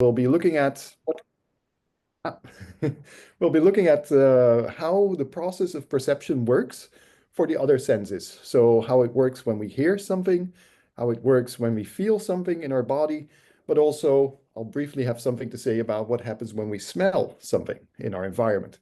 We'll be looking at ah, we'll be looking at how the process of perception works for the other senses. So how it works when we hear something, how it works when we feel something in our body, but also I'll briefly have something to say about what happens when we smell something in our environment.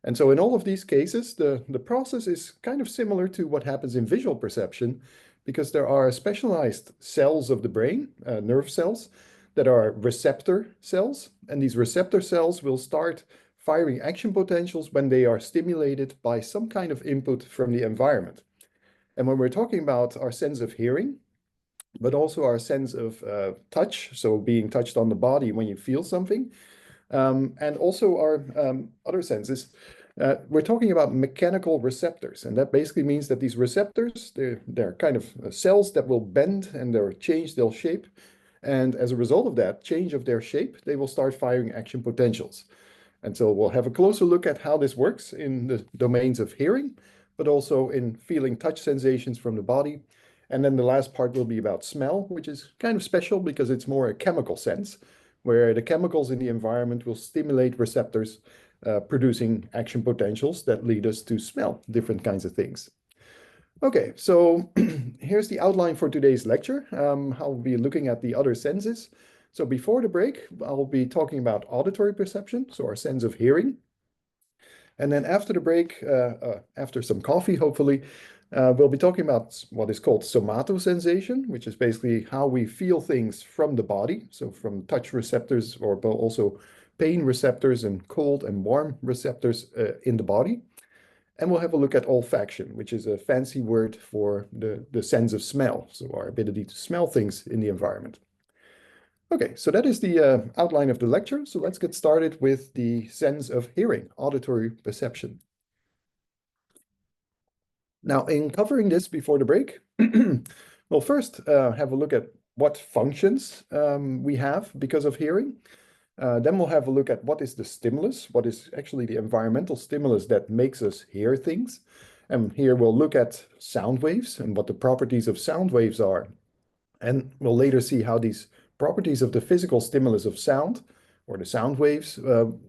And so in all of these cases, the process is kind of similar to what happens in visual perception because there are specialized cells of the brain, nerve cells, that are receptor cells. And these receptor cells will start firing action potentials when they are stimulated by some kind of input from the environment. And when we're talking about our sense of hearing, but also our sense of touch, so being touched on the body when you feel something, and also our other senses. We're talking about mechanical receptors, and that basically means that these receptors, they're kind of cells that will bend and they'll change their shape. And as a result of that change of their shape, they will start firing action potentials. And so we'll have a closer look at how this works in the domains of hearing, but also in feeling touch sensations from the body. And then the last part will be about smell, which is kind of special because it's more a chemical sense, where the chemicals in the environment will stimulate receptors, producing action potentials that lead us to smell different kinds of things. Okay, so here's the outline for today's lecture. I'll be looking at the other senses. So before the break, I'll be talking about auditory perception, so our sense of hearing. And then after the break, after some coffee, hopefully, we'll be talking about what is called somatosensation, which is basically how we feel things from the body. So from touch receptors or also pain receptors and cold and warm receptors in the body. And we'll have a look at olfaction, which is a fancy word for the sense of smell. So our ability to smell things in the environment. Okay, so that is the outline of the lecture. So let's get started with the sense of hearing, auditory perception. Now, in covering this before the break, we'll first have a look at what functions we have because of hearing. Then we'll have a look at what is the stimulus, what is actually the environmental stimulus that makes us hear things. And here we'll look at sound waves and what the properties of sound waves are. And we'll later see how these properties of the physical stimulus of sound or the sound waves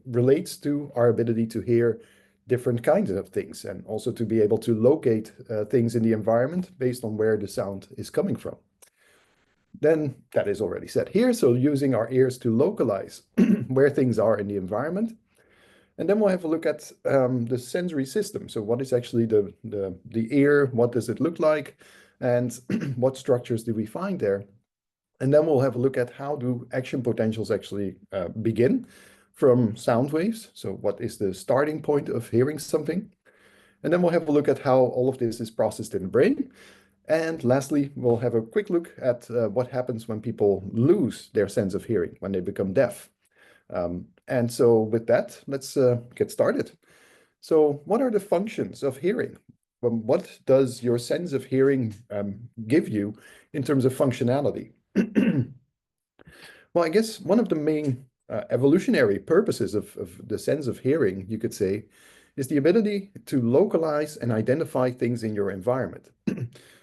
relates to our ability to hear different kinds of things and also to be able to locate things in the environment based on where the sound is coming from. Then that is already said here, so using our ears to localize where things are in the environment. And then we'll have a look at the sensory system. So what is actually the ear, what does it look like, and what structures do we find there? And then we'll have a look at how do action potentials actually begin from sound waves. So what is the starting point of hearing something? And then we'll have a look at how all of this is processed in the brain. And lastly, we'll have a quick look at what happens when people lose their sense of hearing, when they become deaf. And so with that, let's get started. So what are the functions of hearing? What does your sense of hearing give you in terms of functionality? Well, I guess one of the main evolutionary purposes of the sense of hearing, you could say, is the ability to localize and identify things in your environment.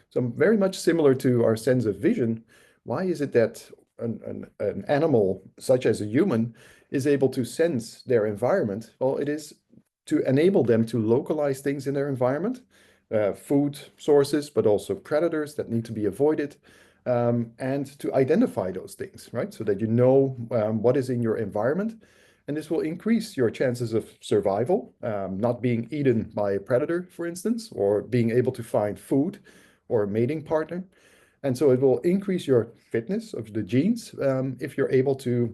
So very much similar to our sense of vision, why is it that an animal such as a human is able to sense their environment? Well, it is to enable them to localize things in their environment, food sources, but also predators that need to be avoided, and to identify those things, right? So that you know what is in your environment. And this will increase your chances of survival, not being eaten by a predator, for instance, or being able to find food or a mating partner. And so it will increase your fitness of the genes if you're able to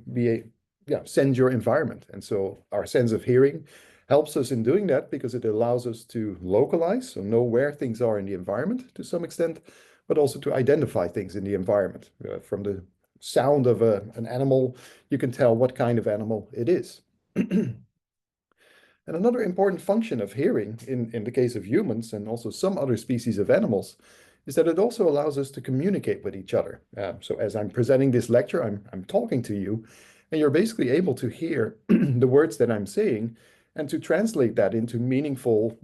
sense your environment. And so our sense of hearing helps us in doing that because it allows us to localize, so know where things are in the environment to some extent, but also to identify things in the environment. From the sound of an animal, you can tell what kind of animal it is. And another important function of hearing in the case of humans and also some other species of animals is that it also allows us to communicate with each other. So as I'm presenting this lecture, I'm talking to you, and you're basically able to hear the words that I'm saying and to translate that into meaningful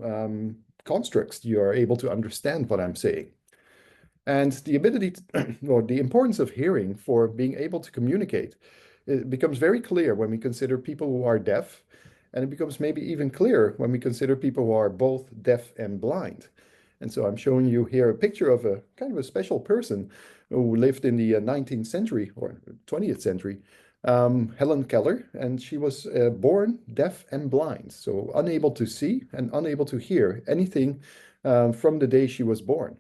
constructs. You are able to understand what I'm saying. And the ability or the importance of hearing for being able to communicate It becomes very clear when we consider people who are deaf, and it becomes maybe even clearer when we consider people who are both deaf and blind. And so I'm showing you here a picture of a kind of a special person who lived in the 19th century or 20th century, Helen Keller, and she was born deaf and blind, so unable to see and unable to hear anything from the day she was born.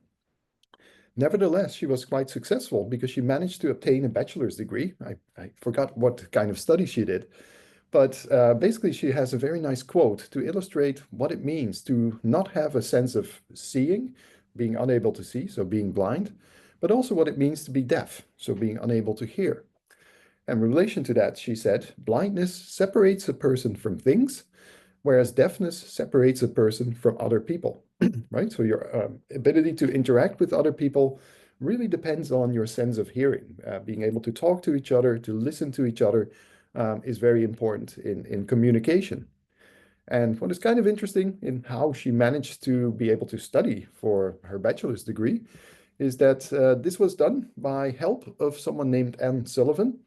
Nevertheless, she was quite successful because she managed to obtain a bachelor's degree. I forgot what kind of study she did, but basically she has a very nice quote to illustrate what it means to not have a sense of seeing, being unable to see, so being blind, but also what it means to be deaf, so being unable to hear. And in relation to that, she said, blindness separates a person from things, whereas deafness separates a person from other people, right? So your ability to interact with other people really depends on your sense of hearing. Being able to talk to each other, to listen to each other, is very important in communication. And what is kind of interesting in how she managed to be able to study for her bachelor's degree is that this was done by help of someone named Anne Sullivan.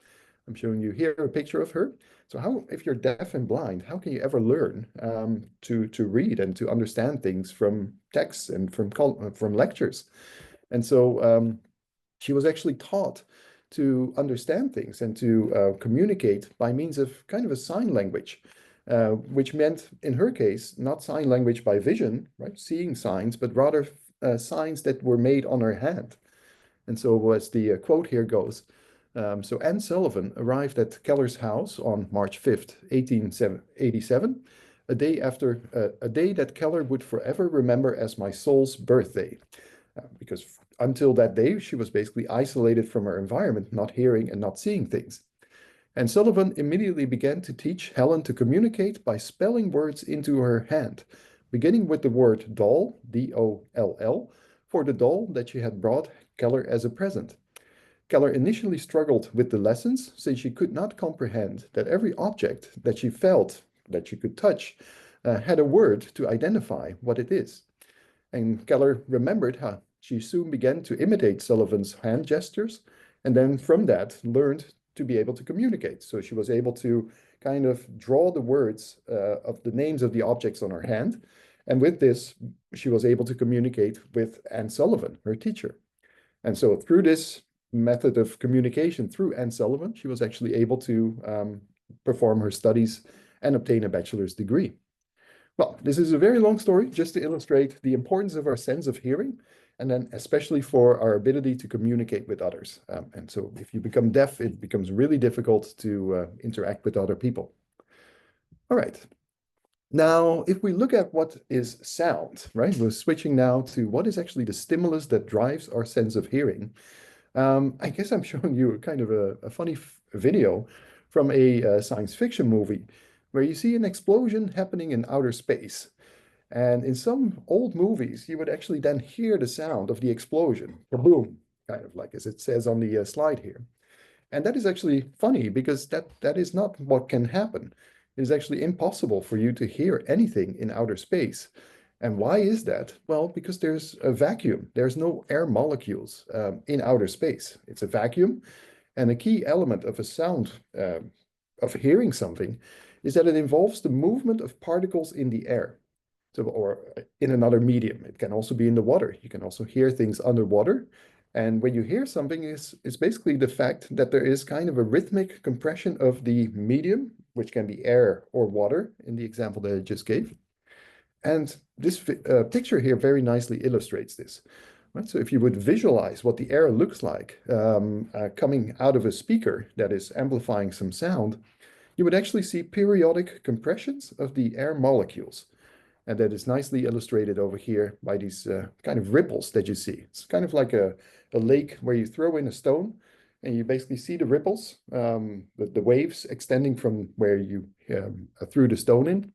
I'm showing you here a picture of her. So how, if you're deaf and blind, how can you ever learn to read and to understand things from texts and from lectures? And so she was actually taught to understand things and to communicate by means of kind of a sign language, which meant, in her case, not sign language by vision, right, seeing signs, but rather signs that were made on her hand. And so as the quote here goes, so Anne Sullivan arrived at Keller's house on March 5th, 1887, a day that Keller would forever remember as my soul's birthday. Because until that day, she was basically isolated from her environment, not hearing and not seeing things. And Sullivan immediately began to teach Helen to communicate by spelling words into her hand, beginning with the word doll, D-O-L-L, for the doll that she had brought Keller as a present. Keller initially struggled with the lessons since she could not comprehend that every object that she felt, that she could touch, had a word to identify what it is. And Keller remembered how she soon began to imitate Sullivan's hand gestures, and then from that learned to be able to communicate. So she was able to kind of draw the words of the names of the objects on her hand. And with this, she was able to communicate with Anne Sullivan, her teacher. And so through this method of communication through Anne Sullivan, she was actually able to perform her studies and obtain a bachelor's degree. Well, this is a very long story just to illustrate the importance of our sense of hearing, and then especially for our ability to communicate with others. And so if you become deaf, it becomes really difficult to interact with other people. All right. Now, if we look at what is sound, right? We're switching now to what is actually the stimulus that drives our sense of hearing. I guess I'm showing you kind of a funny video from a science fiction movie where you see an explosion happening in outer space. And in some old movies, you would actually then hear the sound of the explosion, boom, kind of like as it says on the slide here. And that is actually funny because that is not what can happen. It is actually impossible for you to hear anything in outer space. And why is that? Well, because there's a vacuum. There's no air molecules in outer space. It's a vacuum. And a key element of a sound, of hearing something, is that it involves the movement of particles in the air. So, or in another medium. It can also be in the water. You can also hear things underwater. And when you hear something, it's basically the fact that there is kind of a rhythmic compression of the medium, which can be air or water in the example that I just gave. And this picture here very nicely illustrates this. Right? So if you would visualize what the air looks like coming out of a speaker that is amplifying some sound, you would actually see periodic compressions of the air molecules. And that is nicely illustrated over here by these kind of ripples that you see. It's kind of like a lake where you throw in a stone and you basically see the ripples, the waves extending from where you threw the stone in.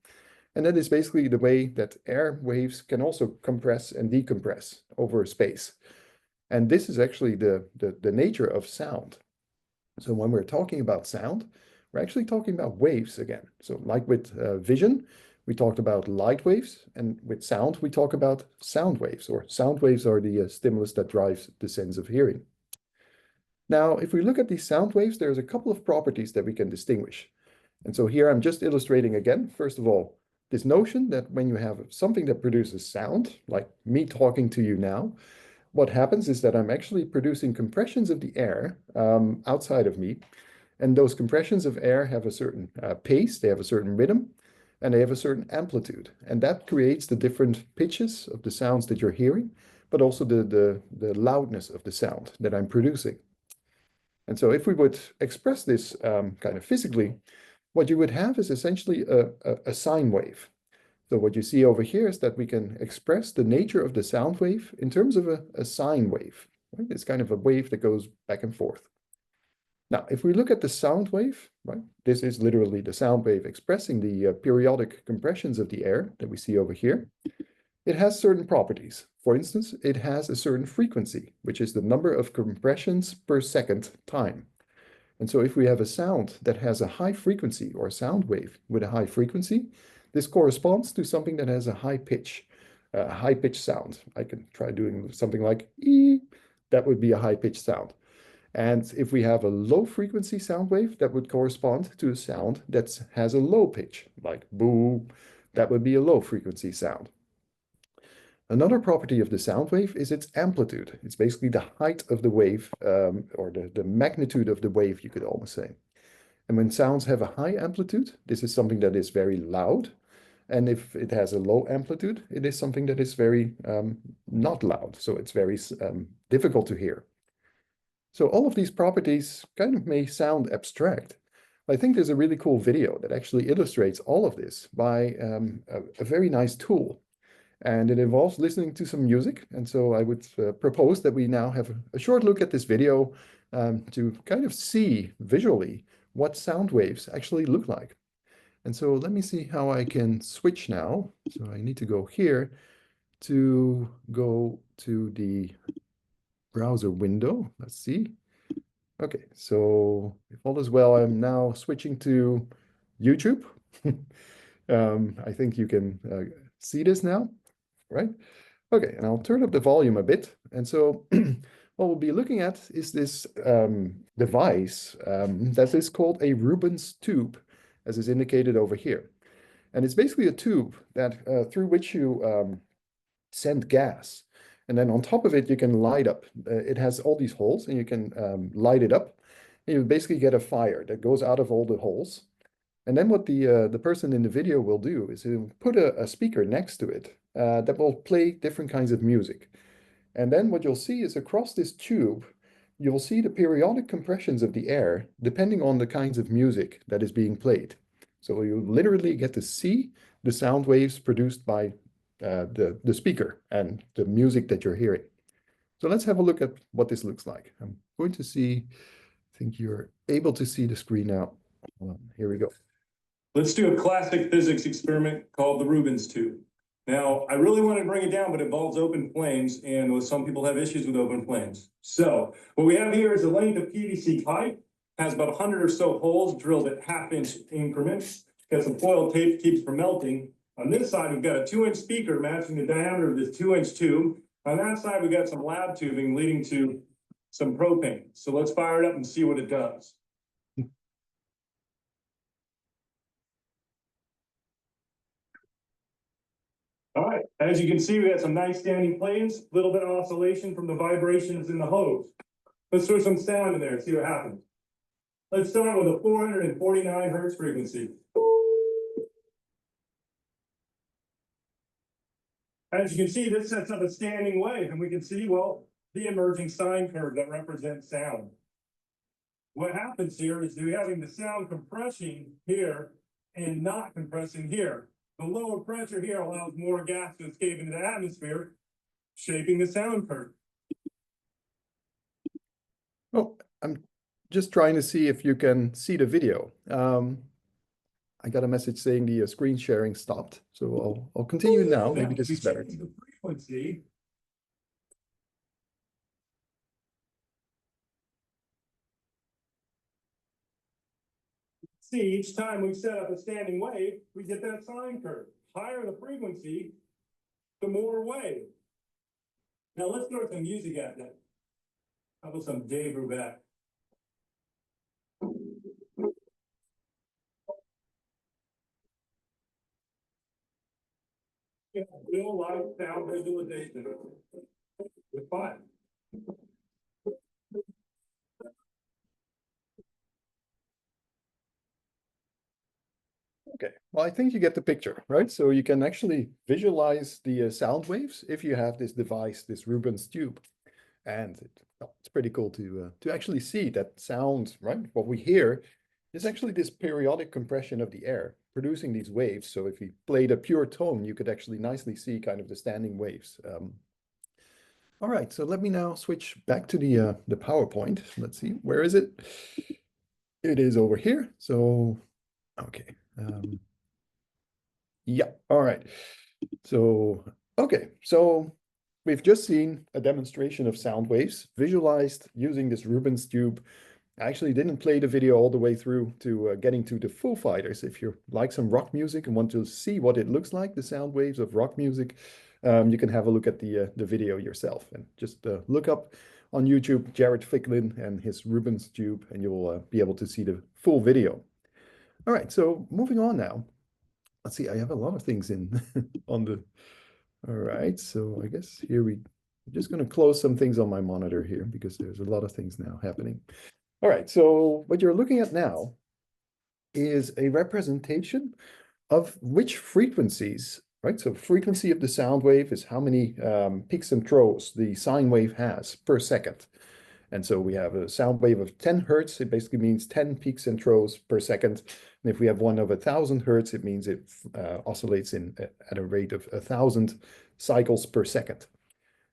And that is basically the way that air waves can also compress and decompress over space. And this is actually the nature of sound. So when we're talking about sound, we're actually talking about waves again. So like with vision, we talked about light waves, and with sound, we talk about sound waves, or sound waves are the stimulus that drives the sense of hearing. Now, if we look at these sound waves, there's a couple of properties that we can distinguish. And so here I'm just illustrating again, first of all, this notion that when you have something that produces sound, like me talking to you now, what happens is that I'm actually producing compressions of the air outside of me. And those compressions of air have a certain pace, they have a certain rhythm, and they have a certain amplitude. And that creates the different pitches of the sounds that you're hearing, but also the loudness of the sound that I'm producing. And so if we would express this kind of physically, what you would have is essentially a sine wave. So what you see over here is that we can express the nature of the sound wave in terms of a sine wave. Right? It's kind of a wave that goes back and forth. Now, if we look at the sound wave, right, this is literally the sound wave expressing the periodic compressions of the air that we see over here. It has certain properties. For instance, it has a certain frequency, which is the number of compressions per second time. And so if we have a sound that has a high frequency or a sound wave with a high frequency, this corresponds to something that has a high pitch sound. I can try doing something like E, that would be a high pitched sound. And if we have a low frequency sound wave, that would correspond to a sound that has a low pitch, like boo, that would be a low frequency sound. Another property of the sound wave is its amplitude. It's basically the height of the wave, or the magnitude of the wave, you could almost say. And when sounds have a high amplitude, this is something that is very loud. And if it has a low amplitude, it is something that is very not loud. So it's very difficult to hear. So all of these properties kind of may sound abstract. I think there's a really cool video that actually illustrates all of this by a very nice tool. And it involves listening to some music. And so I would propose that we now have a short look at this video to kind of see visually what sound waves actually look like. And so let me see how I can switch now. So I need to go here to go to the browser window. Let's see. Okay, so if all is well, I'm now switching to YouTube. I think you can see this now, right? Okay, and I'll turn up the volume a bit. And so what we'll be looking at is this device that is called a Rubens tube, as is indicated over here. And it's basically a tube that through which you send gas. And then on top of it, you can light up. It has all these holes and you can light it up. And you basically get a fire that goes out of all the holes. And then what the person in the video will do is he'll put a speaker next to it that will play different kinds of music. And then what you'll see is across this tube, you'll see the periodic compressions of the air depending on the kinds of music that is being played. So you literally get to see the sound waves produced by the speaker and the music that you're hearing. So let's have a look at what this looks like. I'm going to see, I think you're able to see the screen now. Here we go. Let's do a classic physics experiment called the Rubens tube. Now, I really want to bring it down, but it involves open flames, and some people have issues with open flames. So what we have here is a length of PVC pipe, has about 100 or so holes drilled at half-inch increments, got some foil tape to keep it from melting. On this side, we've got a 2-inch speaker matching the diameter of this 2-inch tube. On that side, we've got some lab tubing leading to some propane. So let's fire it up and see what it does. All right, as you can see, we got some nice standing planes, a little bit of oscillation from the vibrations in the hose. Let's throw some sound in there and see what happens. Let's start with a 449 hertz frequency. As you can see, this sets up a standing wave, and we can see, well, the emerging sine curve that represents sound. What happens here is we're having the sound compressing here and not compressing here. The lower pressure here allows more gas to escape into the atmosphere, shaping the sound curve. Oh, I'm just trying to see if you can see the video. I got a message saying the screen sharing stopped, so I'll continue now. Maybe this is better. The frequency. See, each time we set up a standing wave, we get that sine curve. Higher the frequency, the more wave. Now let's throw some music at that. How about some Dave Brubeck? Yeah, real life sound visualization with five. Okay, well, I think you get the picture, right? So you can actually visualize the sound waves if you have this device, this Rubens tube. And well, it's pretty cool to actually see that sound, right? What we hear is actually this periodic compression of the air producing these waves. So if you played a pure tone, you could actually nicely see kind of the standing waves. All right, so let me now switch back to the PowerPoint. Let's see, where is it? It is over here. So, okay. Yeah, all right. So, okay, so we've just seen a demonstration of sound waves visualized using this Rubens tube. I actually didn't play the video all the way through to getting to the Foo Fighters. If you like some rock music and want to see what it looks like, the sound waves of rock music, you can have a look at the video yourself and just look up on YouTube Jared Ficklin and his Rubens tube, and you'll be able to see the full video. All right, so moving on now. Let's see, I have a lot of things in on the. All right, so I guess here I'm just going to close some things on my monitor here because there's a lot of things now happening. All right, so what you're looking at now is a representation of which frequencies, right? So frequency of the sound wave is how many peaks and troughs the sine wave has per second. And so we have a sound wave of 10 hertz. It basically means 10 peaks and troughs per second. And if we have one of 1,000 hertz, it means it oscillates at a rate of 1,000 cycles per second.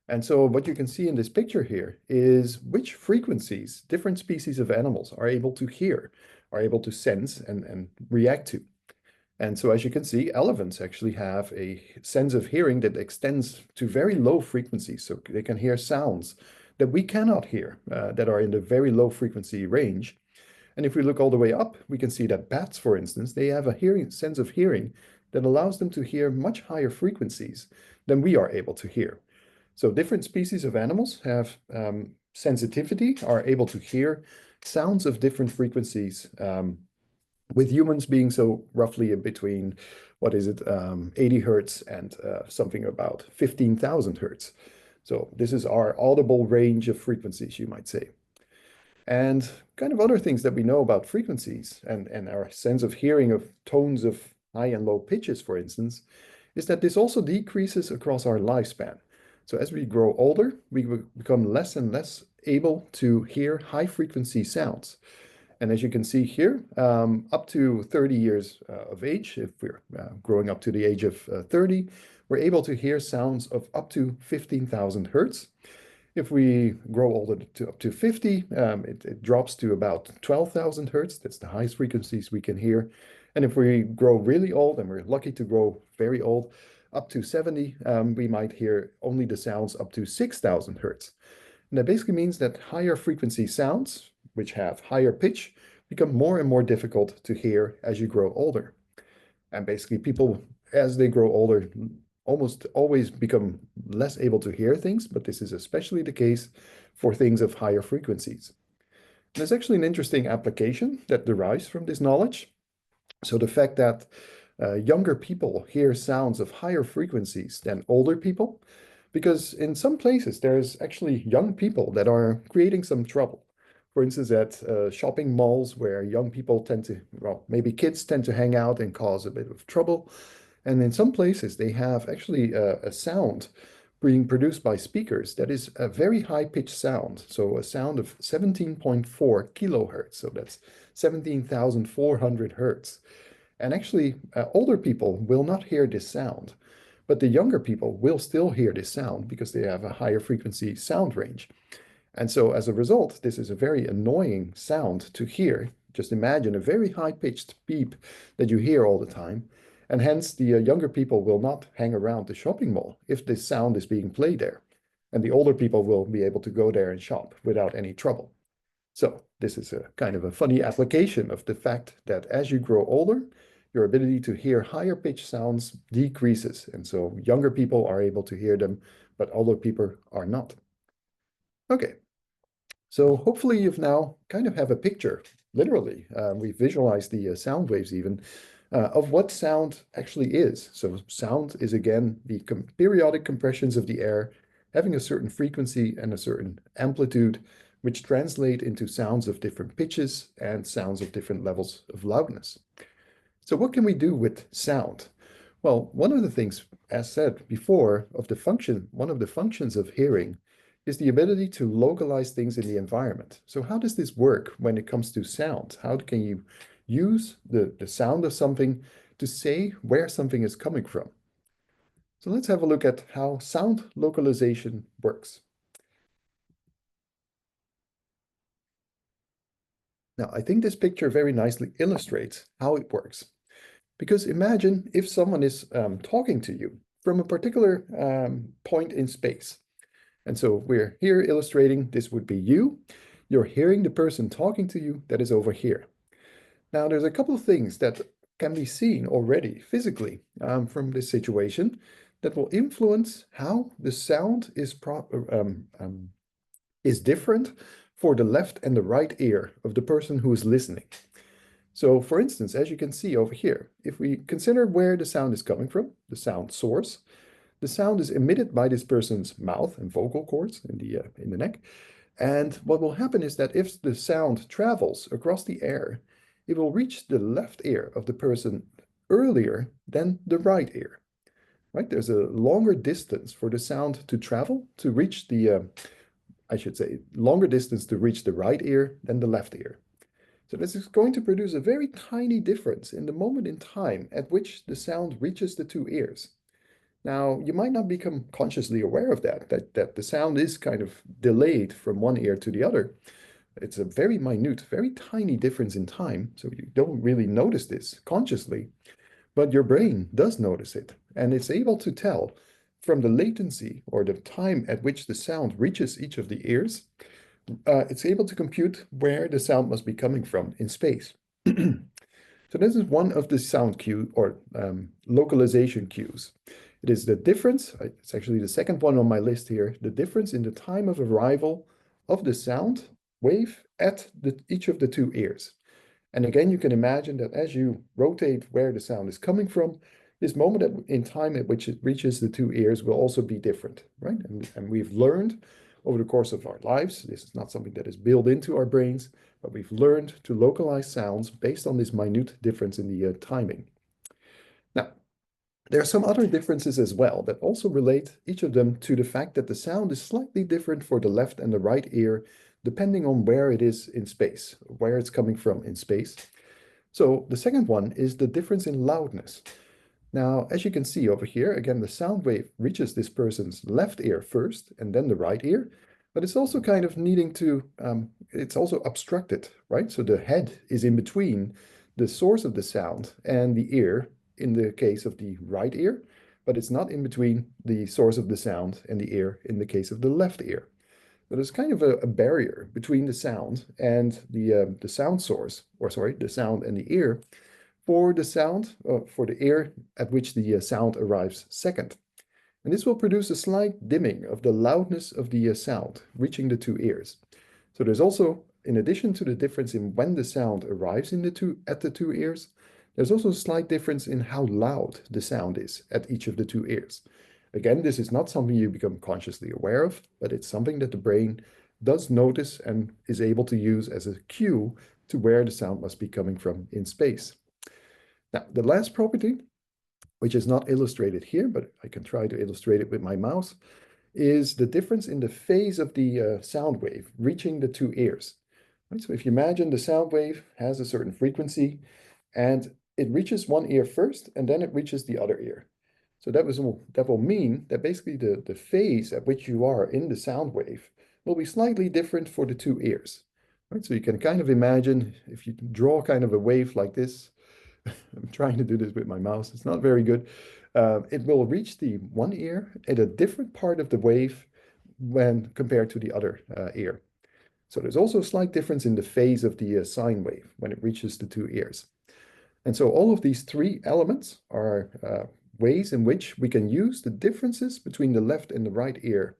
And so what you can see in this picture here is which frequencies different species of animals are able to hear, are able to sense and react to. And so as you can see, elephants actually have a sense of hearing that extends to very low frequencies. So they can hear sounds that we cannot hear, that are in the very low frequency range. And if we look all the way up, we can see that bats, for instance, they have a sense of hearing that allows them to hear much higher frequencies than we are able to hear. So different species of animals have sensitivity, are able to hear sounds of different frequencies, with humans being so roughly in between, what is it, 80 hertz and something about 15,000 hertz. So this is our audible range of frequencies, you might say. And kind of other things that we know about frequencies and our sense of hearing of tones of high and low pitches, for instance, is that this also decreases across our lifespan. So as we grow older, we become less and less able to hear high frequency sounds. And as you can see here, up to 30 years of age, if we're growing up to the age of 30, we're able to hear sounds of up to 15,000 hertz. If we grow older to up to 50, it drops to about 12,000 hertz. That's the highest frequencies we can hear. And if we grow really old, and we're lucky to grow very old, up to 70, we might hear only the sounds up to 6,000 hertz. And that basically means that higher frequency sounds, which have higher pitch, become more and more difficult to hear as you grow older. And basically, people, as they grow older, almost always become less able to hear things, but this is especially the case for things of higher frequencies. There's actually an interesting application that derives from this knowledge. So the fact that younger people hear sounds of higher frequencies than older people, because in some places there's actually young people that are creating some trouble. For instance, at shopping malls where young people tend to, well, maybe kids tend to hang out and cause a bit of trouble. And in some places they have actually a sound being produced by speakers that is a very high pitched sound. So a sound of 17.4 kilohertz. So that's 17,400 hertz. And actually, older people will not hear this sound, but the younger people will still hear this sound because they have a higher frequency sound range. And so as a result, this is a very annoying sound to hear. Just imagine a very high-pitched beep that you hear all the time. And hence, the younger people will not hang around the shopping mall if this sound is being played there. And the older people will be able to go there and shop without any trouble. So this is a kind of a funny application of the fact that as you grow older, your ability to hear higher pitch sounds decreases. And so younger people are able to hear them, but older people are not. Okay, so hopefully you've now kind of have a picture, literally. We visualized the sound waves even of what sound actually is. So sound is again the periodic compressions of the air having a certain frequency and a certain amplitude, which translate into sounds of different pitches and sounds of different levels of loudness. So what can we do with sound? Well, one of the things, as said before, one of the functions of hearing is the ability to localize things in the environment. So how does this work when it comes to sound? How can you use the sound of something to say where something is coming from? So let's have a look at how sound localization works. Now, I think this picture very nicely illustrates how it works. Because imagine if someone is talking to you from a particular point in space. And so we're here illustrating this would be you. You're hearing the person talking to you that is over here. Now, there's a couple of things that can be seen already physically from this situation that will influence how the sound is different for the left and the right ear of the person who is listening. So for instance, as you can see over here, if we consider where the sound is coming from, the sound source, the sound is emitted by this person's mouth and vocal cords in the neck. And what will happen is that if the sound travels across the air, it will reach the left ear of the person earlier than the right ear, right? There's a longer distance for the sound to travel to reach I should say, longer distance to reach the right ear than the left ear. So this is going to produce a very tiny difference in the moment in time at which the sound reaches the two ears. Now, you might not become consciously aware of that the sound is kind of delayed from one ear to the other. It's a very minute, very tiny difference in time, so you don't really notice this consciously, but your brain does notice it, and it's able to tell from the latency or the time at which the sound reaches each of the ears, it's able to compute where the sound must be coming from in space. So this is one of the sound cue or localization cues. It is the difference, it's actually the second one on my list here, the difference in the time of arrival of the sound wave at each of the two ears. And again, you can imagine that as you rotate where the sound is coming from, this moment in time at which it reaches the two ears will also be different, right? And we've learned over the course of our lives, this is not something that is built into our brains, but we've learned to localize sounds based on this minute difference in the timing. Now, there are some other differences as well that also relate, each of them, to the fact that the sound is slightly different for the left and the right ear, depending on where it is in space, where it's coming from in space. So the second one is the difference in loudness. Now, as you can see over here, again, the sound wave reaches this person's left ear first and then the right ear, but it's also kind of needing to, it's also obstructed, right? So the head is in between the source of the sound and the ear in the case of the right ear, but it's not in between the source of the sound and the ear in the case of the left ear. So there's kind of a barrier between the sound and the sound source, or sorry, the sound and the ear, for the ear at which the sound arrives second. And this will produce a slight dimming of the loudness of the sound reaching the two ears. So there's also, in addition to the difference in when the sound arrives at the two ears, there's also a slight difference in how loud the sound is at each of the two ears. Again, this is not something you become consciously aware of, but it's something that the brain does notice and is able to use as a cue to where the sound must be coming from in space. Now, the last property, which is not illustrated here, but I can try to illustrate it with my mouse, is the difference in the phase of the sound wave reaching the two ears. Right? So if you imagine the sound wave has a certain frequency and it reaches one ear first and then it reaches the other ear. So that will mean that basically the phase at which you are in the sound wave will be slightly different for the two ears. Right? So you can kind of imagine if you draw kind of a wave like this. I'm trying to do this with my mouse. It's not very good. It will reach the one ear at a different part of the wave when compared to the other ear. So there's also a slight difference in the phase of the sine wave when it reaches the two ears. And so all of these three elements are ways in which we can use the differences between the left and the right ear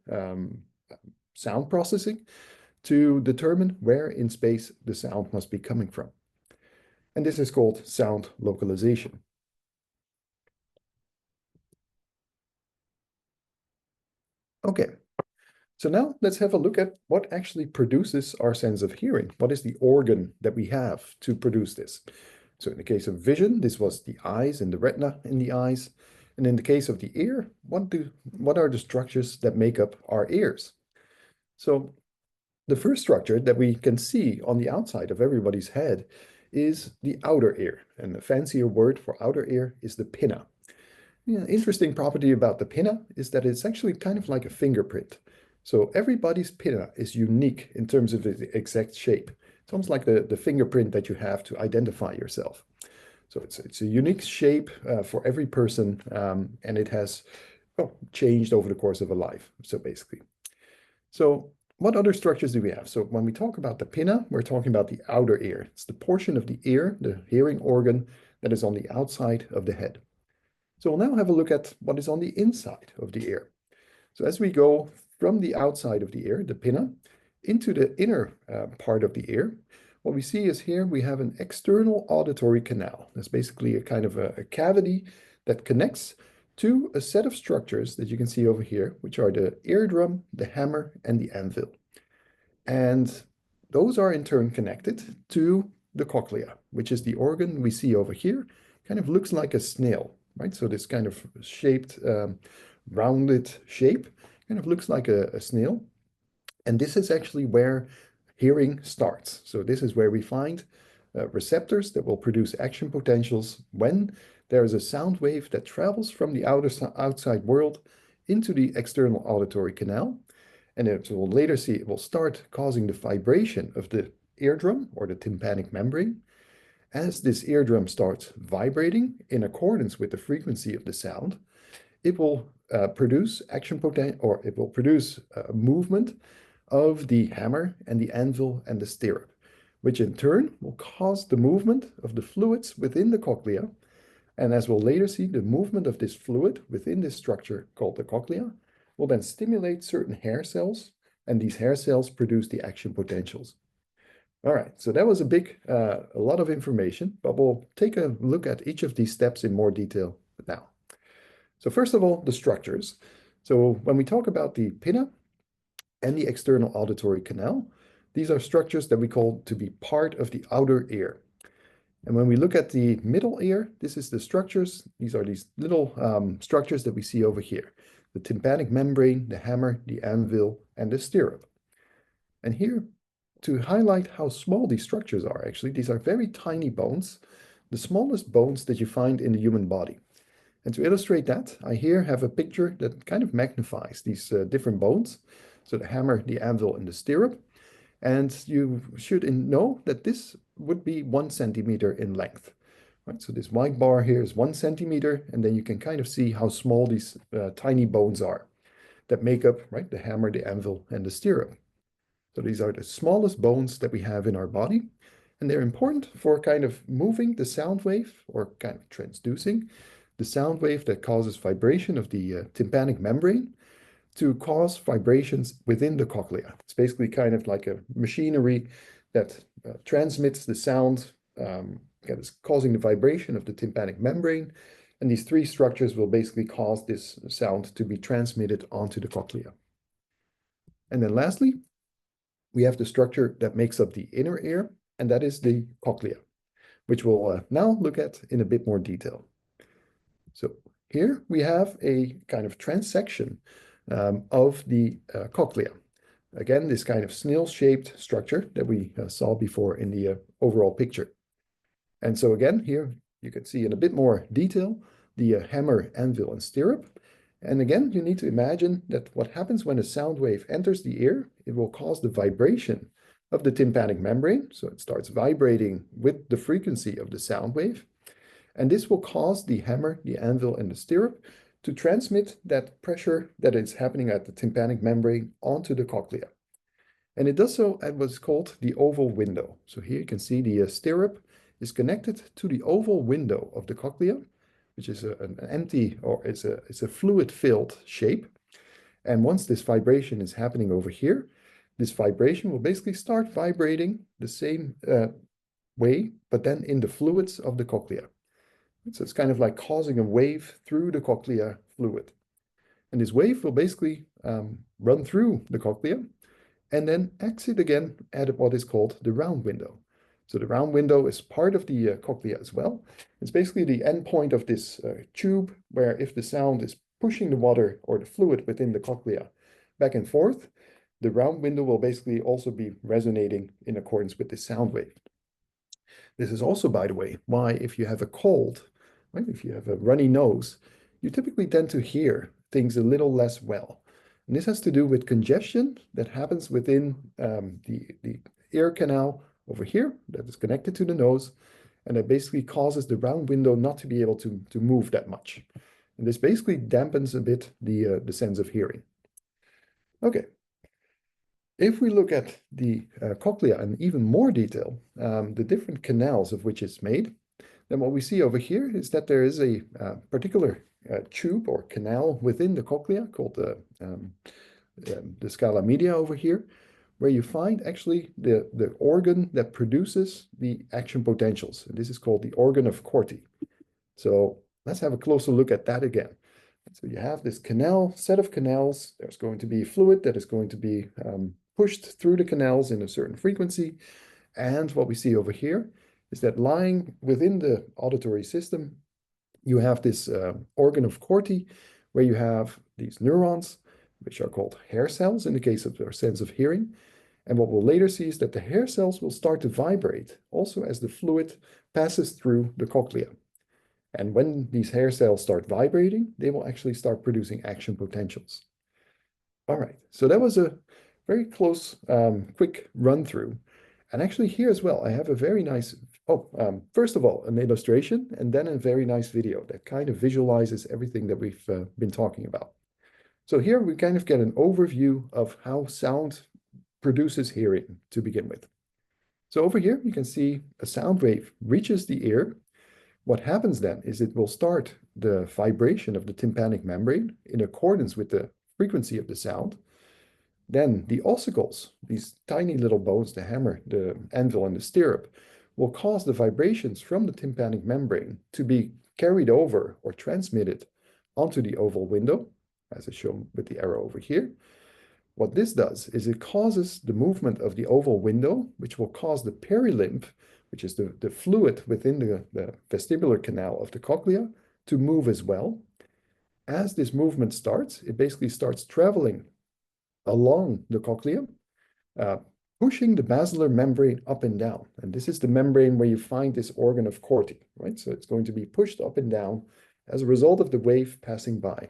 sound processing to determine where in space the sound must be coming from. And this is called sound localization. Okay, so now let's have a look at what actually produces our sense of hearing. What is the organ that we have to produce this? So in the case of vision, this was the eyes and the retina in the eyes. And in the case of the ear, what are the structures that make up our ears? So the first structure that we can see on the outside of everybody's head is the outer ear. And the fancier word for outer ear is the pinna. Yeah, interesting property about the pinna is that it's actually kind of like a fingerprint. So everybody's pinna is unique in terms of its exact shape. It's almost like the fingerprint that you have to identify yourself. So it's a unique shape for every person, and it has, well, changed over the course of a life. So basically, so what other structures do we have? So when we talk about the pinna, we're talking about the outer ear. It's the portion of the ear, the hearing organ, that is on the outside of the head. So we'll now have a look at what is on the inside of the ear. So as we go from the outside of the ear, the pinna, into the inner part of the ear, what we see is here we have an external auditory canal. That's basically a kind of a cavity that connects to a set of structures that you can see over here, which are the eardrum, the hammer, and the anvil. And those are in turn connected to the cochlea, which is the organ we see over here. Kind of looks like a snail, right? So this kind of shaped, rounded shape kind of looks like a snail. And this is actually where hearing starts. So this is where we find receptors that will produce action potentials when there is a sound wave that travels from the outside world into the external auditory canal. And as we'll later see, it will start causing the vibration of the eardrum or the tympanic membrane. As this eardrum starts vibrating in accordance with the frequency of the sound, it will produce action potential, or it will produce movement of the hammer and the anvil and the stirrup, which in turn will cause the movement of the fluids within the cochlea. And as we'll later see, the movement of this fluid within this structure called the cochlea will then stimulate certain hair cells, and these hair cells produce the action potentials. All right, so that was a lot of information, but we'll take a look at each of these steps in more detail now. So first of all, the structures. So when we talk about the pinna and the external auditory canal, these are structures that we call to be part of the outer ear. And when we look at the middle ear, this is the structures. These are these little structures that we see over here. The tympanic membrane, the hammer, the anvil, and the stirrup. And here, to highlight how small these structures are, actually, these are very tiny bones, the smallest bones that you find in the human body. And to illustrate that, I here have a picture that kind of magnifies these different bones. So the hammer, the anvil, and the stirrup. And you should know that this would be 1 centimeter in length. Right? So this white bar here is 1 centimeter, and then you can kind of see how small these tiny bones are that make up, right, the hammer, the anvil, and the stirrup. So these are the smallest bones that we have in our body, and they're important for kind of moving the sound wave or kind of transducing the sound wave that causes vibration of the tympanic membrane to cause vibrations within the cochlea. It's basically kind of like a machinery that transmits the sound, that is causing the vibration of the tympanic membrane. And these three structures will basically cause this sound to be transmitted onto the cochlea. And then lastly, we have the structure that makes up the inner ear, and that is the cochlea, which we'll now look at in a bit more detail. So here we have a kind of transection of the cochlea. Again, this kind of snail-shaped structure that we saw before in the overall picture. And so again, here you can see in a bit more detail the hammer, anvil, and stirrup. And again, you need to imagine that what happens when a sound wave enters the ear, it will cause the vibration of the tympanic membrane. So it starts vibrating with the frequency of the sound wave. And this will cause the hammer, the anvil, and the stirrup to transmit that pressure that is happening at the tympanic membrane onto the cochlea. And it does so at what's called the oval window. So here you can see the stirrup is connected to the oval window of the cochlea, which is an empty, or it's a fluid-filled shape. And once this vibration is happening over here, this vibration will basically start vibrating the same way, but then in the fluids of the cochlea. So it's kind of like causing a wave through the cochlea fluid. And this wave will basically run through the cochlea and then exit again at what is called the round window. So the round window is part of the cochlea as well. It's basically the end point of this tube where if the sound is pushing the water or the fluid within the cochlea back and forth, the round window will basically also be resonating in accordance with the sound wave. This is also, by the way, why if you have a cold, right, if you have a runny nose, you typically tend to hear things a little less well. And this has to do with congestion that happens within the ear canal over here that is connected to the nose, and that basically causes the round window not to be able to move that much. And this basically dampens a bit the sense of hearing. Okay. If we look at the cochlea in even more detail, the different canals of which it's made, then what we see over here is that there is a particular tube or canal within the cochlea called the scala media over here, where you find actually the organ that produces the action potentials. And this is called the organ of Corti. So let's have a closer look at that again. So you have this canal, set of canals. There's going to be fluid that is going to be pushed through the canals in a certain frequency. And what we see over here is that lying within the auditory system, you have this organ of Corti, where you have these neurons, which are called hair cells in the case of our sense of hearing. And what we'll later see is that the hair cells will start to vibrate also as the fluid passes through the cochlea. And when these hair cells start vibrating, they will actually start producing action potentials. All right, so that was a very close, quick run through. And actually here as well, I have a very nice, first of all, an illustration and then a very nice video that kind of visualizes everything that we've been talking about. So here we kind of get an overview of how sound produces hearing to begin with. So over here, you can see a sound wave reaches the ear. What happens then is it will start the vibration of the tympanic membrane in accordance with the frequency of the sound. Then the ossicles, these tiny little bones, the hammer, the anvil, and the stirrup, will cause the vibrations from the tympanic membrane to be carried over or transmitted onto the oval window, as is shown with the arrow over here. What this does is it causes the movement of the oval window, which will cause the perilymph, which is the fluid within the vestibular canal of the cochlea, to move as well. As this movement starts, it basically starts traveling along the cochlea, pushing the basilar membrane up and down. And this is the membrane where you find this organ of Corti, right? So it's going to be pushed up and down as a result of the wave passing by.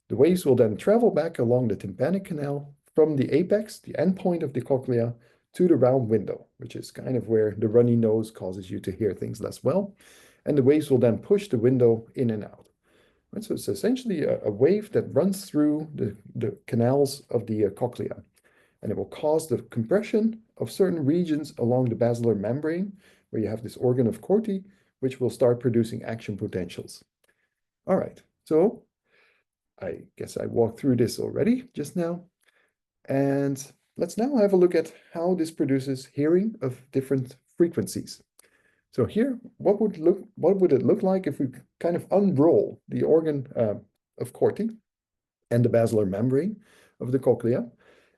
The waves will then travel back along the tympanic canal from the apex, the end point of the cochlea, to the round window, which is kind of where the runny nose causes you to hear things less well. And the waves will then push the window in and out. Right? So it's essentially a wave that runs through the canals of the cochlea. And it will cause the compression of certain regions along the basilar membrane, where you have this organ of Corti, which will start producing action potentials. All right, so I guess I walked through this already just now. And let's now have a look at how this produces hearing of different frequencies. So here, what would it look like if we kind of unroll the organ of Corti and the basilar membrane of the cochlea?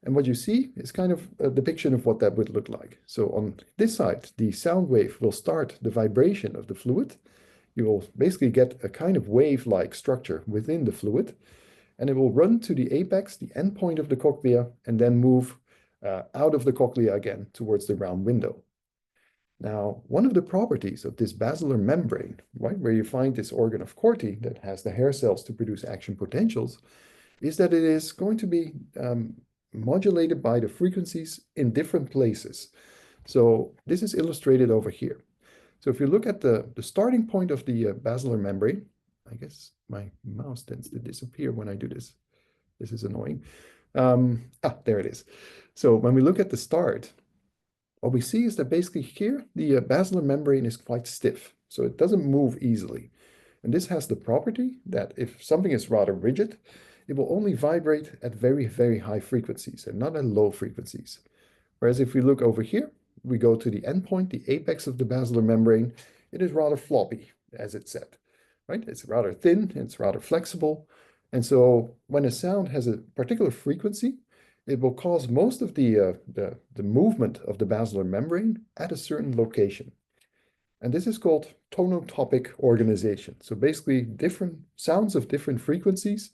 And what you see is kind of a depiction of what that would look like. So on this side, the sound wave will start the vibration of the fluid. You will basically get a kind of wave-like structure within the fluid, and it will run to the apex, the end point of the cochlea, and then move out of the cochlea again towards the round window. Now, one of the properties of this basilar membrane, right, where you find this organ of Corti that has the hair cells to produce action potentials, is that it is going to be modulated by the frequencies in different places. So this is illustrated over here. So if you look at the starting point of the basilar membrane, I guess my mouse tends to disappear when I do this. This is annoying. There it is. So when we look at the start, what we see is that basically here, the basilar membrane is quite stiff, so it doesn't move easily. And this has the property that if something is rather rigid, it will only vibrate at very, very high frequencies and not at low frequencies. Whereas if we look over here, we go to the endpoint, the apex of the basilar membrane, it is rather floppy, as it said, right? It's rather thin, it's rather flexible. And so when a sound has a particular frequency, it will cause most of the movement of the basilar membrane at a certain location. And this is called tonotopic organization. So basically, different sounds of different frequencies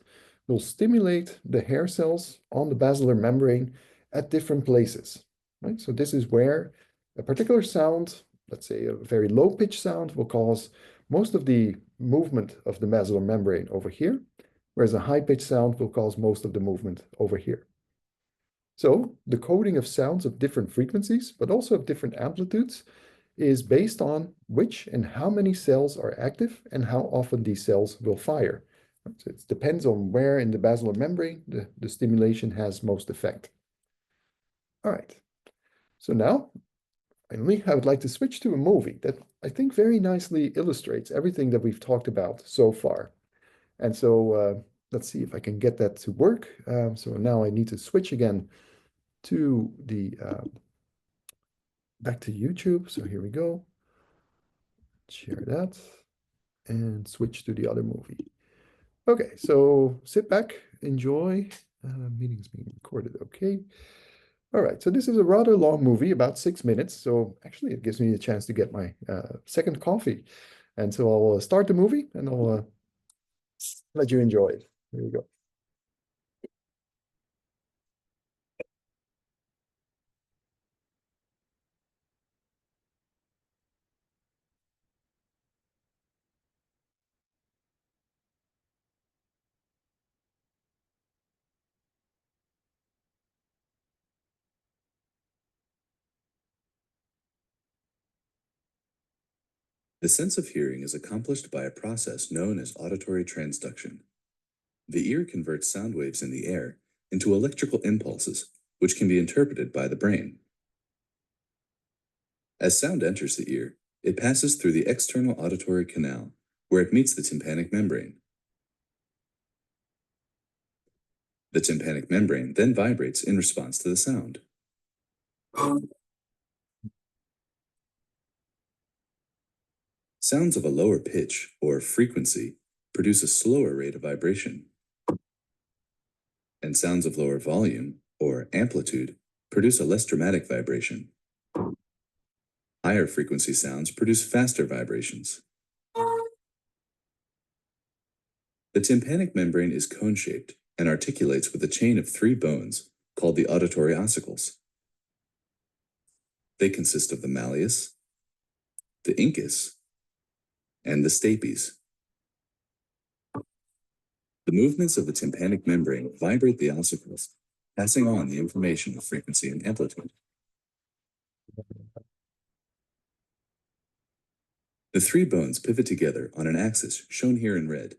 will stimulate the hair cells on the basilar membrane at different places, right? So this is where a particular sound, let's say a very low pitch sound, will cause most of the movement of the basilar membrane over here, whereas a high pitch sound will cause most of the movement over here. So the coding of sounds of different frequencies, but also of different amplitudes, is based on which and how many cells are active and how often these cells will fire. So it depends on where in the basilar membrane the stimulation has most effect. All right, so now finally I would like to switch to a movie that I think very nicely illustrates everything that we've talked about so far. And so let's see if I can get that to work. So now I need to switch again to the back to YouTube. So here we go. Share that and switch to the other movie. Okay, so sit back, enjoy. Meeting's being recorded. Okay. All right, so this is a rather long movie, about 6 minutes. So actually, it gives me a chance to get my second coffee. And so I'll start the movie and I'll let you enjoy it. Here you go. The sense of hearing is accomplished by a process known as auditory transduction. The ear converts sound waves in the air into electrical impulses, which can be interpreted by the brain. As sound enters the ear, it passes through the external auditory canal, where it meets the tympanic membrane. The tympanic membrane then vibrates in response to the sound. Sounds of a lower pitch or frequency produce a slower rate of vibration, and sounds of lower volume or amplitude produce a less dramatic vibration. Higher frequency sounds produce faster vibrations. The tympanic membrane is cone-shaped and articulates with a chain of 3 bones called the auditory ossicles. They consist of the malleus, the incus, and the stapes. The movements of the tympanic membrane vibrate the ossicles, passing on the information of frequency and amplitude. The 3 bones pivot together on an axis shown here in red.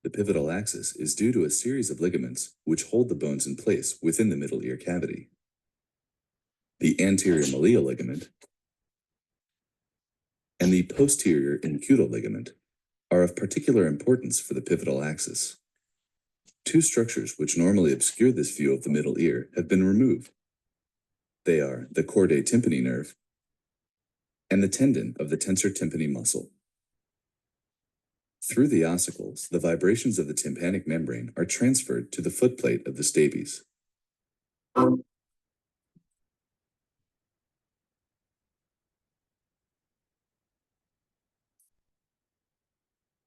The pivotal axis is due to a series of ligaments which hold the bones in place within the middle ear cavity. The anterior malleal ligament and the posterior incutal ligament are of particular importance for the pivotal axis. 2 structures which normally obscure this view of the middle ear have been removed. They are the chordae tympani nerve and the tendon of the tensor tympani muscle. Through the ossicles, the vibrations of the tympanic membrane are transferred to the footplate of the stapes.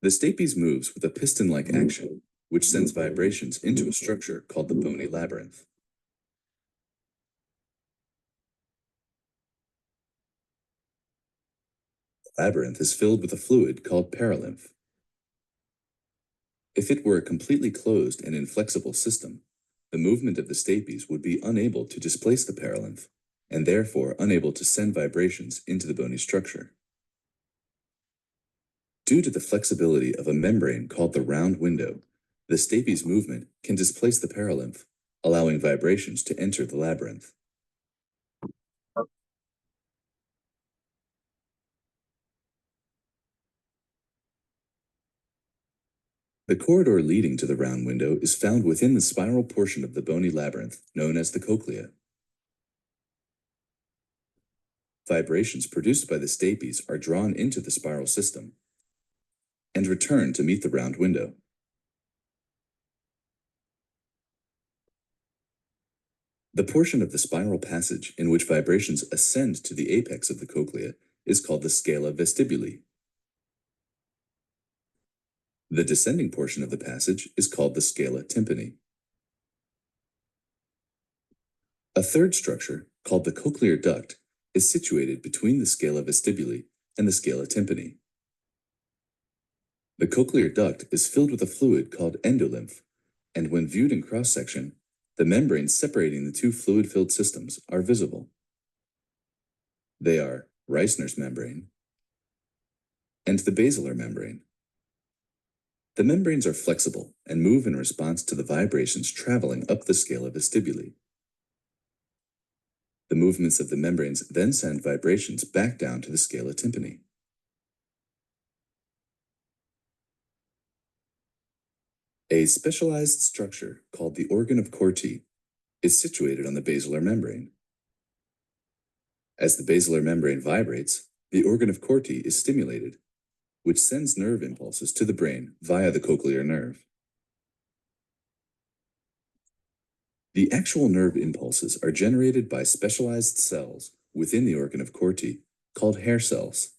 The stapes moves with a piston-like action, which sends vibrations into a structure called the bony labyrinth. The labyrinth is filled with a fluid called perilymph. If it were a completely closed and inflexible system, the movement of the stapes would be unable to displace the perilymph, and therefore unable to send vibrations into the bony structure. Due to the flexibility of a membrane called the round window, the stapes movement can displace the perilymph, allowing vibrations to enter the labyrinth. The corridor leading to the round window is found within the spiral portion of the bony labyrinth known as the cochlea. Vibrations produced by the stapes are drawn into the spiral system and return to meet the round window. The portion of the spiral passage in which vibrations ascend to the apex of the cochlea is called the scala vestibuli. The descending portion of the passage is called the scala tympani. A third structure, called the cochlear duct, is situated between the scala vestibuli and the scala tympani. The cochlear duct is filled with a fluid called endolymph, and when viewed in cross-section, the membranes separating the two fluid-filled systems are visible. They are Reissner's membrane and the basilar membrane. The membranes are flexible and move in response to the vibrations traveling up the scala vestibuli. The movements of the membranes then send vibrations back down to the scala tympani. A specialized structure called the organ of Corti is situated on the basilar membrane. As the basilar membrane vibrates, the organ of Corti is stimulated, which sends nerve impulses to the brain via the cochlear nerve. The actual nerve impulses are generated by specialized cells within the organ of Corti called hair cells.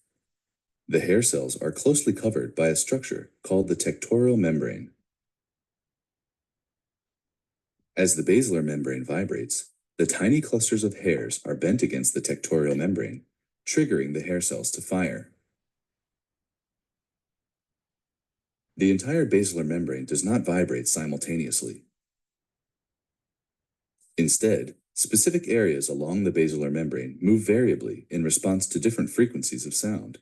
The hair cells are closely covered by a structure called the tectorial membrane. As the basilar membrane vibrates, the tiny clusters of hairs are bent against the tectorial membrane, triggering the hair cells to fire. The entire basilar membrane does not vibrate simultaneously. Instead, specific areas along the basilar membrane move variably in response to different frequencies of sound.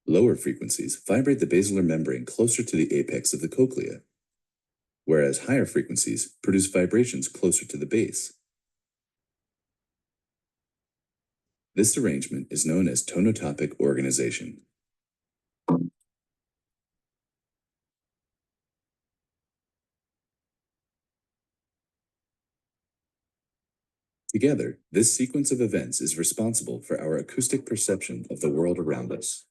Lower frequencies vibrate the basilar membrane closer to the apex of the cochlea, whereas higher frequencies produce vibrations closer to the base. This arrangement is known as tonotopic organization. Together, this sequence of events is responsible for our acoustic perception of the world around us.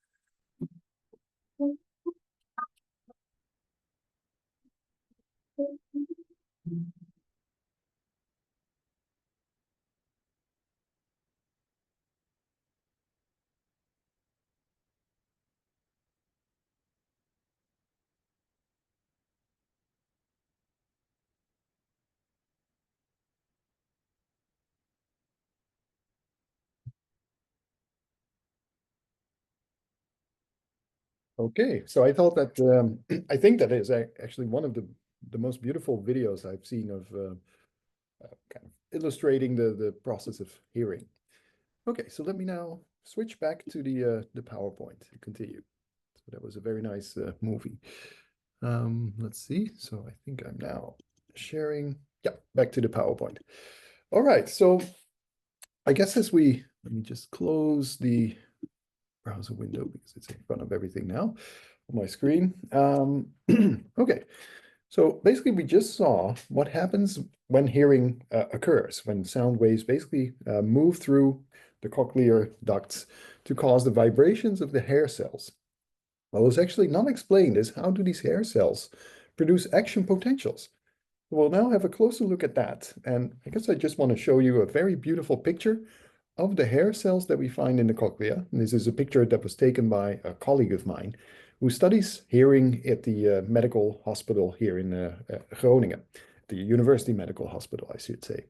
Okay, so I thought that I think that is actually one of the most beautiful videos I've seen of kind of illustrating the process of hearing. Okay, so let me now switch back to the PowerPoint to continue. So that was a very nice movie. Let's see. So I think I'm now sharing. Yeah, back to the PowerPoint. All right, so I guess let me just close the browser window because it's in front of everything now on my screen. Okay, so basically we just saw what happens when hearing occurs, when sound waves basically move through the cochlear ducts to cause the vibrations of the hair cells. What was actually not explained is how do these hair cells produce action potentials? We'll now have a closer look at that. And I guess I just want to show you a very beautiful picture of the hair cells that we find in the cochlea. And this is a picture that was taken by a colleague of mine who studies hearing at the medical hospital here in Groningen, the University Medical Hospital, I should say.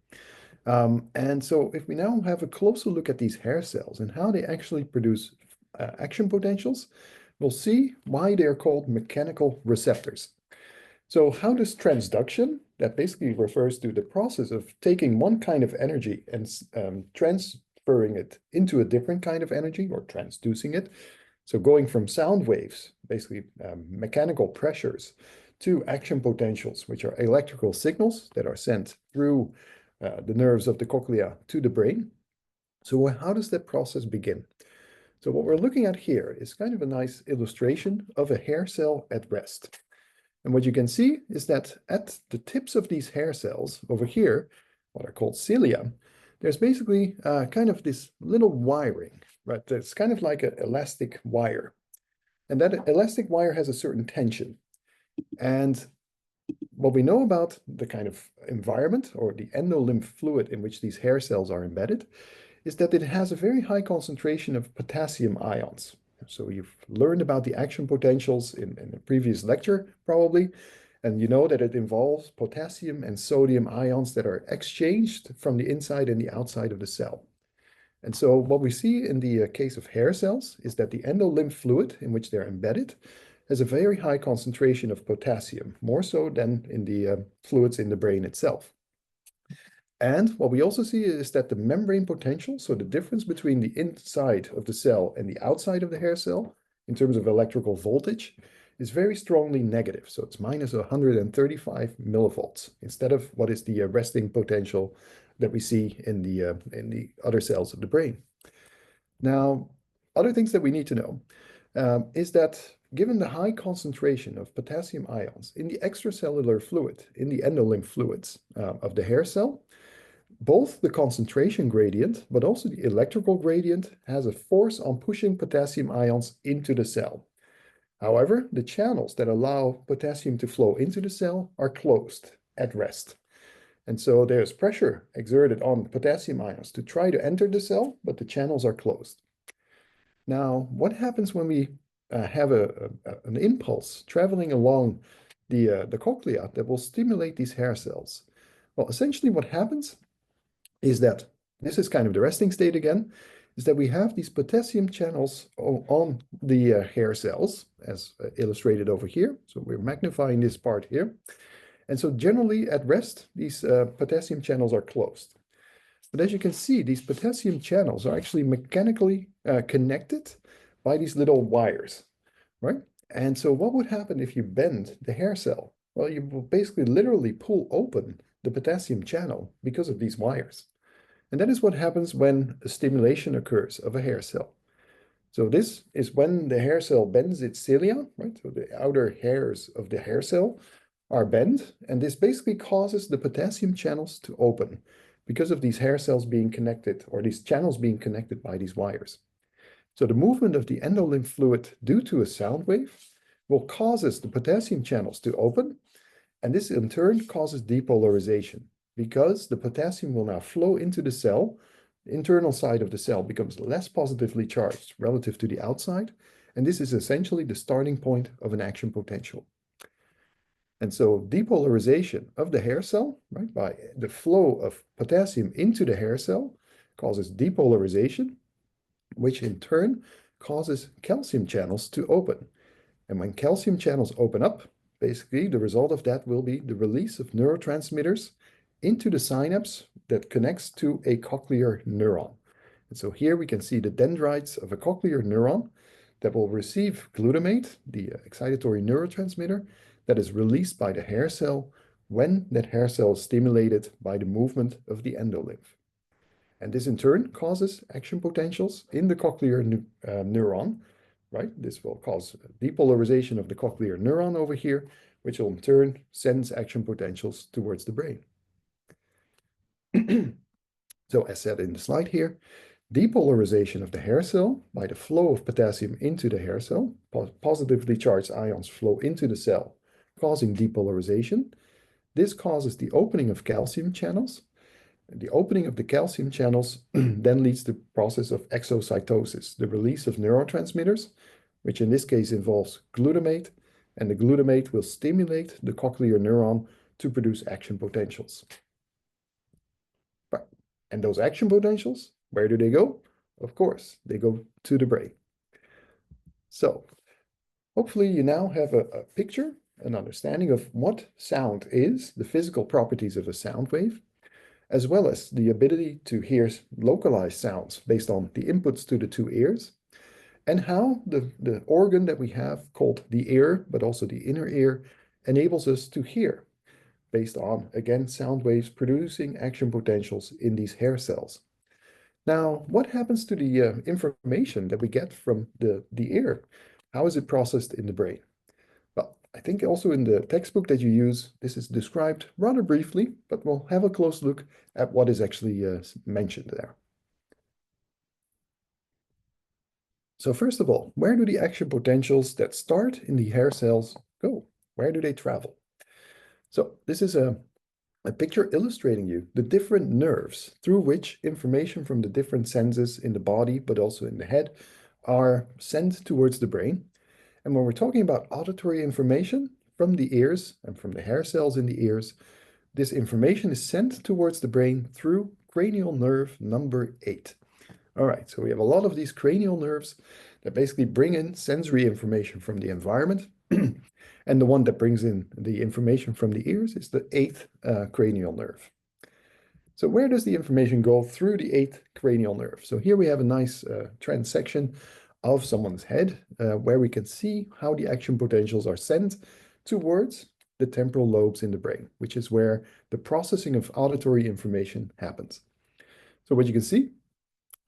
And so if we now have a closer look at these hair cells and how they actually produce action potentials, we'll see why they're called mechanical receptors. So how does transduction, that basically refers to the process of taking one kind of energy and transferring it into a different kind of energy or transducing it. So going from sound waves, basically mechanical pressures, to action potentials, which are electrical signals that are sent through the nerves of the cochlea to the brain. So how does that process begin? So what we're looking at here is kind of a nice illustration of a hair cell at rest. And what you can see is that at the tips of these hair cells over here, what are called cilia, there's basically kind of this little wiring, right? It's kind of like an elastic wire. And that elastic wire has a certain tension. And what we know about the kind of environment or the endolymph fluid in which these hair cells are embedded is that it has a very high concentration of potassium ions. So you've learned about the action potentials in a previous lecture, probably, and you know that it involves potassium and sodium ions that are exchanged from the inside and the outside of the cell. And so what we see in the case of hair cells is that the endolymph fluid in which they're embedded has a very high concentration of potassium, more so than in the fluids in the brain itself. And what we also see is that the membrane potential, so the difference between the inside of the cell and the outside of the hair cell in terms of electrical voltage, is very strongly negative. So it's minus 135 millivolts instead of what is the resting potential that we see in the other cells of the brain. Now, other things that we need to know is that given the high concentration of potassium ions in the extracellular fluid, in the endolymph fluids of the hair cell, both the concentration gradient, but also the electrical gradient has a force on pushing potassium ions into the cell. However, the channels that allow potassium to flow into the cell are closed at rest. And so there's pressure exerted on potassium ions to try to enter the cell, but the channels are closed. Now, what happens when we have an impulse traveling along the cochlea that will stimulate these hair cells? Well, essentially what happens is that this is kind of the resting state again, is that we have these potassium channels on the hair cells, as illustrated over here. So we're magnifying this part here. And so generally at rest, these potassium channels are closed. But as you can see, these potassium channels are actually mechanically connected by these little wires, right? And so what would happen if you bend the hair cell? Well, you will basically literally pull open the potassium channel because of these wires. And that is what happens when a stimulation occurs of a hair cell. So this is when the hair cell bends its cilia, right? So the outer hairs of the hair cell are bent, and this basically causes the potassium channels to open because of these hair cells being connected, or these channels being connected by these wires. So the movement of the endolymph fluid due to a sound wave will cause the potassium channels to open, and this in turn causes depolarization because the potassium will now flow into the cell. The internal side of the cell becomes less positively charged relative to the outside, and this is essentially the starting point of an action potential. And so depolarization of the hair cell, right, by the flow of potassium into the hair cell causes depolarization, which in turn causes calcium channels to open. And when calcium channels open up, basically the result of that will be the release of neurotransmitters into the synapse that connects to a cochlear neuron. And so here we can see the dendrites of a cochlear neuron that will receive glutamate, the excitatory neurotransmitter, that is released by the hair cell when that hair cell is stimulated by the movement of the endolymph. And this in turn causes action potentials in the cochlear neuron, right? This will cause depolarization of the cochlear neuron over here, which will in turn sends action potentials towards the brain. So as said in the slide here, depolarization of the hair cell by the flow of potassium into the hair cell, positively charged ions flow into the cell, causing depolarization. This causes the opening of calcium channels. The opening of the calcium channels then leads to the process of exocytosis, the release of neurotransmitters, which in this case involves glutamate, and the glutamate will stimulate the cochlear neuron to produce action potentials. Right. And those action potentials, where do they go? Of course, they go to the brain. So hopefully you now have a picture, an understanding of what sound is, the physical properties of a sound wave, as well as the ability to hear localized sounds based on the inputs to the two ears, and how the organ that we have called the ear, but also the inner ear, enables us to hear based on, again, sound waves producing action potentials in these hair cells. Now, what happens to the information that we get from the ear? How is it processed in the brain? Well, I think also in the textbook that you use, this is described rather briefly, but we'll have a close look at what is actually mentioned there. So first of all, where do the action potentials that start in the hair cells go? Where do they travel? So this is a picture illustrating you the different nerves through which information from the different senses in the body, but also in the head, are sent towards the brain. And when we're talking about auditory information from the ears and from the hair cells in the ears, this information is sent towards the brain through cranial nerve number 8. All right, so we have a lot of these cranial nerves that basically bring in sensory information from the environment. And the one that brings in the information from the ears is the 8th cranial nerve. So where does the information go through the 8th cranial nerve? So here we have a nice transection of someone's head where we can see how the action potentials are sent towards the temporal lobes in the brain, which is where the processing of auditory information happens. So what you can see,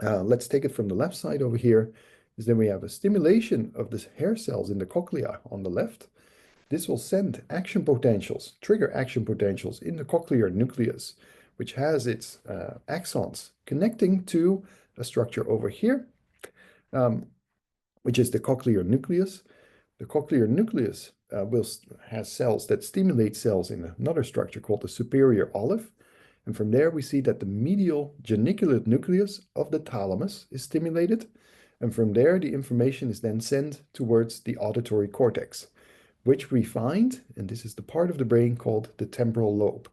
let's take it from the left side over here, is then we have a stimulation of the hair cells in the cochlea on the left. This will send action potentials, trigger action potentials in the cochlear nucleus, which has its axons connecting to a structure over here, which is the cochlear nucleus. The cochlear nucleus has cells that stimulate cells in another structure called the superior olive. And from there, we see that the medial geniculate nucleus of the thalamus is stimulated. And from there, the information is then sent towards the auditory cortex, which we find, and this is the part of the brain called the temporal lobe.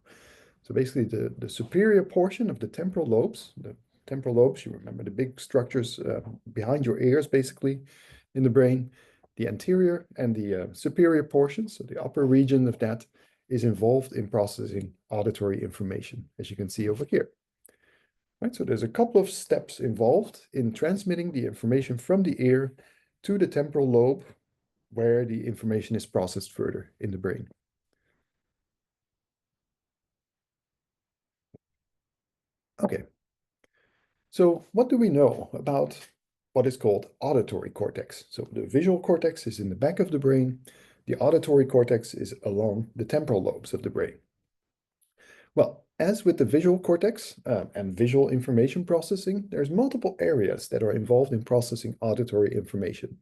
So basically the superior portion of the temporal lobes, you remember the big structures behind your ears basically in the brain, the anterior and the superior portion, so the upper region of that, is involved in processing auditory information, as you can see over here. Right, so there's a couple of steps involved in transmitting the information from the ear to the temporal lobe, where the information is processed further in the brain. Okay, so what do we know about what is called auditory cortex? So the visual cortex is in the back of the brain. The auditory cortex is along the temporal lobes of the brain. Well, as with the visual cortex and visual information processing, there's multiple areas that are involved in processing auditory information.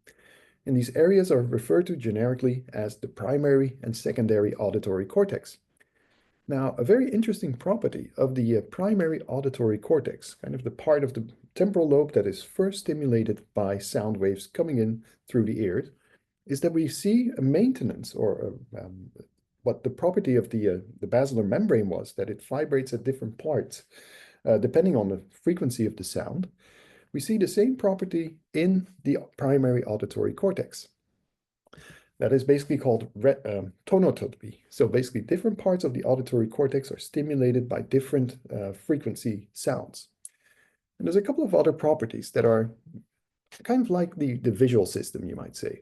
And these areas are referred to generically as the primary and secondary auditory cortex. Now, a very interesting property of the primary auditory cortex, kind of the part of the temporal lobe that is first stimulated by sound waves coming in through the ears, is that we see a maintenance, or what the property of the basilar membrane was, that it vibrates at different parts, depending on the frequency of the sound. We see the same property in the primary auditory cortex. That is basically called tonotopy. So basically different parts of the auditory cortex are stimulated by different frequency sounds. And there's a couple of other properties that are kind of like the visual system, you might say.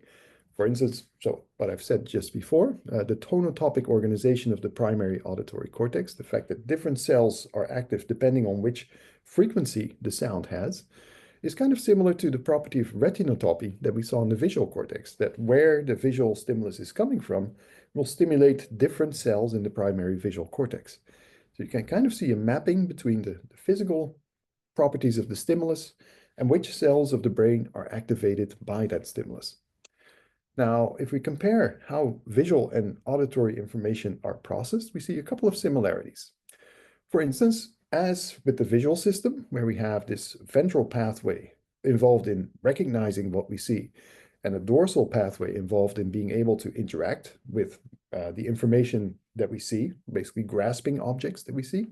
For instance, so what I've said just before, the tonotopic organization of the primary auditory cortex, the fact that different cells are active depending on which frequency the sound has, is kind of similar to the property of retinotopy that we saw in the visual cortex, that where the visual stimulus is coming from will stimulate different cells in the primary visual cortex. So you can kind of see a mapping between the physical properties of the stimulus and which cells of the brain are activated by that stimulus. Now, if we compare how visual and auditory information are processed, we see a couple of similarities. For instance, as with the visual system, where we have this ventral pathway involved in recognizing what we see, and a dorsal pathway involved in being able to interact with the information that we see, basically grasping objects that we see,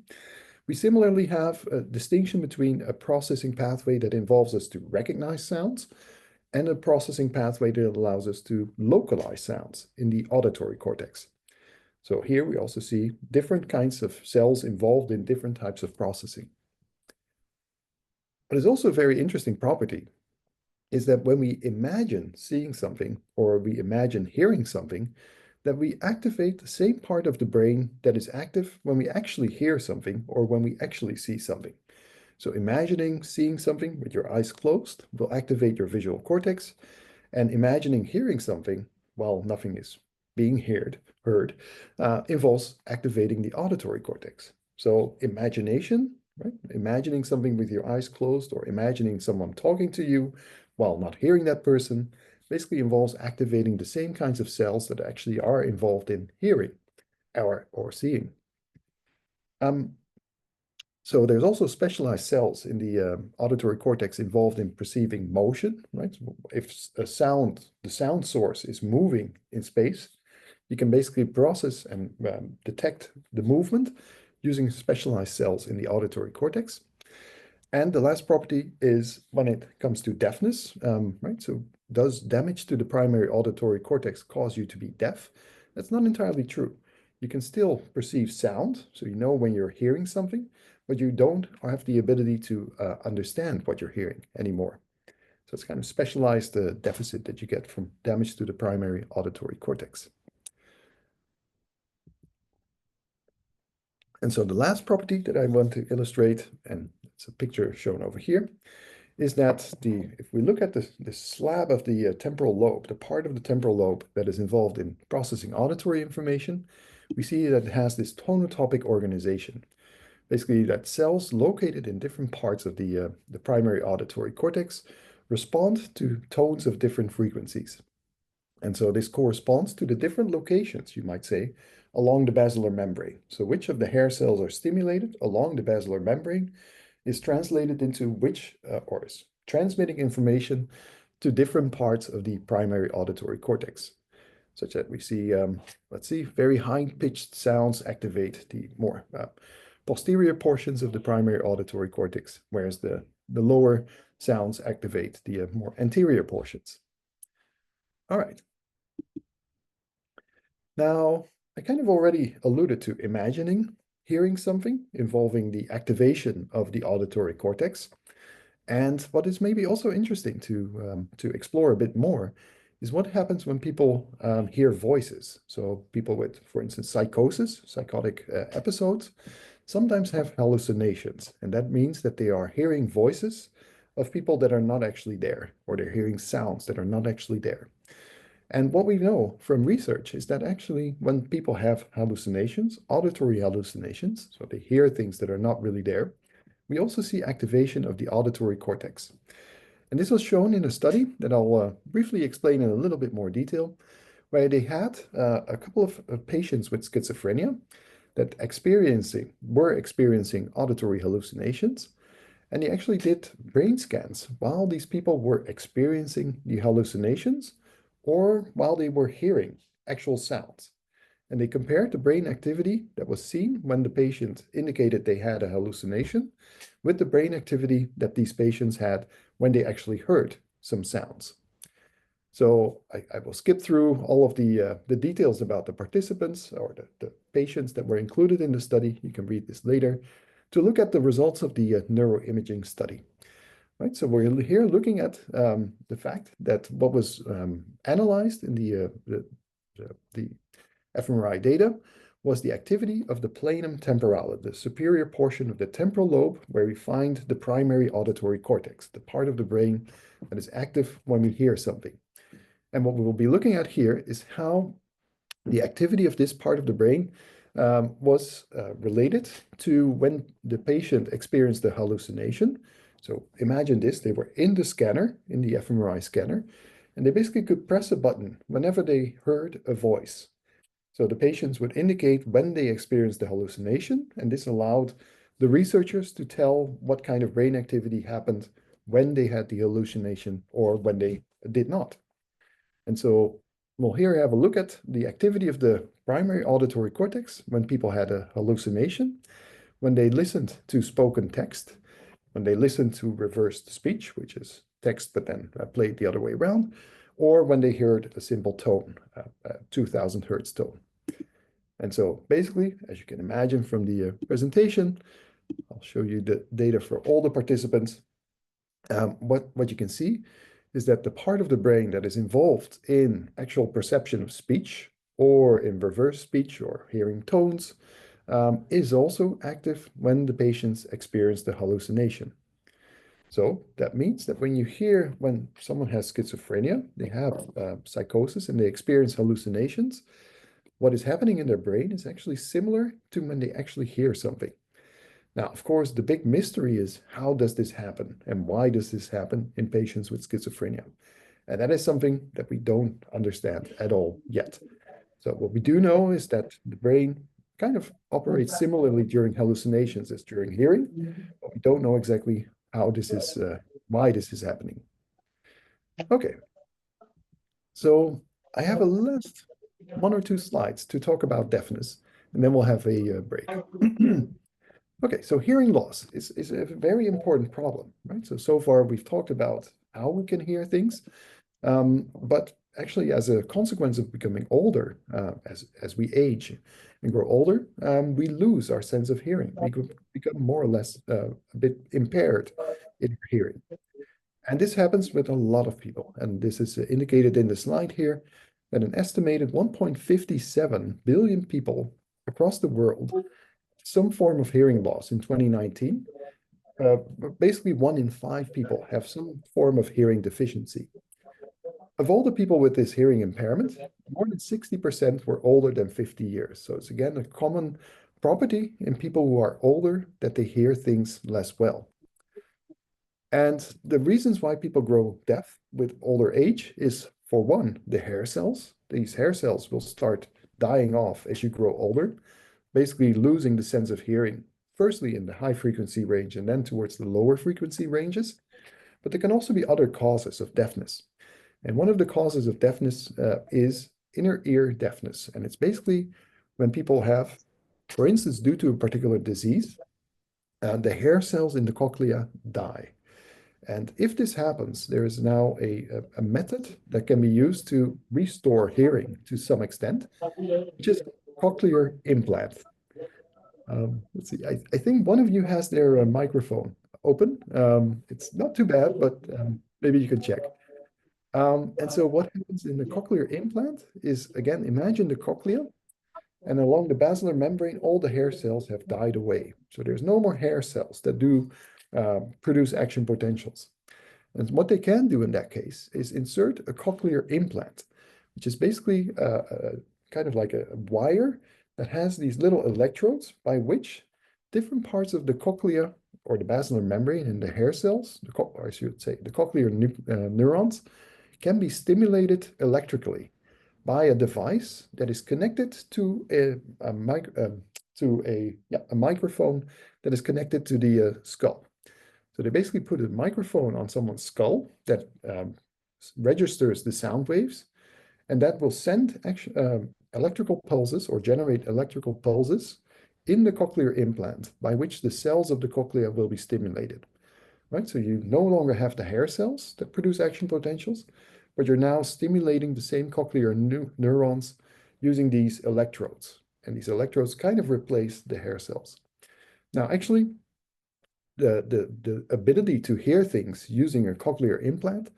we similarly have a distinction between a processing pathway that involves us to recognize sounds and a processing pathway that allows us to localize sounds in the auditory cortex. So here we also see different kinds of cells involved in different types of processing. But there's also a very interesting property, is that when we imagine seeing something or we imagine hearing something, that we activate the same part of the brain that is active when we actually hear something or when we actually see something. So imagining seeing something with your eyes closed will activate your visual cortex, and imagining hearing something while nothing is being heard, involves activating the auditory cortex. So imagination, right? Imagining something with your eyes closed or imagining someone talking to you while not hearing that person basically involves activating the same kinds of cells that actually are involved in hearing or seeing. So there's also specialized cells in the auditory cortex involved in perceiving motion, right? So if the sound source is moving in space, you can basically process and detect the movement using specialized cells in the auditory cortex. And the last property is when it comes to deafness, right? So does damage to the primary auditory cortex cause you to be deaf? That's not entirely true. You can still perceive sound, so you know when you're hearing something, but you don't have the ability to understand what you're hearing anymore. So it's kind of specialized deficit that you get from damage to the primary auditory cortex. And so the last property that I want to illustrate, and it's a picture shown over here, is that if we look at the slab of the temporal lobe, the part of the temporal lobe that is involved in processing auditory information, we see that it has this tonotopic organization. Basically, that cells located in different parts of the primary auditory cortex respond to tones of different frequencies. And so this corresponds to the different locations, you might say, along the basilar membrane. So which of the hair cells are stimulated along the basilar membrane is translated into which, or is transmitting information to different parts of the primary auditory cortex, such that we see, let's see, very high-pitched sounds activate the more posterior portions of the primary auditory cortex, whereas the lower sounds activate the more anterior portions. All right. Now, I kind of already alluded to imagining hearing something involving the activation of the auditory cortex. And what is maybe also interesting to explore a bit more is what happens when people hear voices. So people with, for instance, psychotic episodes, sometimes have hallucinations. And that means that they are hearing voices of people that are not actually there, or they're hearing sounds that are not actually there. And what we know from research is that actually when people have hallucinations, auditory hallucinations, so they hear things that are not really there, we also see activation of the auditory cortex. And this was shown in a study that I'll briefly explain in a little bit more detail, where they had a couple of patients with schizophrenia that were experiencing auditory hallucinations. And they actually did brain scans while these people were experiencing the hallucinations or while they were hearing actual sounds. And they compared the brain activity that was seen when the patient indicated they had a hallucination with the brain activity that these patients had when they actually heard some sounds. So I will skip through all of the details about the participants or the patients that were included in the study. You can read this later to look at the results of the neuroimaging study. Right, so we're here looking at the fact that what was analyzed in the fMRI data was the activity of the planum temporale, the superior portion of the temporal lobe where we find the primary auditory cortex, the part of the brain that is active when we hear something. And what we will be looking at here is how the activity of this part of the brain was related to when the patient experienced the hallucination. So imagine this, they were in the scanner, in the fMRI scanner, and they basically could press a button whenever they heard a voice. So the patients would indicate when they experienced the hallucination, and this allowed the researchers to tell what kind of brain activity happened when they had the hallucination or when they did not. And so we'll here have a look at the activity of the primary auditory cortex when people had a hallucination, when they listened to spoken text, when they listened to reversed speech, which is text but then played the other way around, or when they heard a simple tone, a 2000 hertz tone. And so basically, as you can imagine from the presentation, I'll show you the data for all the participants. What you can see is that the part of the brain that is involved in actual perception of speech or in reverse speech or hearing tones is also active when the patients experience the hallucination. So that means that when someone has schizophrenia, they have psychosis and they experience hallucinations, what is happening in their brain is actually similar to when they actually hear something. Now, of course, the big mystery is how does this happen and why does this happen in patients with schizophrenia? And that is something that we don't understand at all yet. So what we do know is that the brain kind of operates similarly during hallucinations as during hearing, but we don't know exactly why this is happening. Okay, so I have a last 1 or 2 slides to talk about deafness, and then we'll have a break. Okay, so hearing loss is a very important problem, right? So far we've talked about how we can hear things, but actually as a consequence of becoming older, as we age and grow older, we lose our sense of hearing. We could become more or less a bit impaired in our hearing. And this happens with a lot of people. And this is indicated in the slide here that an estimated 1.57 billion people across the world some form of hearing loss in 2019. Basically, 1 in 5 people have some form of hearing deficiency. Of all the people with this hearing impairment, more than 60% were older than 50 years. So it's again a common property in people who are older that they hear things less well. And the reasons why people grow deaf with older age is, for one, the hair cells. These hair cells will start dying off as you grow older, basically losing the sense of hearing, firstly in the high frequency range and then towards the lower frequency ranges. But there can also be other causes of deafness. And one of the causes of deafness is inner ear deafness. And it's basically when people have, for instance, due to a particular disease, the hair cells in the cochlea die. And if this happens, there is now a method that can be used to restore hearing to some extent, which is cochlear implant. Let's see, I think one of you has their microphone open. It's not too bad, but maybe you can check. And so what happens in the cochlear implant is, again, imagine the cochlea, and along the basilar membrane, all the hair cells have died away. So there's no more hair cells that do produce action potentials. And what they can do in that case is insert a cochlear implant, which is basically kind of like a wire that has these little electrodes by which different parts of the cochlea or the basilar membrane and the hair cells, or I should say the cochlear neurons, can be stimulated electrically by a device that is connected to a microphone that is connected to the skull. So they basically put a microphone on someone's skull that registers the sound waves, and that will send electrical pulses or generate electrical pulses in the cochlear implant by which the cells of the cochlea will be stimulated. Right? So you no longer have the hair cells that produce action potentials, but you're now stimulating the same cochlear neurons using these electrodes. And these kind of replace the hair cells. Now, actually, the ability to hear things using a cochlear implant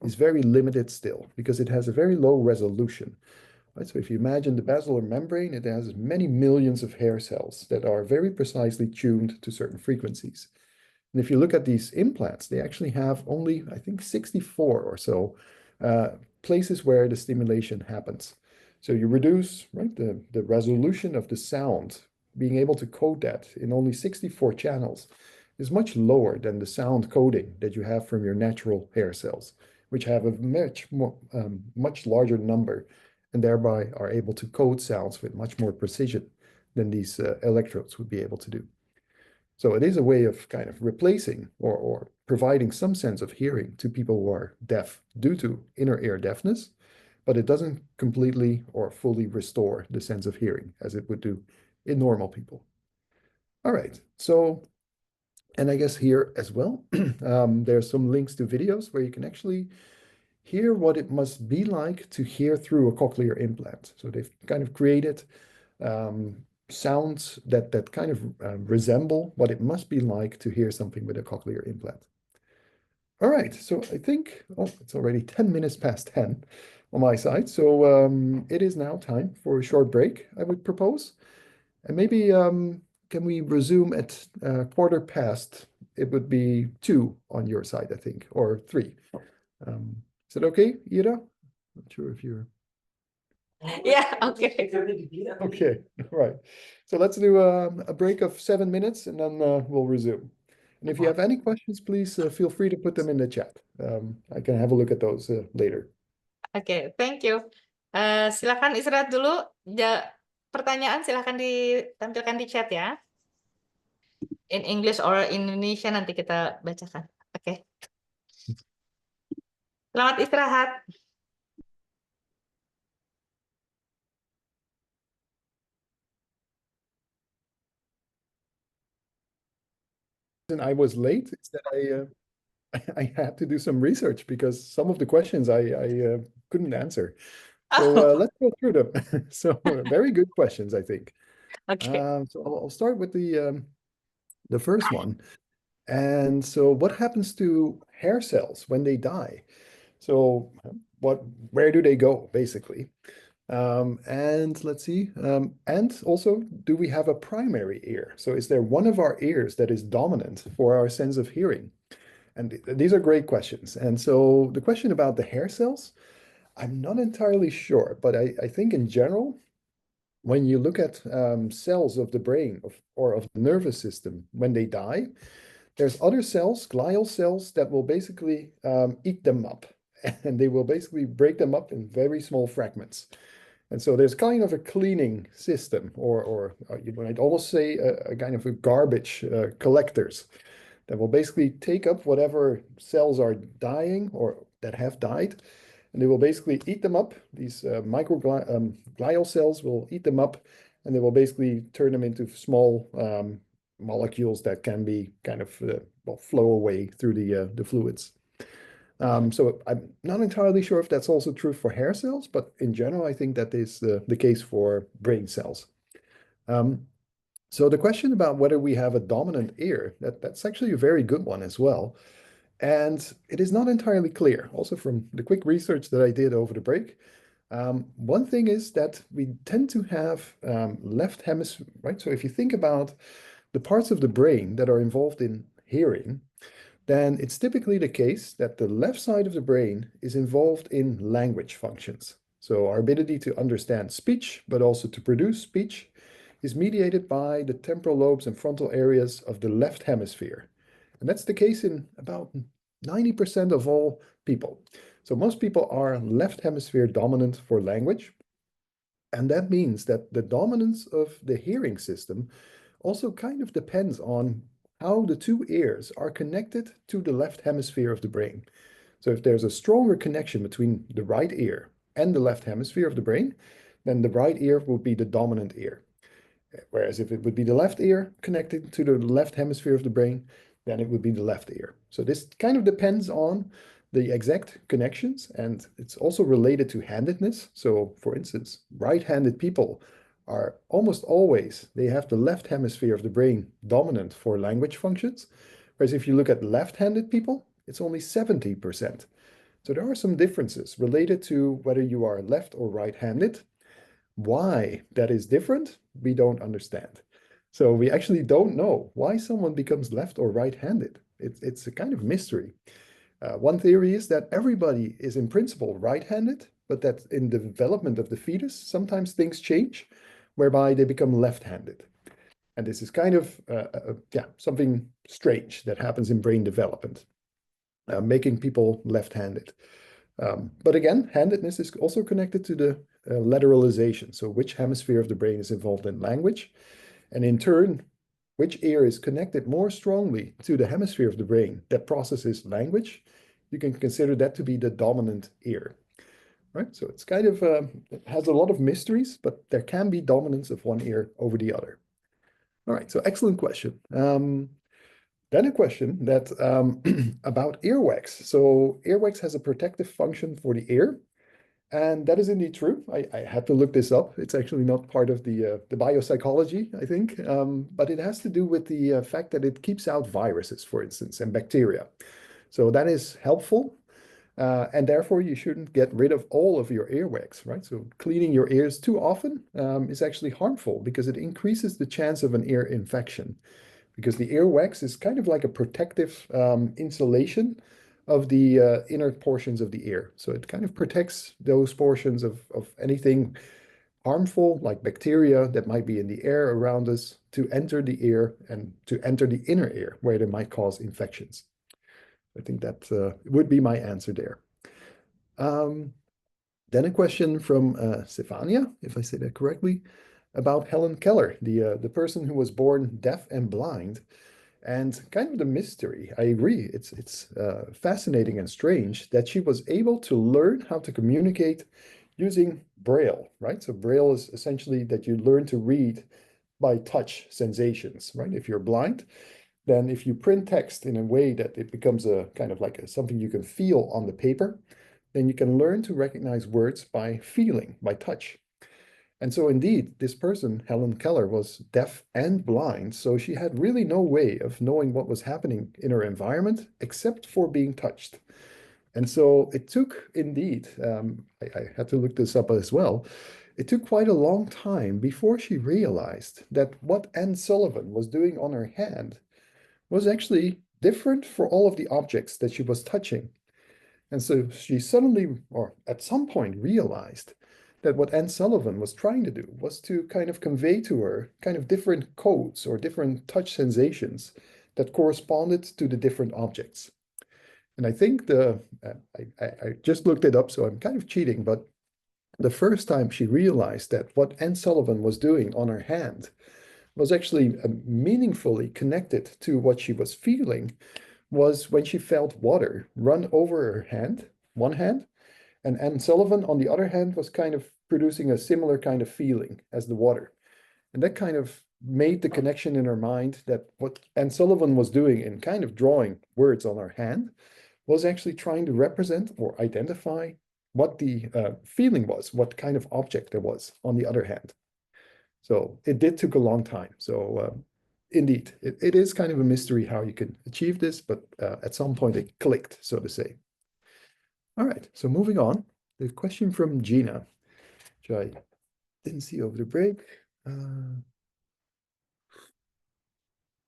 is very limited still because it has a very low resolution. Right? So if you imagine the basilar membrane, it has many millions of hair cells that are very precisely tuned to certain frequencies. And if you look at these implants, they actually have only, I think, 64 or so places where the stimulation happens. So you reduce, right, the resolution of the sound, being able to code that in only 64 channels is much lower than the sound coding that you have from your natural hair cells, which have a much larger number and thereby are able to code sounds with much more precision than these electrodes would be able to do. So it is a way of kind of replacing or providing some sense of hearing to people who are deaf due to inner ear deafness, but it doesn't completely or fully restore the sense of hearing as it would do in normal people. All right, so, and I guess here as well, there's some links to videos where you can actually hear what it must be like to hear through a cochlear implant. So they've kind of created sounds that kind of resemble what it must be like to hear something with a cochlear implant. All right, so I think, oh, it's already 10 minutes past 10 on my side. So it is now time for a short break, I would propose. And maybe can we resume at 1/4 past it would be 2 on your side, I think, or 3. Is it okay, Ira? Not sure if you're Yeah, okay. okay. Right. So let's do a break of 7 minutes and then we'll resume. And if you have any questions, please feel free to put them in the chat. I can have a look at those later. Oke, thank you. Silakan istirahat dulu. Pertanyaan silakan ditampilkan di chat ya. In English or in Indonesia nanti kita bacakan. Oke. Selamat istirahat. And I was late is that I had to do some research because some of the questions I couldn't answer. So Oh, let's go through them. So very good questions, I think. okay. So I'll start with the first one. And so what happens to hair cells when they die? So where do they go, basically? And let's see. And also, do we have a primary ear? So is there one of our ears that is dominant for our sense of hearing? And these are great questions. And so the question about the hair cells, I'm not entirely sure, but I think in general, when you look at cells of the brain or of the nervous system, when they die, there's other cells, glial cells, that will basically eat them up. And they will basically break them up in very small fragments. And so there's kind of a cleaning system, or you might almost say a kind of a garbage collectors that will basically take up whatever cells are dying or that have died, and they will basically eat them up. These glial cells will eat them up, and they will basically turn them into small molecules that can be kind of flow away through the fluids. So I'm not entirely sure if that's also true for hair cells, but in general, I think that is the case for brain cells. So the question about whether we have a dominant ear, that's actually a very good one as well. And it is not entirely clear, also from the quick research that I did over the break. One thing is that we tend to have left hemisphere, right? So if you think about the parts of the brain that are involved in hearing, then it's typically the case that the left side of the brain is involved in language functions. So our ability to understand speech, but also to produce speech, is mediated by the temporal lobes and frontal areas of the left hemisphere. And that's the case in about 90% of all people. So most people are left hemisphere dominant for language. And that means that the dominance of the hearing system also kind of depends on how the two ears are connected to the left hemisphere of the brain. So if there's a stronger connection between the right ear and the left hemisphere of the brain, then the right ear will be the dominant ear. Whereas if it would be the left ear connected to the left hemisphere of the brain, then it would be the left ear. So this kind of depends on the exact connections, and it's also related to handedness. So for instance, right-handed people are almost always, they have the left hemisphere of the brain dominant for language functions. Whereas if you look at left-handed people, it's only 70%. So there are some differences related to whether you are left or right-handed. Why that is different, we don't understand. So we actually don't know why someone becomes left or right-handed. It's a kind of mystery. One theory is that everybody is in principle right-handed, but that in the development of the fetus, sometimes things change, whereby they become left-handed. And this is kind of something strange that happens in brain development, making people left-handed. But again, handedness is also connected to the lateralization. So which hemisphere of the brain is involved in language? And in turn, which ear is connected more strongly to the hemisphere of the brain that processes language? You can consider that to be the dominant ear, right? So it's kind of, it has a lot of mysteries, but there can be dominance of one ear over the other. All right, so excellent question. Then a question that about earwax. So earwax has a protective function for the ear, and that is indeed true. I had to look this up. It's actually not part of the biopsychology, I think, but it has to do with the fact that it keeps out viruses, for instance, and bacteria. So that is helpful, and therefore you shouldn't get rid of all of your earwax, right? So cleaning your ears too often is actually harmful because it increases the chance of an ear infection. because the earwax is kind of like a protective insulation of the inner portions of the ear. So it kind of protects those portions of anything harmful, like bacteria that might be in the air around us, to enter the ear and to enter the inner ear, where they might cause infections. I think that would be my answer there. Then a question from Stefania, if I say that correctly, about Helen Keller, the person who was born deaf and blind. And kind of the mystery, I agree, it's fascinating and strange that she was able to learn how to communicate using Braille, right? So Braille is essentially that you learn to read by touch sensations, right? If you're blind, then if you print text in a way that it becomes a kind of like something you can feel on the paper, then you can learn to recognize words by feeling, by touch. And so indeed, this person, Helen Keller, was deaf and blind, so she had really no way of knowing what was happening in her environment except for being touched. And so it took, indeed, I had to look this up as well, it took quite a long time before she realized that what Anne Sullivan was doing on her hand was actually different for all of the objects that she was touching. And so she suddenly, or at some point, realized that what Anne Sullivan was trying to do was to kind of convey to her kind of different codes or different touch sensations that corresponded to the different objects. And I think I just looked it up, so I'm kind of cheating, but the first time she realized that what Anne Sullivan was doing on her hand was actually meaningfully connected to what she was feeling was when she felt water run over her hand, one hand, and Anne Sullivan, on the other hand, was kind of producing a similar kind of feeling as the water. And that kind of made the connection in her mind that what Anne Sullivan was doing in kind of drawing words on her hand was actually trying to represent or identify what the feeling was, what kind of object there was on the other hand. So it did took a long time. So indeed, it is kind of a mystery how you can achieve this, but at some point it clicked, so to say. All right, so moving on, the question from Gina, which I didn't see over the break.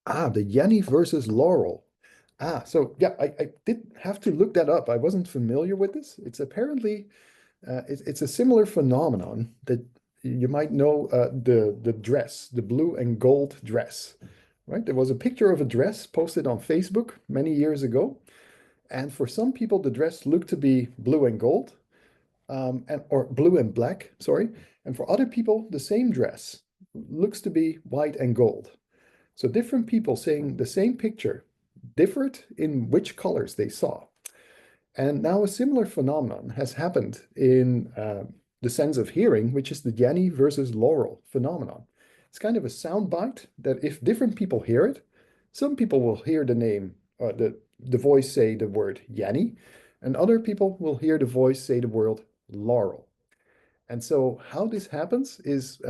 The Yanni versus Laurel. So yeah, I did have to look that up. I wasn't familiar with this. It's apparently, it's a similar phenomenon that you might know the dress, the blue and gold dress, right? There was a picture of a dress posted on Facebook many years ago. And for some people, the dress looked to be blue and gold, or blue and black, sorry. And for other people, the same dress looks to be white and gold. So different people saying the same picture differed in which colors they saw. And now a similar phenomenon has happened in the sense of hearing, which is the Yanni versus Laurel phenomenon. It's kind of a sound bite that if different people hear it, some people will hear the name, the voice say the word Yanni, and other people will hear the voice say the word Laurel. And so how this happens is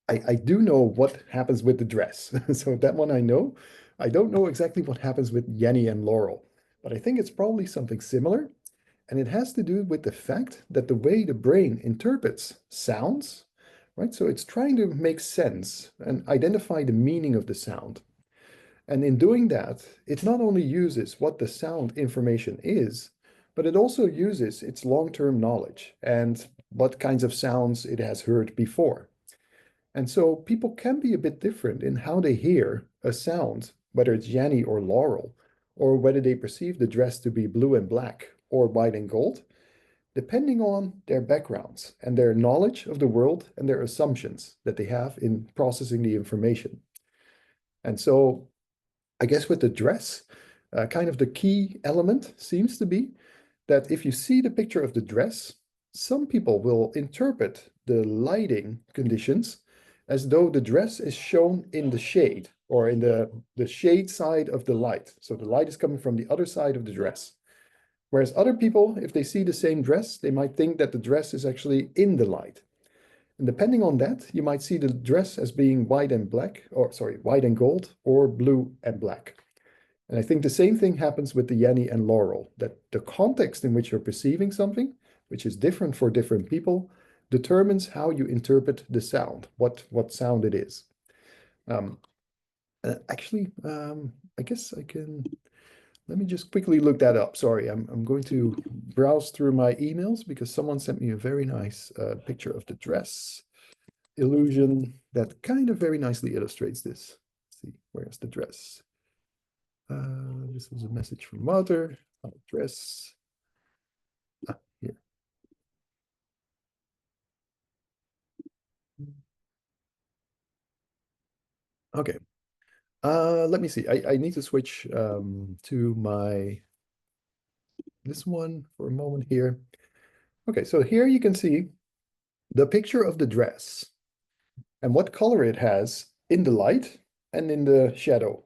I do know what happens with the dress. So that one I know. I don't know exactly what happens with Yanni and Laurel, but I think it's probably something similar. And it has to do with the fact that the way the brain interprets sounds, right? So it's trying to make sense and identify the meaning of the sound. And in doing that, it not only uses what the sound information is, but it also uses its long-term knowledge and what kinds of sounds it has heard before. And so people can be a bit different in how they hear a sound, whether it's Yanni or Laurel, or whether they perceive the dress to be blue and black or white and gold, depending on their backgrounds and their knowledge of the world and their assumptions that they have in processing the information. And so I guess with the dress, kind of the key element seems to be that if you see the picture of the dress, some people will interpret the lighting conditions as though the dress is shown in the shade or in the shade side of the light. So the light is coming from the other side of the dress. Whereas other people, if they see the same dress, they might think that the dress is actually in the light. And depending on that, you might see the dress as being white and black, or sorry, white and gold, or blue and black. And I think the same thing happens with the Yanni and Laurel, that the context in which you're perceiving something, which is different for different people, determines how you interpret the sound, what sound it is. And Actually, I guess I can. Let me just quickly look that up. Sorry, I'm going to browse through my emails because someone sent me a very nice picture of the dress illusion that kind of very nicely illustrates this. Let's see, where's the dress? This was a message from Wouter. Dress. Here. Okay. Let me see. I need to switch to this one for a moment here. Okay, so here you can see the picture of the dress and what color it has in the light and in the shadow.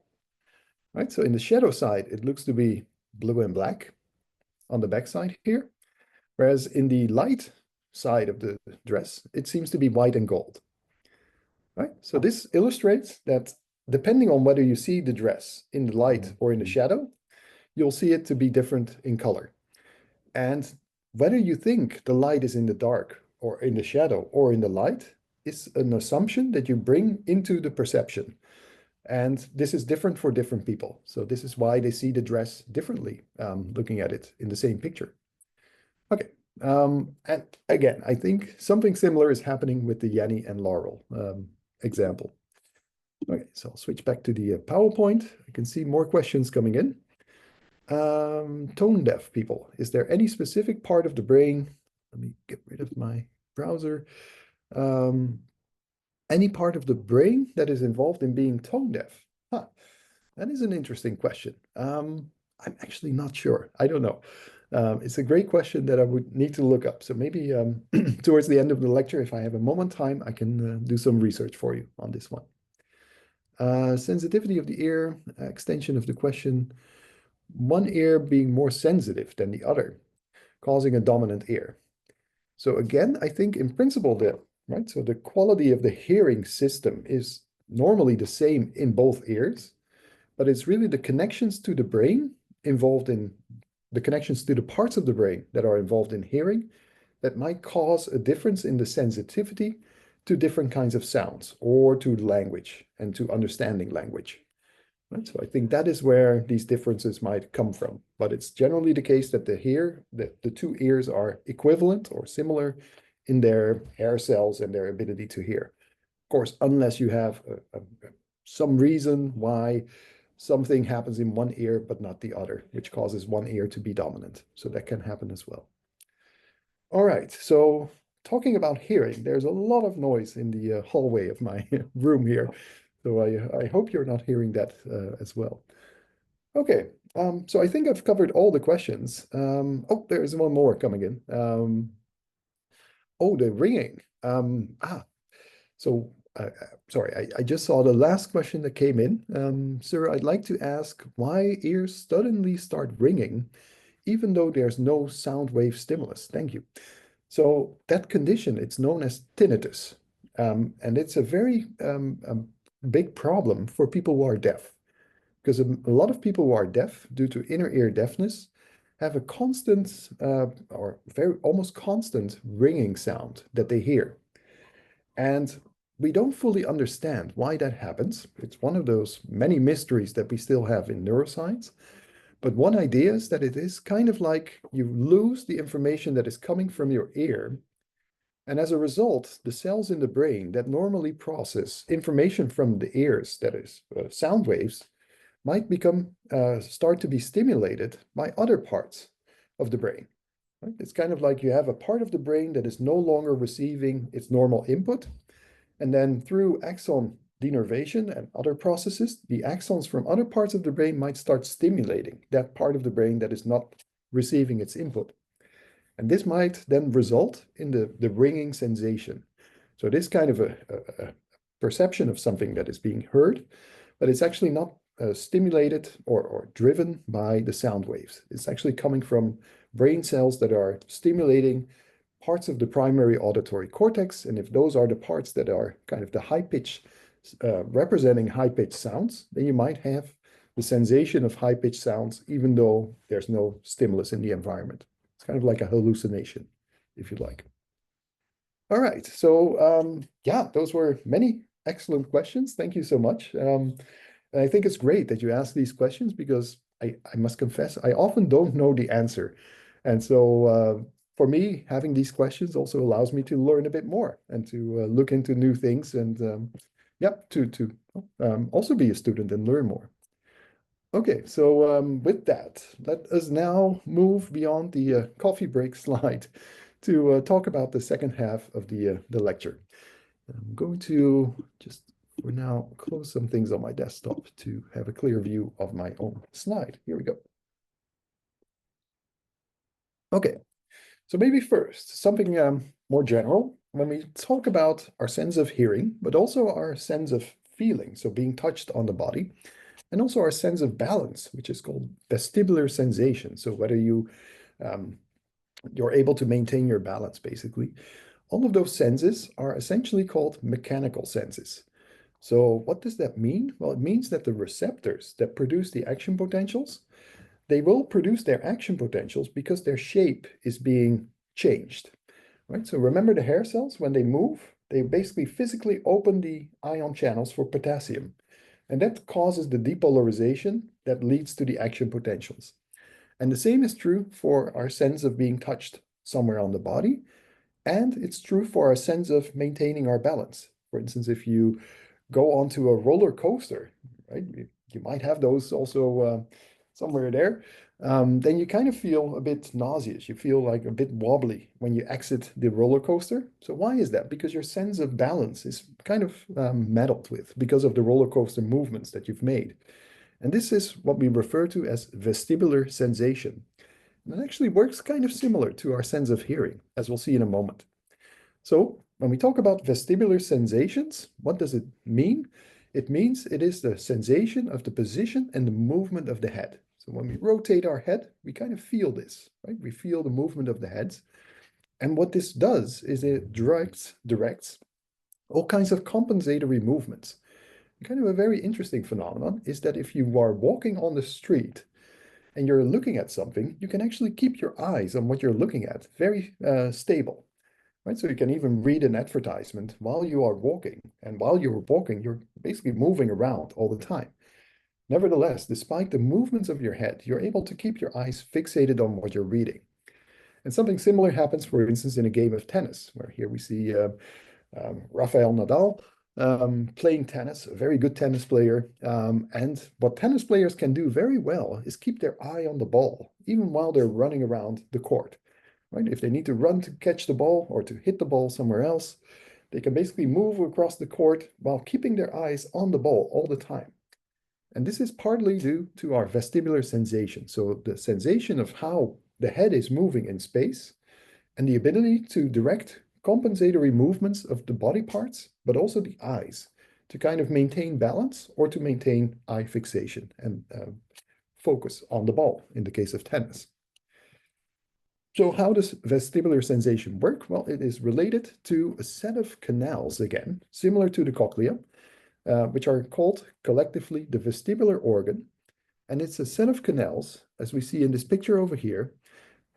Right, so in the shadow side, it looks to be blue and black on the back side here, whereas in the light side of the dress, it seems to be white and gold. Right, so this illustrates that depending on whether you see the dress in the light or in the shadow, you'll see it to be different in color. And whether you think the light is in the dark or in the shadow or in the light is an assumption that you bring into the perception. And this is different for different people. So this is why they see the dress differently, looking at it in the same picture. Okay. And again, I think something similar is happening with the Yanni and Laurel example. Okay, so I'll switch back to the PowerPoint. I can see more questions coming in. Tone deaf people, is there any specific part of the brain? Let me get rid of my browser. Any part of the brain that is involved in being tone deaf? Huh, that is an interesting question. I'm actually not sure. I don't know. It's a great question that I would need to look up. So maybe towards the end of the lecture, if I have a moment time, I can do some research for you on this one. Sensitivity of the ear, extension of the question. One ear being more sensitive than the other, causing a dominant ear. So again, I think in principle, right? So the quality of the hearing system is normally the same in both ears, but it's really the connections to the brain involved in the connections to the parts of the brain that are involved in hearing that might cause a difference in the sensitivity to different kinds of sounds or to language and to understanding language. Right? So I think that is where these differences might come from. But it's generally the case that the two ears are equivalent or similar in their hair cells and their ability to hear. Of course, unless you have some reason why something happens in one ear but not the other, which causes one ear to be dominant. So that can happen as well. All right, so talking about hearing, there's a lot of noise in the hallway of my room here. So I hope you're not hearing that as well. Okay, so I think I've covered all the questions. Oh, there's one more coming in. Oh, the ringing. So sorry, I just saw the last question that came in. Sir, I'd like to ask why ears suddenly start ringing, even though there's no sound wave stimulus. Thank you. So that condition, it's known as tinnitus. And it's a very big problem for people who are deaf, because a lot of people who are deaf due to inner ear deafness have a constant or very almost constant ringing sound that they hear. And we don't fully understand why that happens. It's one of those many mysteries that we still have in neuroscience. But one idea is that it is kind of like you lose the information that is coming from your ear. And as a result, the cells in the brain that normally process information from the ears, that is sound waves, might start to be stimulated by other parts of the brain. Right? It's kind of like you have a part of the brain that is no longer receiving its normal input. And then through axon denervation and other processes, the axons from other parts of the brain might start stimulating that part of the brain that is not receiving its input. And this might then result in the ringing sensation. So this kind of a perception of something that is being heard, but it's actually not stimulated or driven by the sound waves. It's actually coming from brain cells that are stimulating parts of the primary auditory cortex. And if those are the parts that are kind of the high pitch, representing high pitched sounds, then you might have the sensation of high pitched sounds, even though there's no stimulus in the environment. It's kind of like a hallucination, if you like. All right, so yeah, those were many excellent questions. Thank you so much. And I think it's great that you ask these questions because I must confess, I often don't know the answer. And so for me, having these questions also allows me to learn a bit more and to look into new things and to also be a student and learn more. Okay, so with that, let us now move beyond the coffee break slide to talk about the second half of the lecture. I'm going to just for now close some things on my desktop to have a clear view of my own slide. Here we go. Okay, so maybe first, something more general. When we talk about our sense of hearing, but also our sense of feeling, so being touched on the body, and also our sense of balance, which is called vestibular sensation. So whether you're able to maintain your balance, basically. All of those senses are essentially called mechanical senses. So what does that mean? Well, it means that the receptors that produce the action potentials, they will produce their action potentials because their shape is being changed, right? So remember the hair cells, when they move, they basically physically open the ion channels for potassium. And that causes the depolarization that leads to the action potentials. And the same is true for our sense of being touched somewhere on the body. And it's true for our sense of maintaining our balance. For instance, if you go onto a roller coaster, right? You might have those also somewhere there. Then you kind of feel a bit nauseous. You feel like a bit wobbly when you exit the roller coaster. So why is that? Because your sense of balance is kind of meddled with because of the roller coaster movements that you've made. And this is what we refer to as vestibular sensation. And it actually works kind of similar to our sense of hearing, as we'll see in a moment. So when we talk about vestibular sensations, what does it mean? It means it is the sensation of the position and the movement of the head. So when we rotate our head, we kind of feel this, right? We feel the movement of the heads. And what this does is it directs all kinds of compensatory movements. Kind of a very interesting phenomenon is that if you are walking on the street and you're looking at something, you can actually keep your eyes on what you're looking at very stable. Right? So you can even read an advertisement while you are walking. And while you're walking, you're basically moving around all the time. Nevertheless, despite the movements of your head, you're able to keep your eyes fixated on what you're reading. And something similar happens, for instance, in a game of tennis, where here we see Rafael Nadal playing tennis, a very good tennis player. And what tennis players can do very well is keep their eye on the ball, even while they're running around the court. Right? If they need to run to catch the ball or to hit the ball somewhere else, they can basically move across the court while keeping their eyes on the ball all the time. And this is partly due to our vestibular sensation. So the sensation of how the head is moving in space and the ability to direct compensatory movements of the body parts, but also the eyes to kind of maintain balance or to maintain eye fixation and focus on the ball in the case of tennis. So how does vestibular sensation work? Well, it is related to a set of canals, again, similar to the cochlea, which are called collectively the vestibular organ. And it's a set of canals, as we see in this picture over here,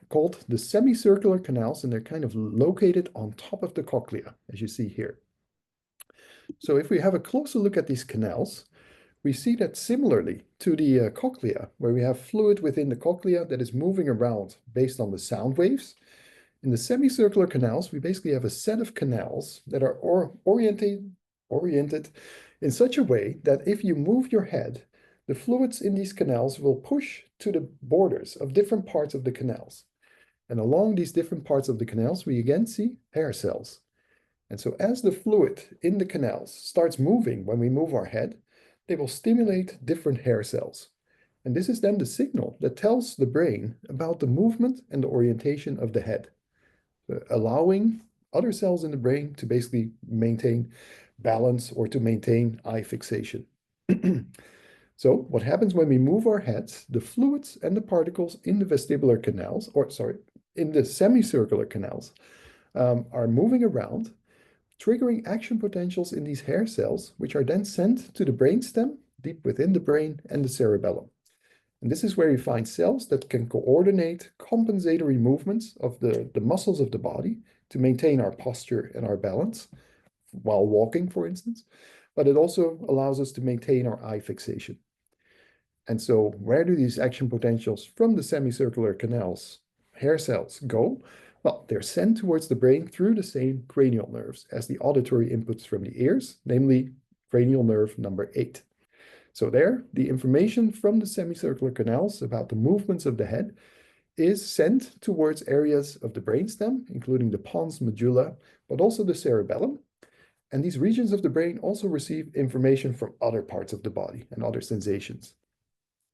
called the semicircular canals, and they're kind of located on top of the cochlea, as you see here. So if we have a closer look at these canals, we see that similarly to the cochlea, where we have fluid within the cochlea that is moving around based on the sound waves. In the semicircular canals, we basically have a set of canals that are oriented in such a way that if you move your head, the fluids in these canals will push to the borders of different parts of the canals. And along these different parts of the canals, we again see hair cells. And so as the fluid in the canals starts moving when we move our head, they will stimulate different hair cells. And this is then the signal that tells the brain about the movement and the orientation of the head, allowing other cells in the brain to basically maintain balance or to maintain eye fixation. So what happens when we move our heads, the fluids and the particles in the vestibular canals, in the semicircular canals, are moving around, triggering action potentials in these hair cells, which are then sent to the brainstem, deep within the brain and the cerebellum. And this is where you find cells that can coordinate compensatory movements of the muscles of the body to maintain our posture and our balance while walking, for instance, but it also allows us to maintain our eye fixation. And so where do these action potentials from the semicircular canals, hair cells, go? Well, they're sent towards the brain through the same cranial nerves as the auditory inputs from the ears, namely cranial nerve number 8. So there, the information from the semicircular canals about the movements of the head is sent towards areas of the brainstem, including the pons medulla, but also the cerebellum. And these regions of the brain also receive information from other parts of the body and other sensations.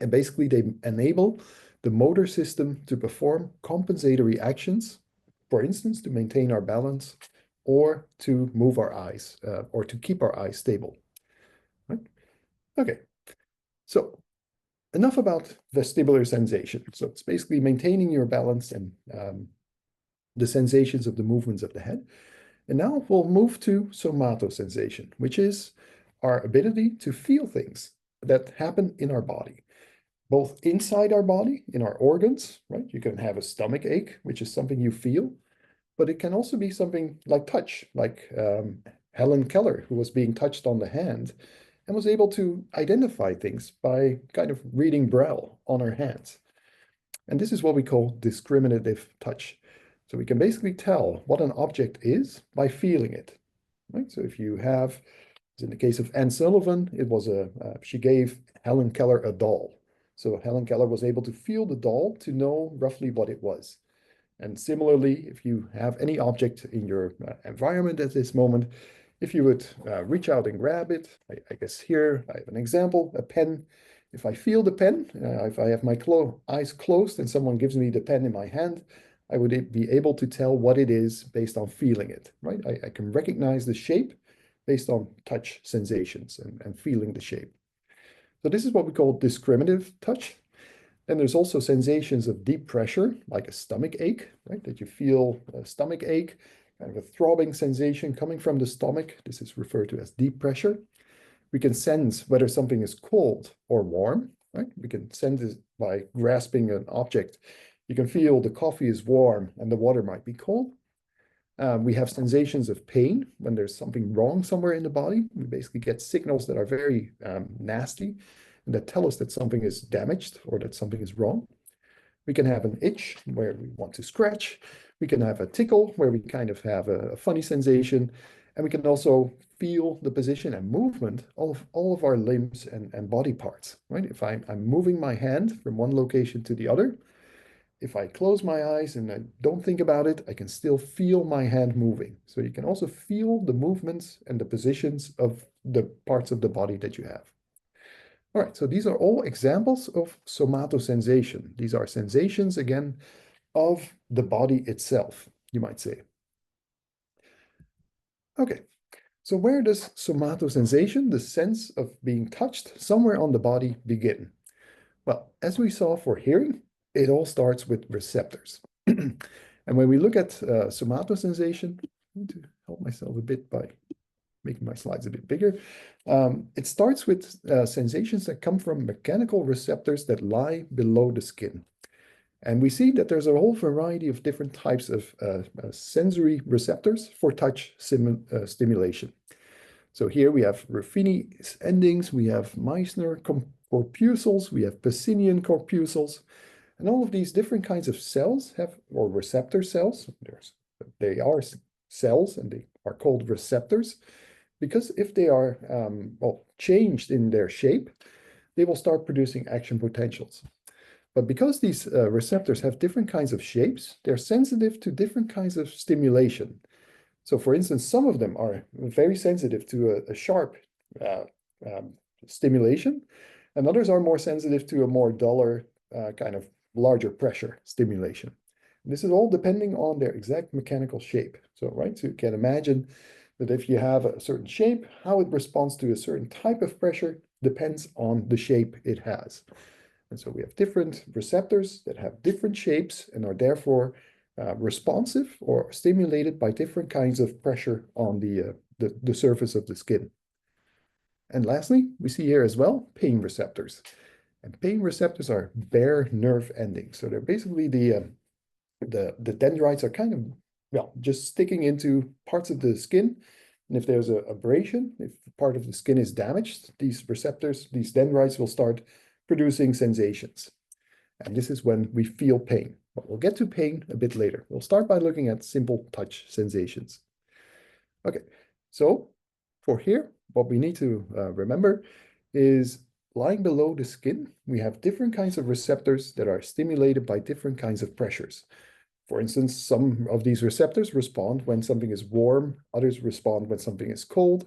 And basically, they enable the motor system to perform compensatory actions, for instance, to maintain our balance or to move our eyes or to keep our eyes stable. Right? Okay, so enough about vestibular sensation. So it's basically maintaining your balance and the sensations of the movements of the head. And now we'll move to somatosensation, which is our ability to feel things that happen in our body, both inside our body, in our organs, right? You can have a stomach ache, which is something you feel, but it can also be something like touch, like Helen Keller, who was being touched on the hand and was able to identify things by kind of reading Braille on her hands. And this is what we call discriminative touch. So we can basically tell what an object is by feeling it, right? So if you have, in the case of Anne Sullivan, it was she gave Helen Keller a doll. So Helen Keller was able to feel the doll to know roughly what it was. And similarly, if you have any object in your environment at this moment, if you would reach out and grab it, I guess here I have an example, a pen. If I feel the pen, if I have my eyes closed and someone gives me the pen in my hand, I would be able to tell what it is based on feeling it, right? I can recognize the shape based on touch sensations and feeling the shape. So this is what we call discriminative touch. Then there's also sensations of deep pressure, like a stomach ache, right? That you feel a stomach ache, kind of a throbbing sensation coming from the stomach. This is referred to as deep pressure. We can sense whether something is cold or warm, right? We can sense it by grasping an object. You can feel the coffee is warm and the water might be cold. We have sensations of pain when there's something wrong somewhere in the body. We basically get signals that are very nasty and that tell us that something is damaged or that something is wrong. We can have an itch where we want to scratch. We can have a tickle where we kind of have a funny sensation. And we can also feel the position and movement of all of our limbs and body parts, right? If I'm moving my hand from one location to the other, if I close my eyes and I don't think about it, I can still feel my hand moving. So you can also feel the movements and the positions of the parts of the body that you have. All right, so these are all examples of somatosensation. These are sensations, again, of the body itself, you might say. Okay, so where does somatosensation, the sense of being touched somewhere on the body, begin? Well, as we saw for hearing, it all starts with receptors. And when we look at somatosensation, I need to help myself a bit by making my slides a bit bigger. It starts with sensations that come from mechanical receptors that lie below the skin. And we see that there's a whole variety of different types of sensory receptors for touch stimulation. So here we have Ruffini endings, we have Meissner corpuscles, we have Pacinian corpuscles, and all of these different kinds of cells have, or receptor cells, they are cells and they are called receptors, because if they are changed in their shape, they will start producing action potentials. But because these receptors have different kinds of shapes, they're sensitive to different kinds of stimulation. So for instance, some of them are very sensitive to a sharp stimulation, and others are more sensitive to a more duller kind of larger pressure stimulation. And this is all depending on their exact mechanical shape. So, right, so you can imagine that if you have a certain shape, how it responds to a certain type of pressure depends on the shape it has. And so we have different receptors that have different shapes and are therefore responsive or stimulated by different kinds of pressure on the surface of the skin. And lastly, we see here as well pain receptors. And pain receptors are bare nerve endings. So they're basically the dendrites are kind of, well, just sticking into parts of the skin And if there's an abrasion, if part of the skin is damaged, these receptors, these dendrites will start producing sensations. And this is when we feel pain. But we'll get to pain a bit later. We'll start by looking at simple touch sensations. Okay, so for here, what we need to remember is lying below the skin, we have different kinds of receptors that are stimulated by different kinds of pressures. For instance, some of these receptors respond when something is warm, others respond when something is cold,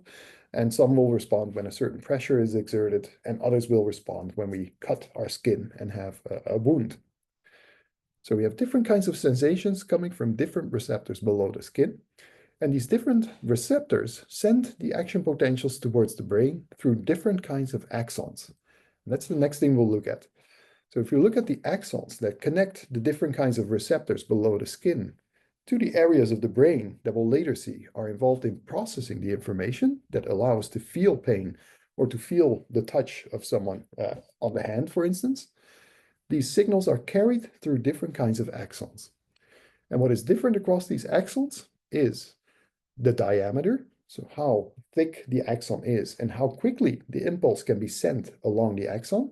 and some will respond when a certain pressure is exerted, and others will respond when we cut our skin and have a wound. So we have different kinds of sensations coming from different receptors below the skin. And these different receptors send the action potentials towards the brain through different kinds of axons. And that's the next thing we'll look at. So if you look at the axons that connect the different kinds of receptors below the skin to the areas of the brain that we'll later see are involved in processing the information that allow us to feel pain or to feel the touch of someone on the hand, for instance, these signals are carried through different kinds of axons. And what is different across these axons is the diameter, so how thick the axon is and how quickly the impulse can be sent along the axon,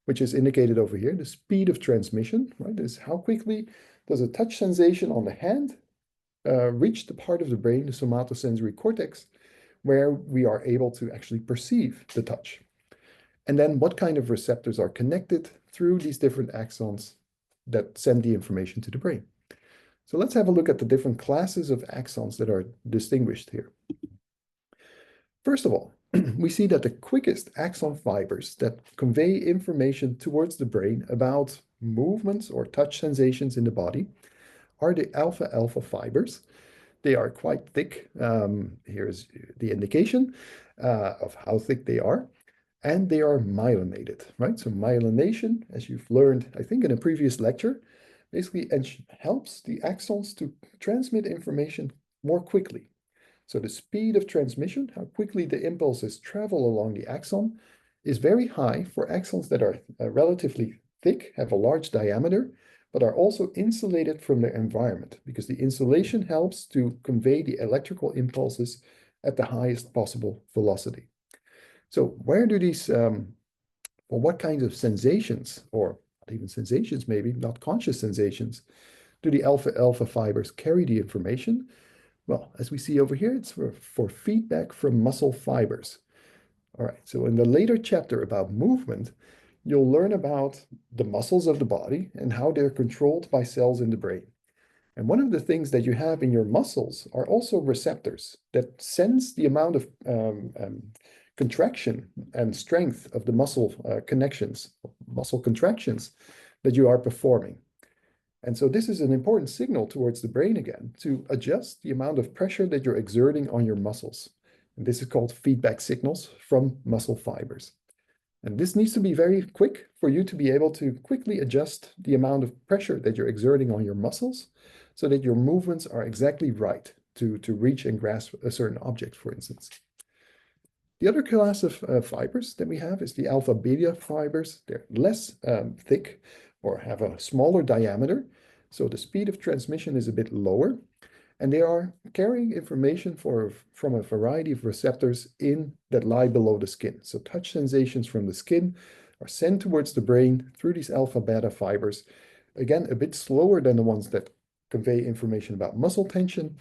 which is indicated over here. The speed of transmission, right, is how quickly does a touch sensation on the hand reach the part of the brain, the somatosensory cortex, where we are able to actually perceive the touch. And then what kind of receptors are connected through these different axons that send the information to the brain. So let's have a look at the different classes of axons that are distinguished here. First of all, we see that the quickest axon fibers that convey information towards the brain about movements or touch sensations in the body are the alpha-alpha fibers. They are quite thick. Here's the indication of how thick they are. And they are myelinated, right? So myelination, as you've learned, I think in a previous lecture, basically helps the axons to transmit information more quickly. So the speed of transmission, how quickly the impulses travel along the axon, is very high for axons that are relatively thick, have a large diameter, but are also insulated from their environment because the insulation helps to convey the electrical impulses at the highest possible velocity. So where do these, or what kinds of sensations, or not even sensations maybe, not conscious sensations, do the alpha-alpha fibers carry the information? Well, as we see over here, it's for feedback from muscle fibers. All right, so in the later chapter about movement, you'll learn about the muscles of the body and how they're controlled by cells in the brain. And one of the things that you have in your muscles are also receptors that sense the amount of contraction and strength of the muscle connections, muscle contractions that you are performing. And so this is an important signal towards the brain again to adjust the amount of pressure that you're exerting on your muscles. And this is called feedback signals from muscle fibers. And this needs to be very quick for you to be able to quickly adjust the amount of pressure that you're exerting on your muscles so that your movements are exactly right to reach and grasp a certain object, for instance. The other class of fibers that we have is the alpha-beta fibers. They're less thick or have a smaller diameter, so the speed of transmission is a bit lower, and they are carrying information from a variety of receptors that lie below the skin. So touch sensations from the skin are sent towards the brain through these alpha-beta fibers, again, a bit slower than the ones that convey information about muscle tension,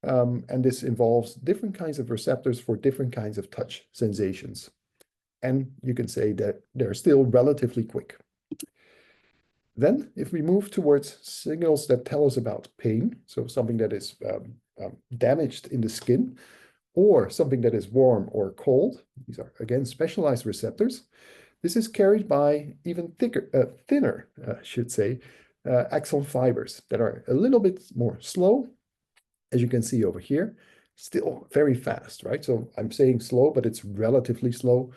and this involves different kinds of receptors for different kinds of touch sensations. And you can say that they're still relatively quick. Then, if we move towards signals that tell us about pain, so something that is damaged in the skin, or something that is warm or cold, these are, again, specialized receptors. This is carried by even thinner, axon fibers that are a little bit more slow, as you can see over here, still very fast, right? So I'm saying slow, but it's relatively slow.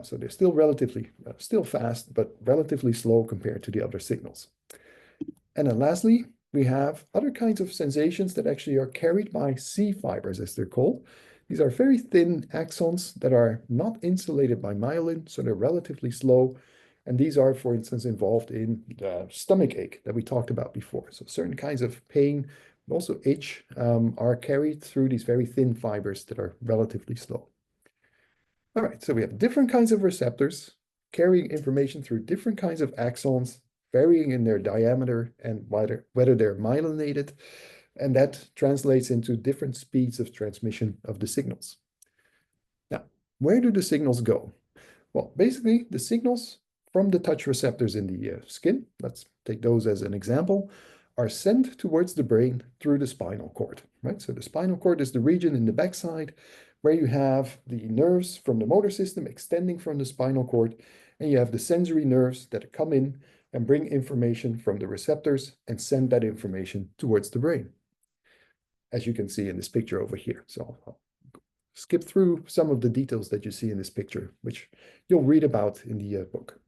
So they're still relatively, still fast, but relatively slow compared to the other signals. And then lastly, we have other kinds of sensations that actually are carried by C fibers, as they're called. These are very thin axons that are not insulated by myelin, so they're relatively slow. And these are, for instance, involved in the stomach ache that we talked about before. So certain kinds of pain also H, are carried through these very thin fibers that are relatively slow. All right, so we have different kinds of receptors carrying information through different kinds of axons, varying in their diameter and whether they're myelinated, and that translates into different speeds of transmission of the signals. Now, where do the signals go? Well, basically, the signals from the touch receptors in the skin, let's take those as an example, are sent towards the brain through the spinal cord, right? So the spinal cord is the region in the backside where you have the nerves from the motor system extending from the spinal cord, and you have the sensory nerves that come in and bring information from the receptors and send that information towards the brain, as you can see in this picture over here. So I'll skip through some of the details that you see in this picture, which you'll read about in the book.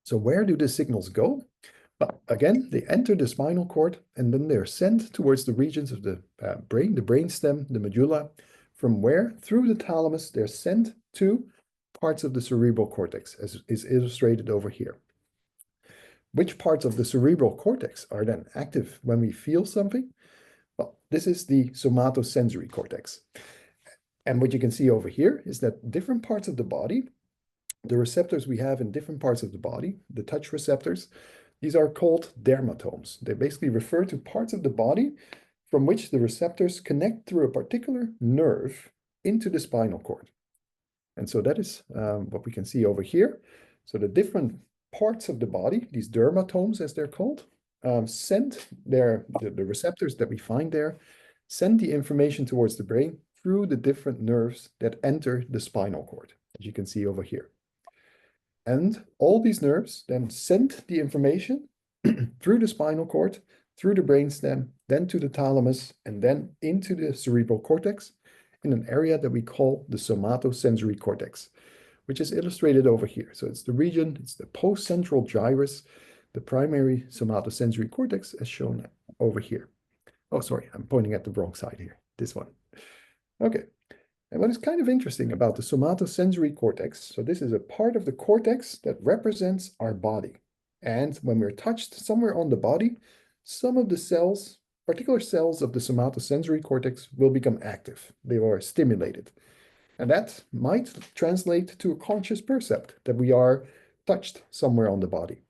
So where do the signals go? Well, again, they enter the spinal cord and then they're sent towards the regions of the brain, the brainstem, the medulla, from where, through the thalamus, they're sent to parts of the cerebral cortex, as is illustrated over here. Which parts of the cerebral cortex are then active when we feel something? Well, this is the somatosensory cortex. And what you can see over here is that different parts of the body, the receptors we have in different parts of the body, the touch receptors, these are called dermatomes. They basically refer to parts of the body from which the receptors connect through a particular nerve into the spinal cord. And so that is what we can see over here. So the different parts of the body, these dermatomes as they're called, send the receptors that we find there, send the information towards the brain through the different nerves that enter the spinal cord, as you can see over here. And all these nerves then send the information through the spinal cord, through the brainstem, then to the thalamus, and then into the cerebral cortex in an area that we call the somatosensory cortex, which is illustrated over here. So it's the region, it's the postcentral gyrus, the primary somatosensory cortex as shown over here. Oh, sorry, I'm pointing at the wrong side here, this one. Okay. And what is kind of interesting about the somatosensory cortex, so this is a part of the cortex that represents our body. And when we're touched somewhere on the body, some of the cells, particular cells of the somatosensory cortex will become active. They are stimulated. And that might translate to a conscious percept that we are touched somewhere on the body.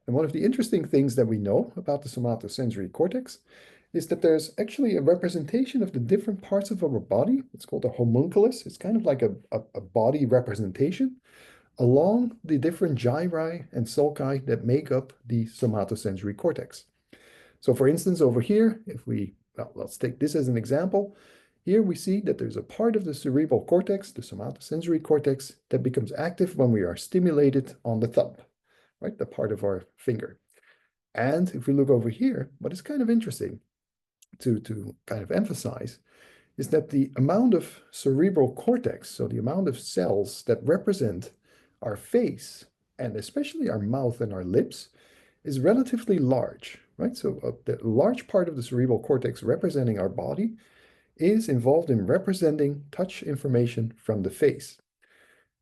And one of the interesting things that we know about the somatosensory cortex is that there's actually a representation of the different parts of our body. It's called a homunculus. It's kind of like a body representation along the different gyri and sulci that make up the somatosensory cortex. So for instance, over here, if we, well, let's take this as an example. Here we see that there's a part of the cerebral cortex, the somatosensory cortex, that becomes active when we are stimulated on the thumb, right? The part of our finger. And if we look over here, what is kind of interesting to kind of emphasize is that the amount of cerebral cortex, so the amount of cells that represent our face and especially our mouth and our lips, is relatively large, right? So the large part of the cerebral cortex representing our body is involved in representing touch information from the face.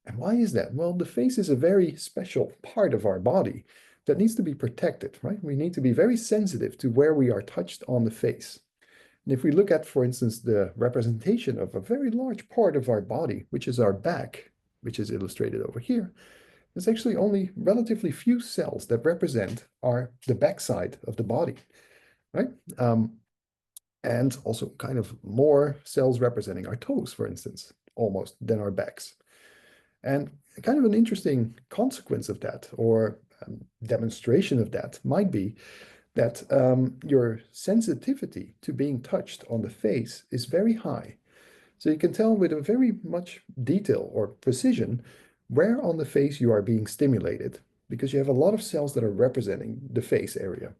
And why is that? Well, the face is a very special part of our body that needs to be protected, right? We need to be very sensitive to where we are touched on the face. And if we look at, for instance, the representation of a very large part of our body, which is our back, which is illustrated over here, there's actually only relatively few cells that represent the backside of the body, right? And also kind of more cells representing our toes, for instance, almost than our backs. And kind of an interesting consequence of that, or demonstration of that, might be that your sensitivity to being touched on the face is very high. So you can tell with a very much detail or precision where on the face you are being stimulated, because you have a lot of cells that are representing the face area.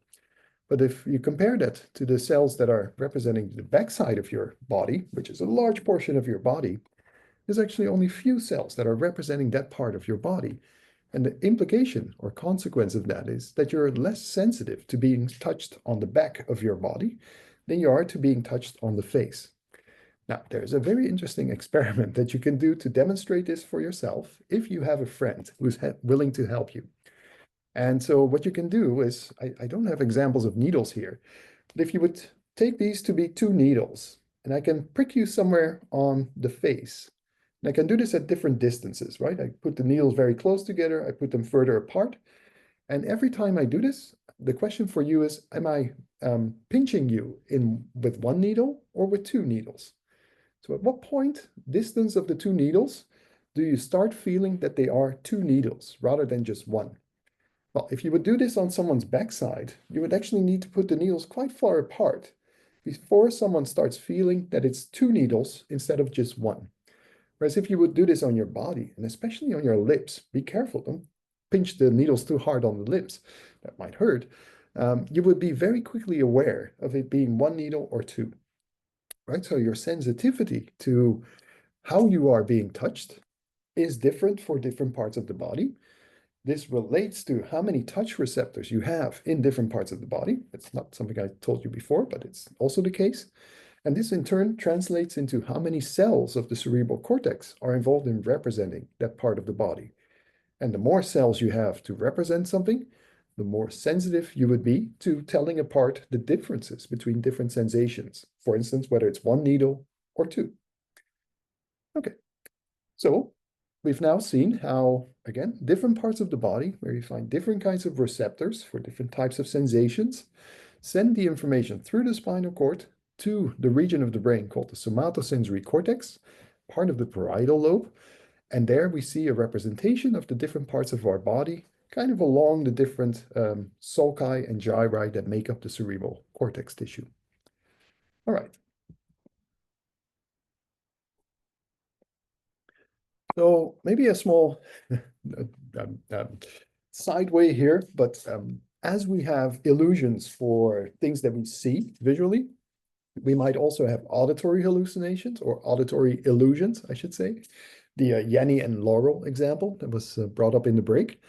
But if you compare that to the cells that are representing the backside of your body, which is a large portion of your body, there's actually only few cells that are representing that part of your body. And the implication or consequence of that is that you're less sensitive to being touched on the back of your body than you are to being touched on the face. Now, there's a very interesting experiment that you can do to demonstrate this for yourself if you have a friend who's willing to help you. And so what you can do is, I don't have examples of needles here, but if you would take these to be two needles, and I can prick you somewhere on the face, and I can do this at different distances, right? I put the needles very close together, I put them further apart, and every time I do this, the question for you is, am I pinching you in with one needle or with two needles? So at what point, distance of the two needles, do you start feeling that they are two needles rather than just one? Well, if you would do this on someone's backside, you would actually need to put the needles quite far apart before someone starts feeling that it's two needles instead of just one. Whereas if you would do this on your body, and especially on your lips, be careful, don't pinch the needles too hard on the lips, that might hurt. You would be very quickly aware of it being one needle or two, right? So your sensitivity to how you are being touched is different for different parts of the body. This relates to how many touch receptors you have in different parts of the body. It's not something I told you before, but it's also the case. And this in turn translates into how many cells of the cerebral cortex are involved in representing that part of the body. And the more cells you have to represent something, the more sensitive you would be to telling apart the differences between different sensations. For instance, whether it's one needle or two. Okay, so we've now seen how, again, different parts of the body where you find different kinds of receptors for different types of sensations send the information through the spinal cord to the region of the brain called the somatosensory cortex, part of the parietal lobe. And there we see a representation of the different parts of our body, kind of along the different sulci and gyri that make up the cerebral cortex tissue. All right. So maybe a small sideway here, but as we have illusions for things that we see visually, we might also have auditory hallucinations or auditory illusions, I should say. The Yanni and Laurel example that was brought up in the break.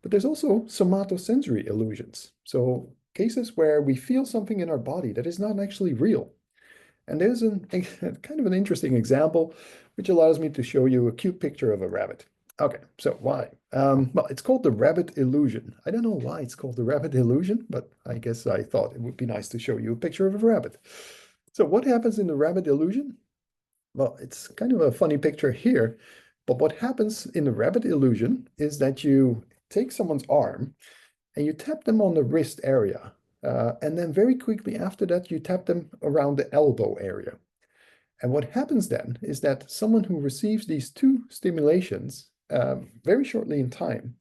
But there's also somatosensory illusions. So cases where we feel something in our body that is not actually real. And there's kind of an interesting example, which allows me to show you a cute picture of a rabbit. Okay, so why? Well, it's called the rabbit illusion. I don't know why it's called the rabbit illusion, but I guess I thought it would be nice to show you a picture of a rabbit. So what happens in the rabbit illusion? Well, it's kind of a funny picture here, but what happens in the rabbit illusion is that you take someone's arm and you tap them on the wrist area. And then very quickly after that, you tap them around the elbow area. And what happens then is that someone who receives these two stimulations very shortly in time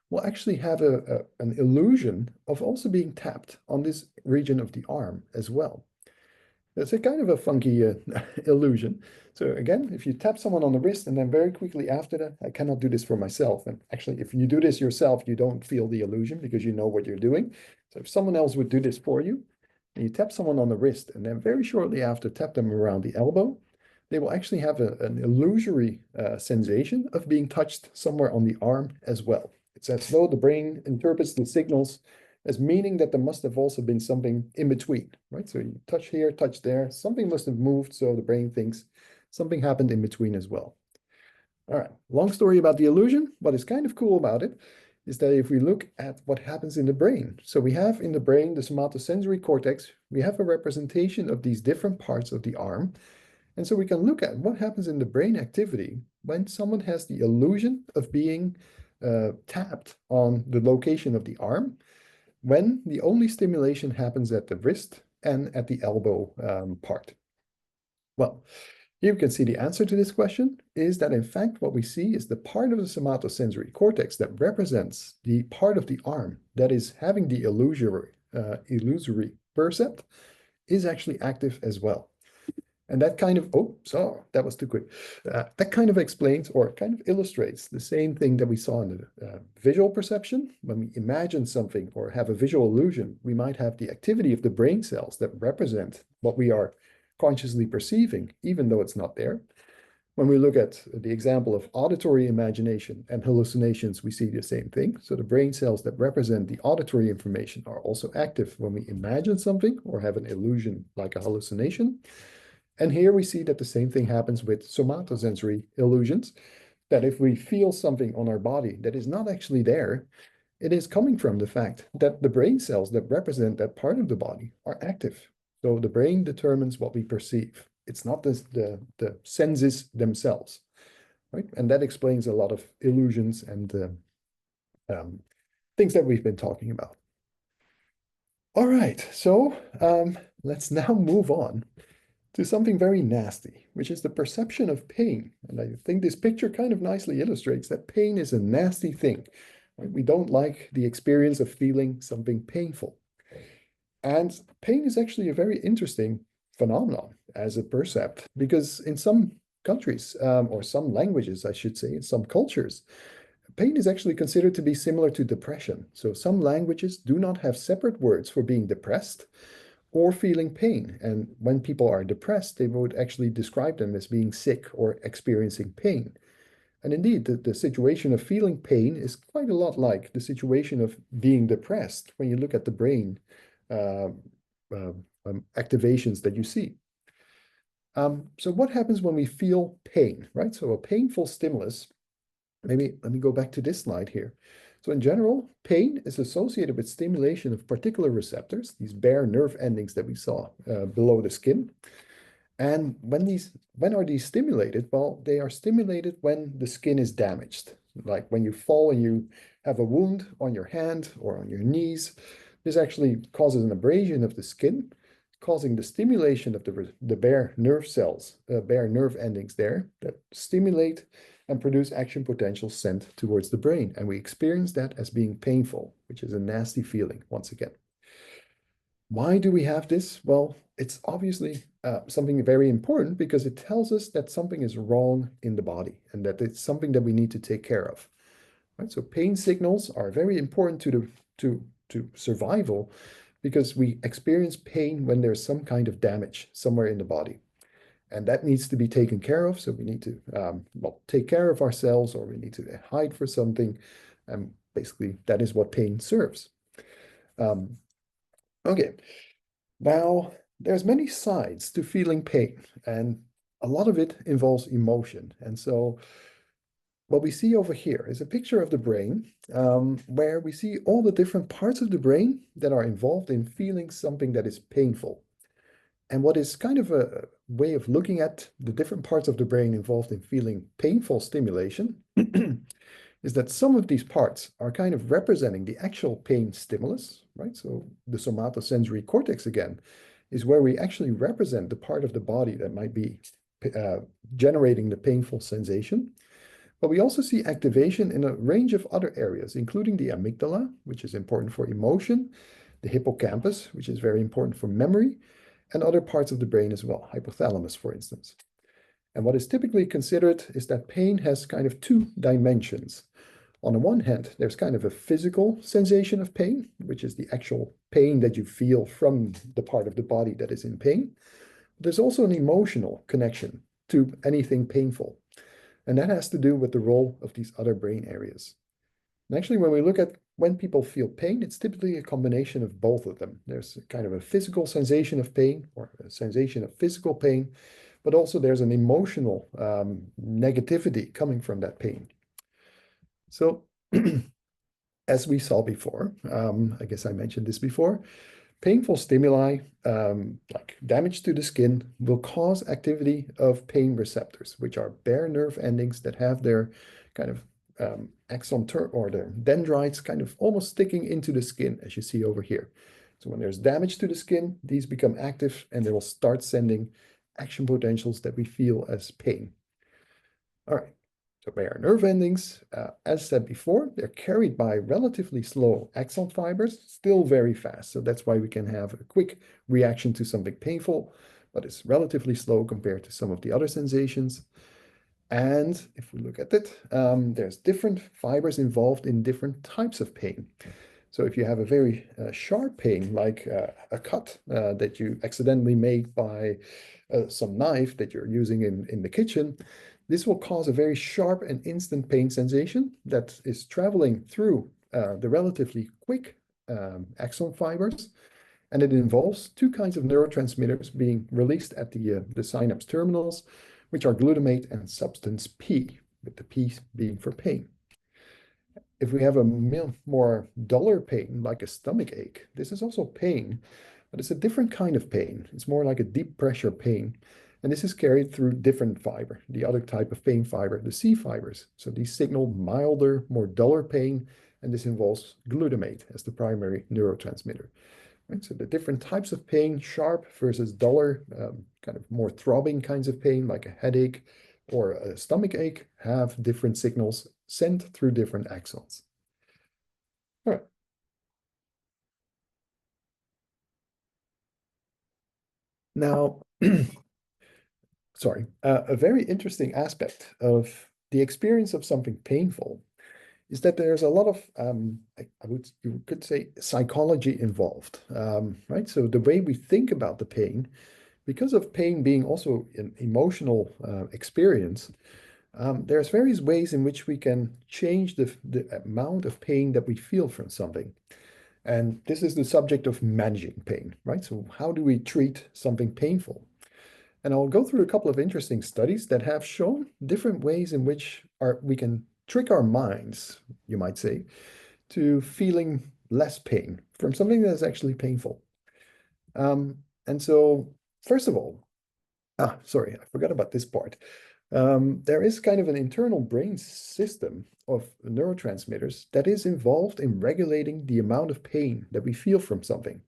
will actually have an illusion of also being tapped on this region of the arm as well. It's a kind of a funky illusion. So again, if you tap someone on the wrist and then very quickly after that, I cannot do this for myself. And actually, if you do this yourself, you don't feel the illusion because you know what you're doing. So if someone else would do this for you, and you tap someone on the wrist and then very shortly after tap them around the elbow, they will actually have an illusory sensation of being touched somewhere on the arm as well. It's as though the brain interprets the signals as meaning that there must have also been something in between, right? So you touch here, touch there, something must have moved, so the brain thinks something happened in between as well. All right, long story about the illusion. What is kind of cool about it is that if we look at what happens in the brain, so we have in the brain the somatosensory cortex, we have a representation of these different parts of the arm. And so we can look at what happens in the brain activity when someone has the illusion of being tapped on the location of the arm, when the only stimulation happens at the wrist and at the elbow part. Well, here you can see the answer to this question is that in fact what we see is the part of the somatosensory cortex that represents the part of the arm that is having the illusory percept is actually active as well. And that kind of, that was too quick. That kind of explains or kind of illustrates the same thing that we saw in the visual perception. When we imagine something or have a visual illusion, we might have the activity of the brain cells that represent what we are consciously perceiving, even though it's not there. When we look at the example of auditory imagination and hallucinations, we see the same thing. So the brain cells that represent the auditory information are also active when we imagine something or have an illusion like a hallucination. And here we see that the same thing happens with somatosensory illusions, that if we feel something on our body that is not actually there, it is coming from the fact that the brain cells that represent that part of the body are active. So the brain determines what we perceive. It's not the senses themselves, right? And that explains a lot of illusions and things that we've been talking about. All right, so let's now move on to something very nasty, which is the perception of pain. And I think this picture kind of nicely illustrates that pain is a nasty thing. Right? We don't like the experience of feeling something painful. And pain is actually a very interesting phenomenon as a percept, because in some countries, or some languages, I should say, in some cultures, pain is actually considered to be similar to depression. So some languages do not have separate words for being depressed or feeling pain. And when people are depressed, they would actually describe them as being sick or experiencing pain. And indeed, the situation of feeling pain is quite a lot like the situation of being depressed when you look at the brain uh, activations that you see. So what happens when we feel pain, right? So a painful stimulus, maybe let me go back to this slide here. So in general, pain is associated with stimulation of particular receptors, these bare nerve endings that we saw below the skin. And when are these stimulated? Well, they are stimulated when the skin is damaged. Like when you fall and you have a wound on your hand or on your knees, this actually causes an abrasion of the skin, causing the stimulation of the bare nerve cells, bare nerve endings there that stimulate and produce action potential sent towards the brain. And we experience that as being painful, which is a nasty feeling once again. Why do we have this? Well, it's obviously something very important because it tells us that something is wrong in the body and that it's something that we need to take care of. Right? So pain signals are very important to survival because we experience pain when there's some kind of damage somewhere in the body. And that needs to be taken care of. So we need to well, take care of ourselves, or we need to hide for something. And basically, that is what pain serves. Okay, now there's many sides to feeling pain, and a lot of it involves emotion. And so what we see over here is a picture of the brain where we see all the different parts of the brain that are involved in feeling something that is painful. And what is kind of a way of looking at the different parts of the brain involved in feeling painful stimulation is that some of these parts are kind of representing the actual pain stimulus, right? So the somatosensory cortex again is where we actually represent the part of the body that might be generating the painful sensation. But we also see activation in a range of other areas, including the amygdala, which is important for emotion, the hippocampus, which is very important for memory, and other parts of the brain as well, hypothalamus, for instance. And what is typically considered is that pain has kind of two dimensions. On the one hand, there's kind of a physical sensation of pain, which is the actual pain that you feel from the part of the body that is in pain. There's also an emotional connection to anything painful. And that has to do with the role of these other brain areas. And actually, when we look at when people feel pain, it's typically a combination of both of them. There's kind of a physical sensation of pain or a sensation of physical pain, but also there's an emotional negativity coming from that pain. So as we saw before, I guess I mentioned this before, painful stimuli, like damage to the skin, will cause activity of pain receptors, which are bare nerve endings that have their kind of axon or their dendrites kind of almost sticking into the skin, as you see over here. So when there's damage to the skin, these become active and they will start sending action potentials that we feel as pain. All right. So bare nerve endings, as said before, they're carried by relatively slow axon fibers, still very fast. So that's why we can have a quick reaction to something painful, but it's relatively slow compared to some of the other sensations. And if we look at it, there's different fibers involved in different types of pain. So if you have a very sharp pain, like a cut that you accidentally made by some knife that you're using in the kitchen, this will cause a very sharp and instant pain sensation that is traveling through the relatively quick axon fibers. And it involves two kinds of neurotransmitters being released at the synapse terminals, which are glutamate and substance P, with the P being for pain. if we have a more duller pain, like a stomach ache, this is also pain, but it's a different kind of pain. It's more like a deep pressure pain. And this is carried through different fiber, the other type of pain fiber, the C fibers. So these signal milder, more duller pain, and this involves glutamate as the primary neurotransmitter. Right? So the different types of pain, sharp versus duller, kind of more throbbing kinds of pain, like a headache or a stomach ache, have different signals sent through different axons. All right. Now, sorry, a very interesting aspect of the experience of something painful is that there's a lot of, you could say, psychology involved, right? So the way we think about the pain, because of pain being also an emotional experience, there's various ways in which we can change the amount of pain that we feel from something. And this is the subject of managing pain, right? So how do we treat something painful? And I'll go through a couple of interesting studies that have shown different ways in which we can trick our minds, you might say, to feeling less pain from something that is actually painful. And so, first of all, sorry, I forgot about this part. There is kind of an internal brain system of neurotransmitters that is involved in regulating the amount of pain that we feel from something.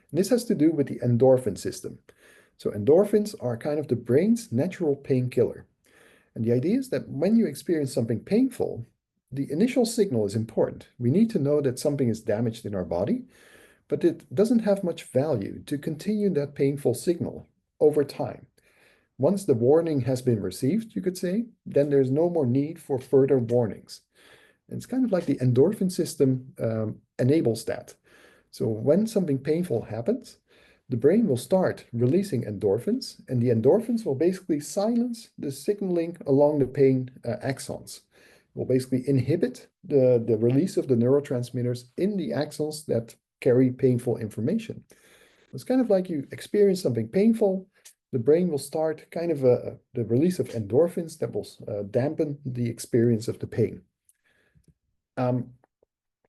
And this has to do with the endorphin system. So endorphins are kind of the brain's natural painkiller. And the idea is that when you experience something painful, the initial signal is important. We need to know that something is damaged in our body, but it doesn't have much value to continue that painful signal over time. Once the warning has been received, you could say, then there's no more need for further warnings. And it's kind of like the endorphin system enables that. So when something painful happens, the brain will start releasing endorphins, and the endorphins will basically silence the signaling along the pain axons. It will basically inhibit the release of the neurotransmitters in the axons that carry painful information. It's kind of like you experience something painful, the brain will start kind of the release of endorphins that will dampen the experience of the pain. And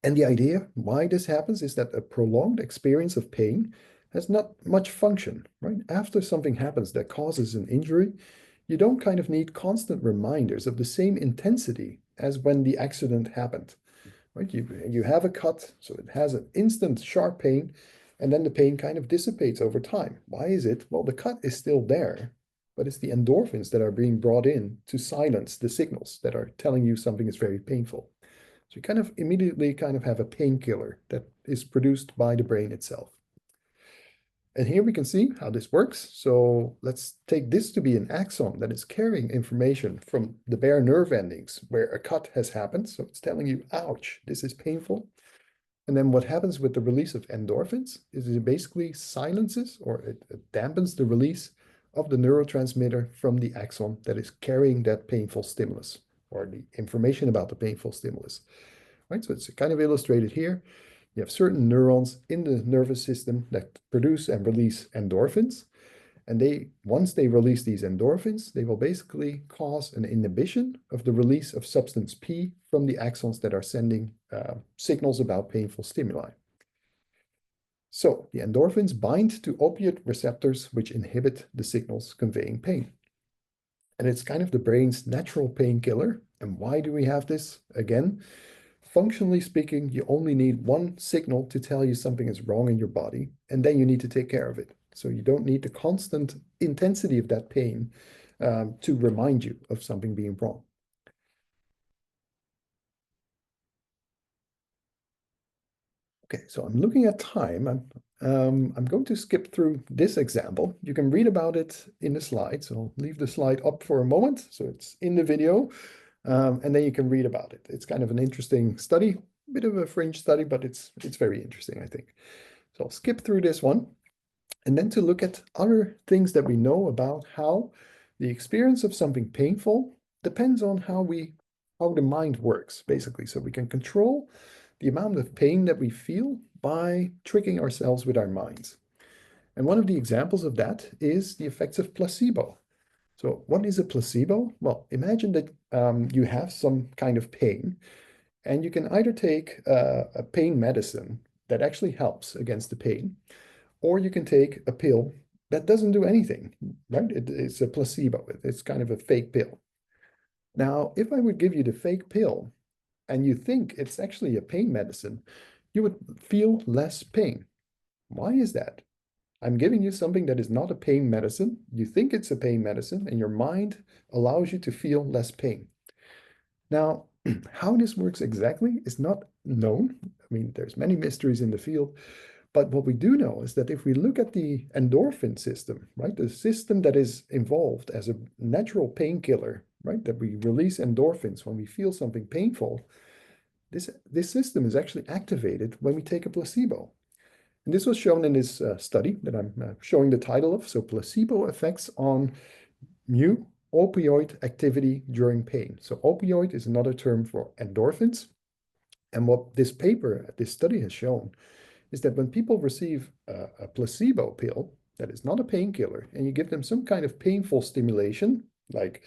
the idea why this happens is that a prolonged experience of pain has not much function, right? After something happens that causes an injury, you don't kind of need constant reminders of the same intensity as when the accident happened, right? You have a cut, so it has an instant sharp pain, and then the pain kind of dissipates over time. Why is it? Well, the cut is still there, but it's the endorphins that are being brought in to silence the signals that are telling you something is very painful. So you kind of immediately kind of have a painkiller that is produced by the brain itself. And here we can see how this works. So let's take this to be an axon that is carrying information from the bare nerve endings where a cut has happened. So it's telling you, ouch, this is painful. And then what happens with the release of endorphins is it basically silences or it dampens the release of the neurotransmitter from the axon that is carrying that painful stimulus or the information about the painful stimulus. Right? So it's kind of illustrated here. You have certain neurons in the nervous system that produce and release endorphins. And once they release these endorphins, they will basically cause an inhibition of the release of substance P from the axons that are sending signals about painful stimuli. So the endorphins bind to opiate receptors, which inhibit the signals conveying pain. And it's kind of the brain's natural painkiller. And why do we have this? Again, functionally speaking, you only need one signal to tell you something is wrong in your body, and then you need to take care of it. So you don't need the constant intensity of that pain to remind you of something being wrong. Okay, so I'm looking at time. I'm going to skip through this example. You can read about it in the slide. So I'll leave the slide up for a moment. So it's in the video, and then you can read about it. It's kind of an interesting study, a bit of a fringe study, but it's very interesting, I think. So I'll skip through this one. And then to look at other things that we know about how the experience of something painful depends on how the mind works, basically. So we can control the amount of pain that we feel by tricking ourselves with our minds. And one of the examples of that is the effects of placebo. So what is a placebo? Well, imagine that you have some kind of pain And you can either take a pain medicine that actually helps against the pain, or you can take a pill that doesn't do anything, right? It's a placebo. It's kind of a fake pill. Now, if I would give you the fake pill and you think it's actually a pain medicine, you would feel less pain. Why is that? I'm giving you something that is not a pain medicine. You think it's a pain medicine, and your mind allows you to feel less pain. Now, how this works exactly is not known. I mean, there's many mysteries in the field, but what we do know is that if we look at the endorphin system, right, the system that is involved as a natural painkiller, right, that we release endorphins when we feel something painful, this system is actually activated when we take a placebo. And this was shown in this study that I'm showing the title of. So placebo effects on mu opioid activity during pain. So opioid is another term for endorphins. And what this paper, this study has shown is that when people receive a placebo pill that is not a painkiller, and you give them some kind of painful stimulation, like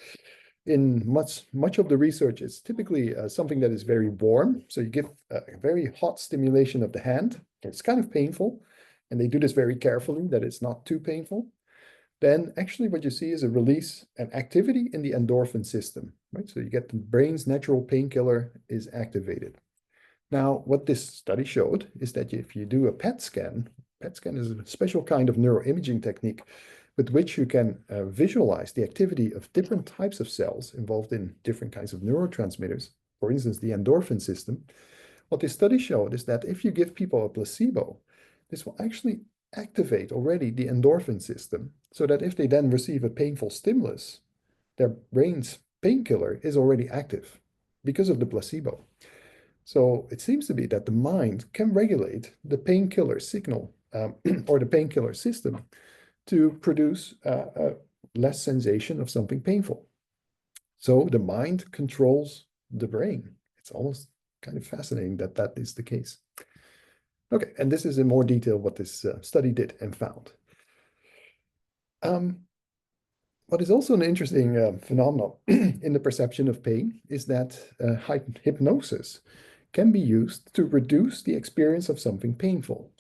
in much of the research, it's typically something that is very warm. So you give a very hot stimulation of the hand. It's kind of painful, and they do this very carefully that it's not too painful. Then actually what you see is a release and activity in the endorphin system, right? So you get the brain's natural painkiller is activated. Now, what this study showed is that if you do a PET scan is a special kind of neuroimaging technique with which you can visualize the activity of different types of cells involved in different kinds of neurotransmitters, for instance, the endorphin system. What this study showed is that if you give people a placebo, this will actually activate already the endorphin system so that if they then receive a painful stimulus, their brain's painkiller is already active because of the placebo. So it seems to be that the mind can regulate the painkiller signal or the painkiller system to produce less sensation of something painful. So the mind controls the brain. It's almost kind of fascinating that that is the case. Okay, and this is in more detail what this study did and found. What is also an interesting phenomenon in the perception of pain is that hypnosis can be used to reduce the experience of something painful.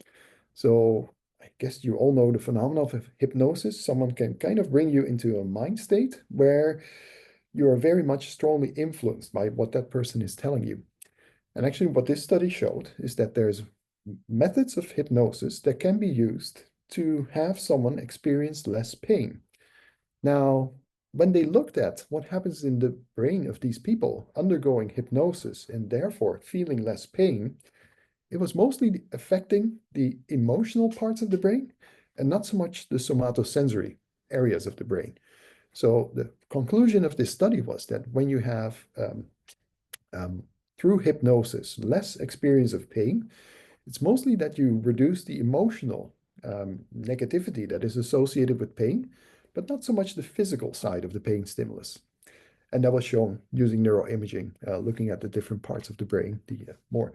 So I guess you all know the phenomenon of hypnosis. Someone can kind of bring you into a mind state where you are very much strongly influenced by what that person is telling you. And actually what this study showed is that there's methods of hypnosis that can be used to have someone experience less pain. Now, when they looked at what happens in the brain of these people undergoing hypnosis and therefore feeling less pain, it was mostly affecting the emotional parts of the brain and not so much the somatosensory areas of the brain. So the conclusion of this study was that when you have, through hypnosis, less experience of pain, it's mostly that you reduce the emotional negativity that is associated with pain, but not so much the physical side of the pain stimulus. And that was shown using neuroimaging, looking at the different parts of the brain, the more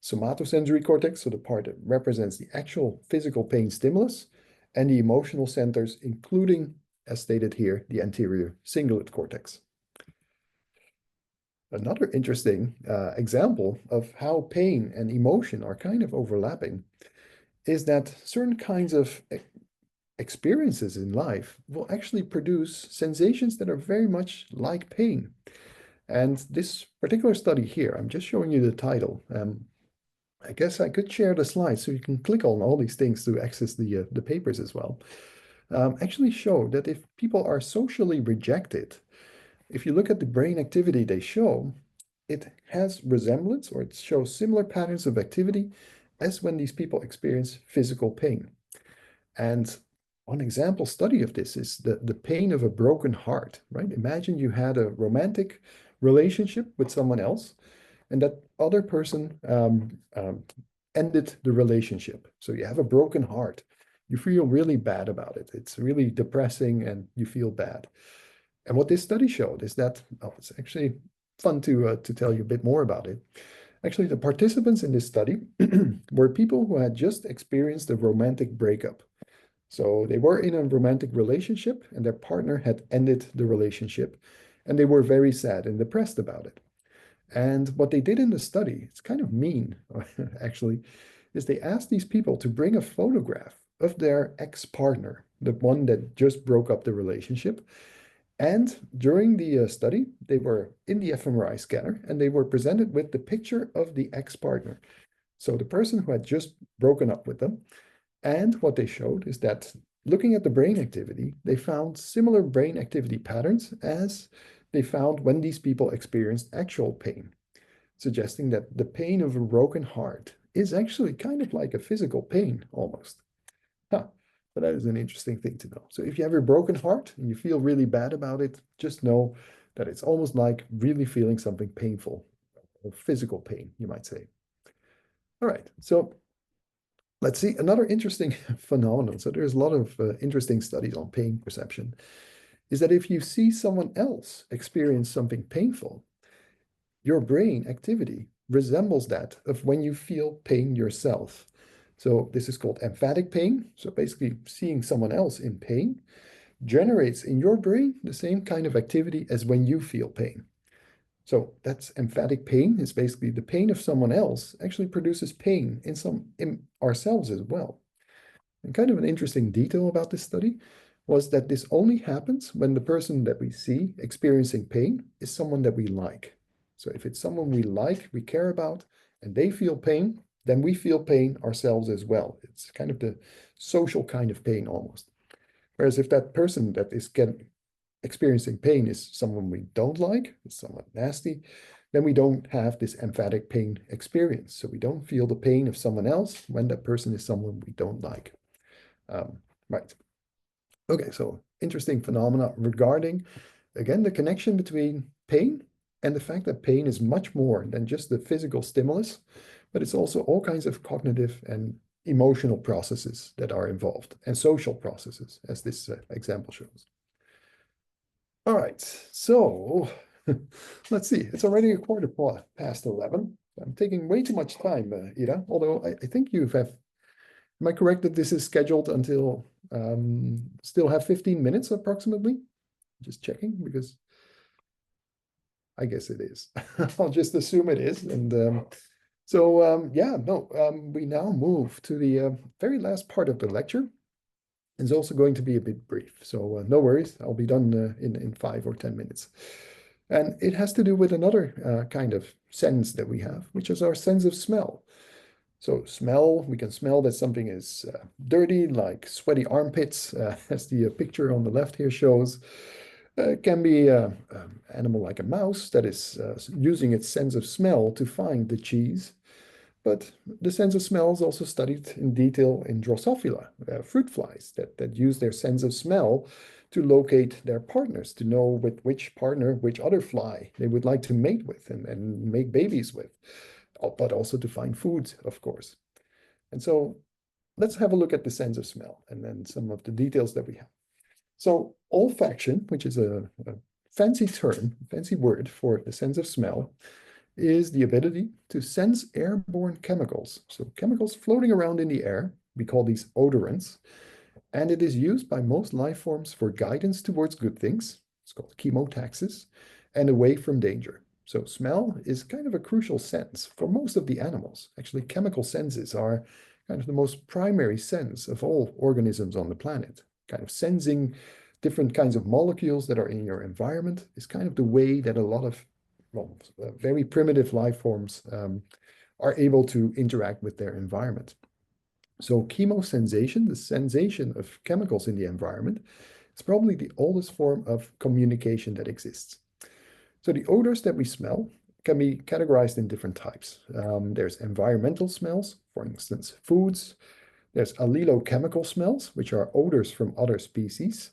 somatosensory cortex, so the part that represents the actual physical pain stimulus, and the emotional centers, including, as stated here, the anterior cingulate cortex. Another interesting example of how pain and emotion are kind of overlapping is that certain kinds of experiences in life will actually produce sensations that are very much like pain. And this particular study here, I'm just showing you the title. I guess I could share the slides so you can click on all these things to access the papers as well. Actually show that if people are socially rejected, if you look at the brain activity they show, it has resemblance or it shows similar patterns of activity as when these people experience physical pain. And one example study of this is the pain of a broken heart, right? Imagine you had a romantic relationship with someone else and that other person ended the relationship. So you have a broken heart. You feel really bad about it. It's really depressing and you feel bad. And what this study showed is that, oh, it's actually fun to tell you a bit more about it. Actually, the participants in this study were people who had just experienced a romantic breakup. So they were in a romantic relationship and their partner had ended the relationship and they were very sad and depressed about it. And what they did in the study, it's kind of mean, actually, is they asked these people to bring a photograph of their ex-partner, the one that just broke up the relationship. And during the study, they were in the fMRI scanner and they were presented with the picture of the ex-partner. So the person who had just broken up with them. And what they showed is that looking at the brain activity, they found similar brain activity patterns as they found when these people experienced actual pain, suggesting that the pain of a broken heart is actually kind of like a physical pain almost. Huh. But that is an interesting thing to know. So if you have a broken heart and you feel really bad about it, just know that it's almost like really feeling something painful, or physical pain, you might say. All right, so let's see another interesting phenomenon. So there's a lot of interesting studies on pain perception, is that if you see someone else experience something painful, your brain activity resembles that of when you feel pain yourself. So this is called emphatic pain. So basically seeing someone else in pain generates in your brain the same kind of activity as when you feel pain. So that's emphatic pain is basically the pain of someone else actually produces pain in ourselves as well. And kind of an interesting detail about this study was that this only happens when the person that we see experiencing pain is someone that we like. So if it's someone we like, we care about, and they feel pain, then we feel pain ourselves as well. It's kind of the social kind of pain almost. Whereas if that person that is experiencing pain is someone we don't like, is someone nasty, then we don't have this emphatic pain experience. So we don't feel the pain of someone else when that person is someone we don't like. Right. Okay, so interesting phenomena regarding, again, the connection between pain and the fact that pain is much more than just the physical stimulus, but it's also all kinds of cognitive and emotional processes that are involved and social processes, as this example shows. All right, so let's see. It's already a quarter past 11. I'm taking way too much time, Ida, although I think you have, am I correct that this is scheduled until still have 15 minutes approximately? Just checking because I guess it is. I'll just assume it is. And yeah, no, we now move to the very last part of the lecture. It's also going to be a bit brief, so no worries. I'll be done in 5 or 10 minutes. And it has to do with another kind of sense that we have, which is our sense of smell. So smell, we can smell that something is dirty, like sweaty armpits, as the picture on the left here shows. It can be an animal like a mouse that is using its sense of smell to find the cheese. But the sense of smell is also studied in detail in Drosophila, fruit flies that use their sense of smell to locate their partners, to know with which partner, which other fly they would like to mate with and make babies with, but also to find food, of course. And so let's have a look at the sense of smell and then some of the details that we have. So olfaction, which is a fancy term, fancy word for the sense of smell, is the ability to sense airborne chemicals. So chemicals floating around in the air, we call these odorants, and it is used by most life forms for guidance towards good things. It's called chemotaxis, and away from danger. So smell is kind of a crucial sense for most of the animals. Actually, chemical senses are kind of the most primary sense of all organisms on the planet. Kind of sensing different kinds of molecules that are in your environment is kind of the way that a lot of very primitive life forms are able to interact with their environment. So chemosensation, the sensation of chemicals in the environment, is probably the oldest form of communication that exists. So the odors that we smell can be categorized in different types. There's environmental smells, for instance, foods. There's allelochemical smells, which are odors from other species,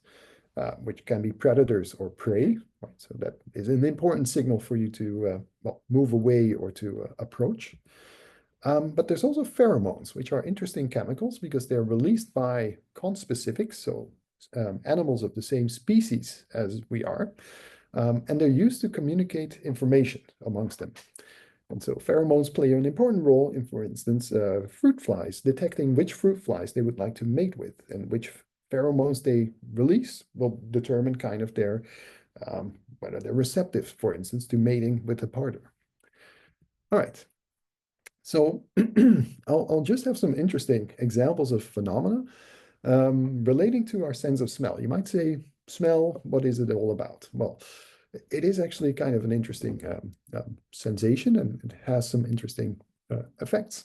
which can be predators or prey. Right? So that is an important signal for you to move away or to approach. But there's also pheromones, which are interesting chemicals because they're released by conspecifics, so animals of the same species as we are, and they're used to communicate information amongst them. And so pheromones play an important role in, for instance, fruit flies, detecting which fruit flies they would like to mate with and which pheromones they release will determine kind of their whether they're receptive, for instance, to mating with a partner. All right. So I'll just have some interesting examples of phenomena relating to our sense of smell. You might say, smell, what is it all about? Well, it is actually kind of an interesting sensation, and it has some interesting effects.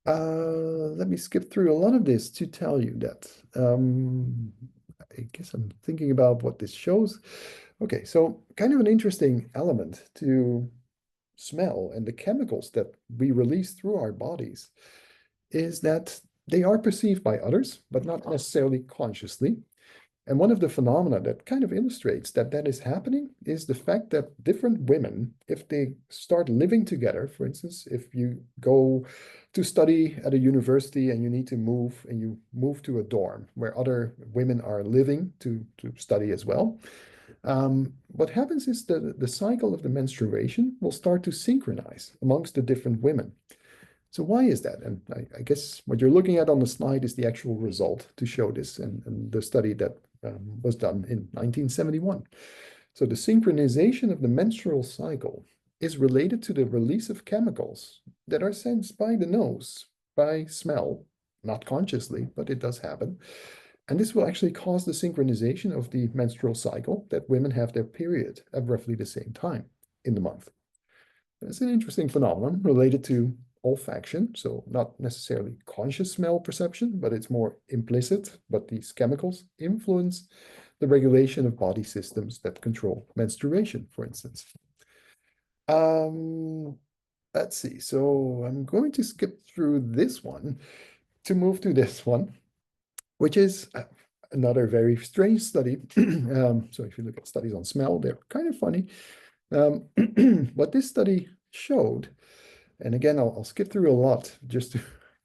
Let me skip through a lot of this to tell you that. I guess I'm thinking about what this shows. Okay, so kind of an interesting element to smell and the chemicals that we release through our bodies is that they are perceived by others, but not necessarily consciously. And one of the phenomena that kind of illustrates that that is happening is the fact that different women, if they start living together, for instance, if you go to study at a university and you need to move and you move to a dorm where other women are living to study as well, what happens is that the cycle of the menstruation will start to synchronize amongst the different women. So why is that? And I guess what you're looking at on the slide is the actual result to show this, and the study that was done in 1971. So the synchronization of the menstrual cycle is related to the release of chemicals that are sensed by the nose, by smell, not consciously, but it does happen. And this will actually cause the synchronization of the menstrual cycle that women have their period at roughly the same time in the month. It's an interesting phenomenon related to olfaction, so not necessarily conscious smell perception, but it's more implicit. But these chemicals influence the regulation of body systems that control menstruation, for instance. Let's see. So I'm going to skip through this one to move to this one, which is another very strange study. So if you look at studies on smell, they're kind of funny. What this study showed, and again, I'll skip through a lot just to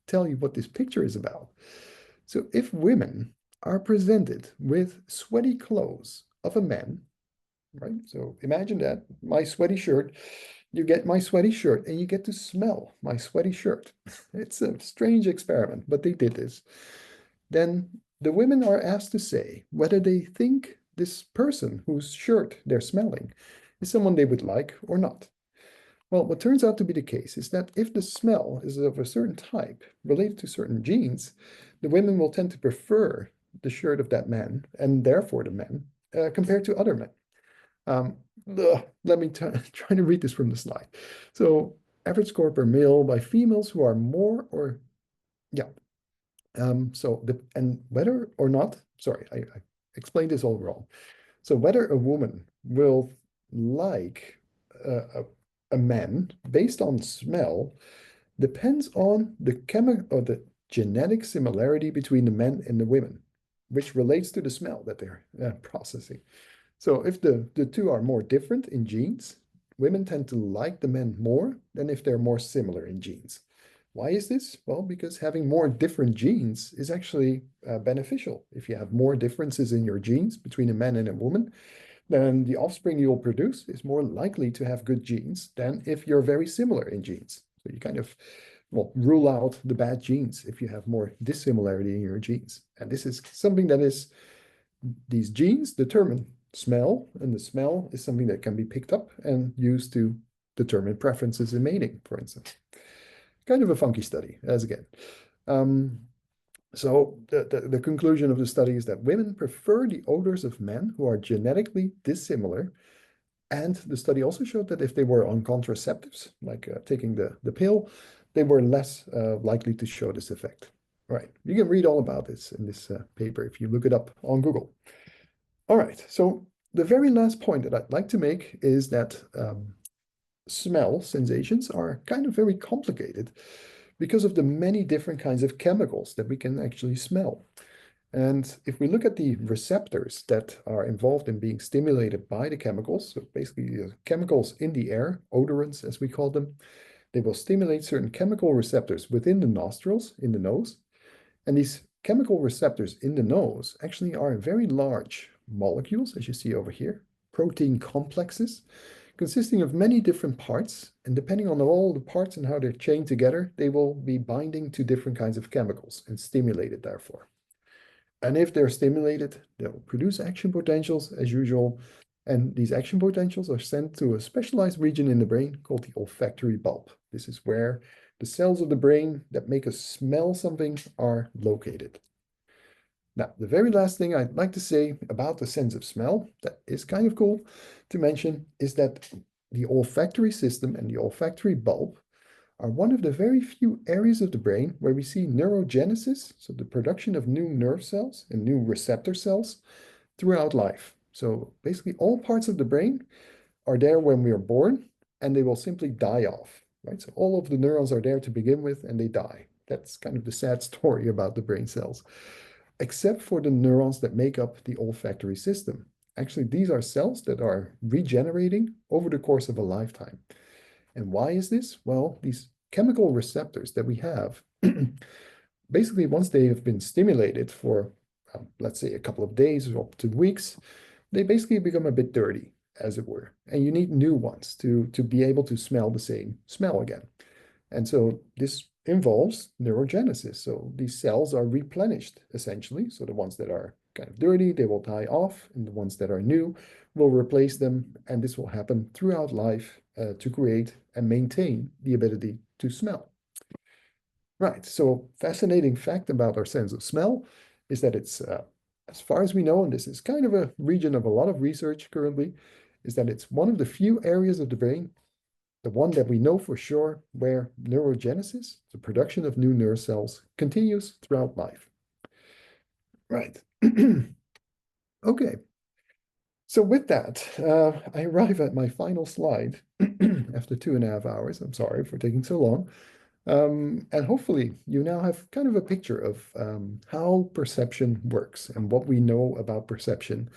tell you what this picture is about. So if women are presented with sweaty clothes of a man, right? So imagine that, my sweaty shirt, you get my sweaty shirt and you get to smell my sweaty shirt. It's a strange experiment, but they did this. Then the women are asked to say whether they think this person whose shirt they're smelling is someone they would like or not. Well, what turns out to be the case is that if the smell is of a certain type related to certain genes, the women will tend to prefer the shirt of that man, and therefore the men, compared to other men. Let me try to read this from the slide. So, average score per male by females who are more or, yeah. And whether or not, sorry, I explained this all wrong. So whether a woman will like a man based on smell depends on the chemical or the genetic similarity between the men and the women, which relates to the smell that they're processing. So if the two are more different in genes, women tend to like the men more than if they're more similar in genes. Why is this? Well, because having more different genes is actually beneficial. If you have more differences in your genes between a man and a woman, then the offspring you'll produce is more likely to have good genes than if you're very similar in genes. So you kind of, well, rule out the bad genes if you have more dissimilarity in your genes. And this is something that is, these genes determine smell, and the smell is something that can be picked up and used to determine preferences in mating, for instance. Kind of a funky study, as again. So the conclusion of the study is that women prefer the odors of men who are genetically dissimilar. And the study also showed that if they were on contraceptives, like taking the pill, they were less likely to show this effect. All right, you can read all about this in this paper if you look it up on Google. All right, so the very last point that I'd like to make is that smell sensations are kind of very complicated because of the many different kinds of chemicals that we can actually smell. And if we look at the receptors that are involved in being stimulated by the chemicals, so basically the chemicals in the air, odorants as we call them, they will stimulate certain chemical receptors within the nostrils, in the nose. And these chemical receptors in the nose actually are very large molecules, as you see over here, protein complexes, consisting of many different parts, and depending on all the parts and how they're chained together, they will be binding to different kinds of chemicals and stimulated therefore. And if they're stimulated, they'll produce action potentials as usual, And these action potentials are sent to a specialized region in the brain called the olfactory bulb. This is where the cells of the brain that make us smell something are located. Now, the very last thing I'd like to say about the sense of smell that is kind of cool to mention is that the olfactory system and the olfactory bulb are one of the very few areas of the brain where we see neurogenesis, so the production of new nerve cells and new receptor cells throughout life. So basically all parts of the brain are there when we are born and they will simply die off, right? So all of the neurons are there to begin with and they die. That's kind of the sad story about the brain cells, except for the neurons that make up the olfactory system. Actually, these are cells that are regenerating over the course of a lifetime. And why is this? Well, these chemical receptors that we have, basically once they have been stimulated for, let's say, a couple of days or up to weeks, they basically become a bit dirty, as it were. And you need new ones to be able to smell the same smell again. And so this involves neurogenesis. So these cells are replenished, essentially. So the ones that are kind of dirty, they will die off, and the ones that are new will replace them. And this will happen throughout life to create and maintain the ability to smell. Right, so fascinating fact about our sense of smell is that it's, as far as we know, and this is kind of a region of a lot of research currently, is that it's one of the few areas of the brain, the one that we know for sure, where neurogenesis, the production of new nerve cells, continues throughout life. Right. Okay. So with that, I arrive at my final slide after 2.5 hours. I'm sorry for taking so long. And hopefully you now have kind of a picture of how perception works and what we know about perception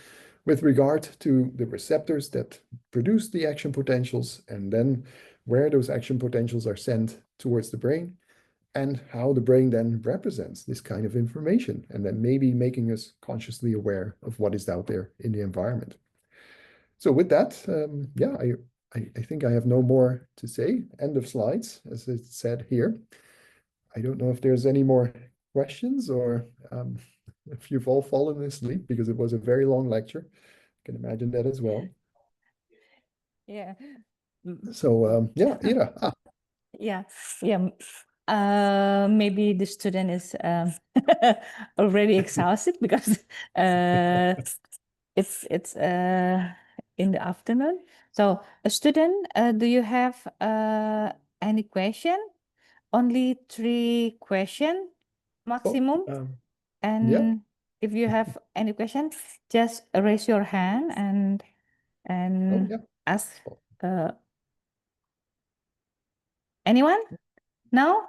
with regard to the receptors that produce the action potentials and then where those action potentials are sent towards the brain and how the brain then represents this kind of information and then maybe making us consciously aware of what is out there in the environment. So with that, yeah, I think I have no more to say. End of slides, as it's said here. I don't know if there's any more questions or if you've all fallen asleep because it was a very long lecture. I can imagine that as well. Yeah. So yeah, Ira. Yeah. Maybe the student is already exhausted because it's in the afternoon. So, a student, do you have any question? Only 3 question maximum. And yeah. if you have any question, just raise your hand and Yeah. ask. Anyone? No?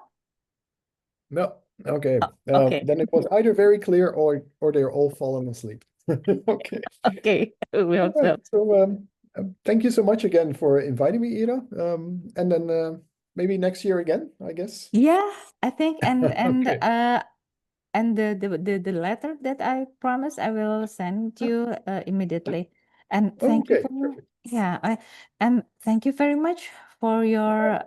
No. Okay. Okay. Then it was either very clear or they're all fallen asleep. Okay. Okay. We hope All right. so. So thank you so much again for inviting me, Ira. And then maybe next year again, I guess. Yeah, I think Okay. and the letter that I promised I will send you immediately. And thank you Okay, for perfect. and thank you very much for your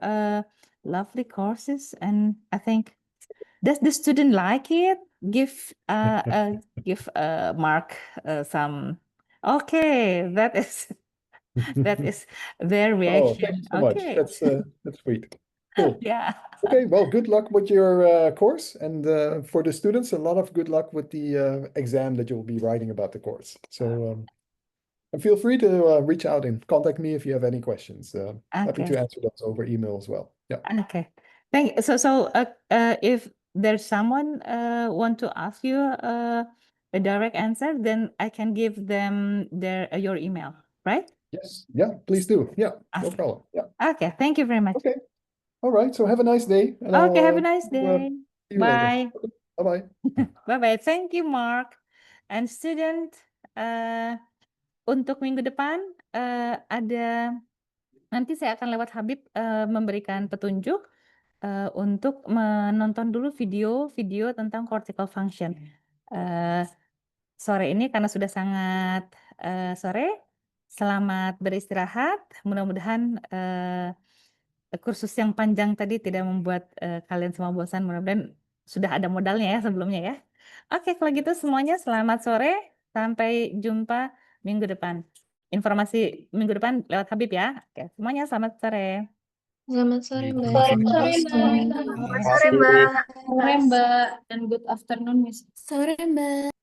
lovely courses. And I think does the student like it? Give Mark some. Okay, that is their Oh, reaction. thank you so much. Okay. That's sweet. Cool. Yeah. Okay, well, good luck with your course, and for the students, a lot of good luck with the exam that you'll be writing about the course. So, and feel free to reach out and contact me if you have any questions. Happy Okay. to answer those over email as well. Yeah. Okay. So if there's someone want to ask you a direct answer, then I can give them your email, right? Yes. Yeah, please do. Yeah, no Okay. problem. Yeah. Okay. Thank you very much. Okay. All right. So have a nice day, and Okay. Have a I'll nice day. see you later. Bye. Okay, bye-bye. Bye-bye. Thank you, Mark. And student, untuk minggu depan ada nanti saya akan lewat Habib memberikan petunjuk untuk menonton dulu video tentang cortical function. Sore ini karena sudah sangat sore, selamat beristirahat. Mudah-mudahan kursus yang panjang tadi tidak membuat kalian semua bosan. Mudah-mudahan sudah ada modalnya ya sebelumnya ya. Oke, kalau gitu semuanya selamat sore. Sampai jumpa minggu depan. informasi minggu depan lewat Habib ya. Oke, semuanya selamat sore. Selamat sore, Mbak. Sore, Mbak. Sore, Mbak. Dan good afternoon, Miss. Sore, Mbak.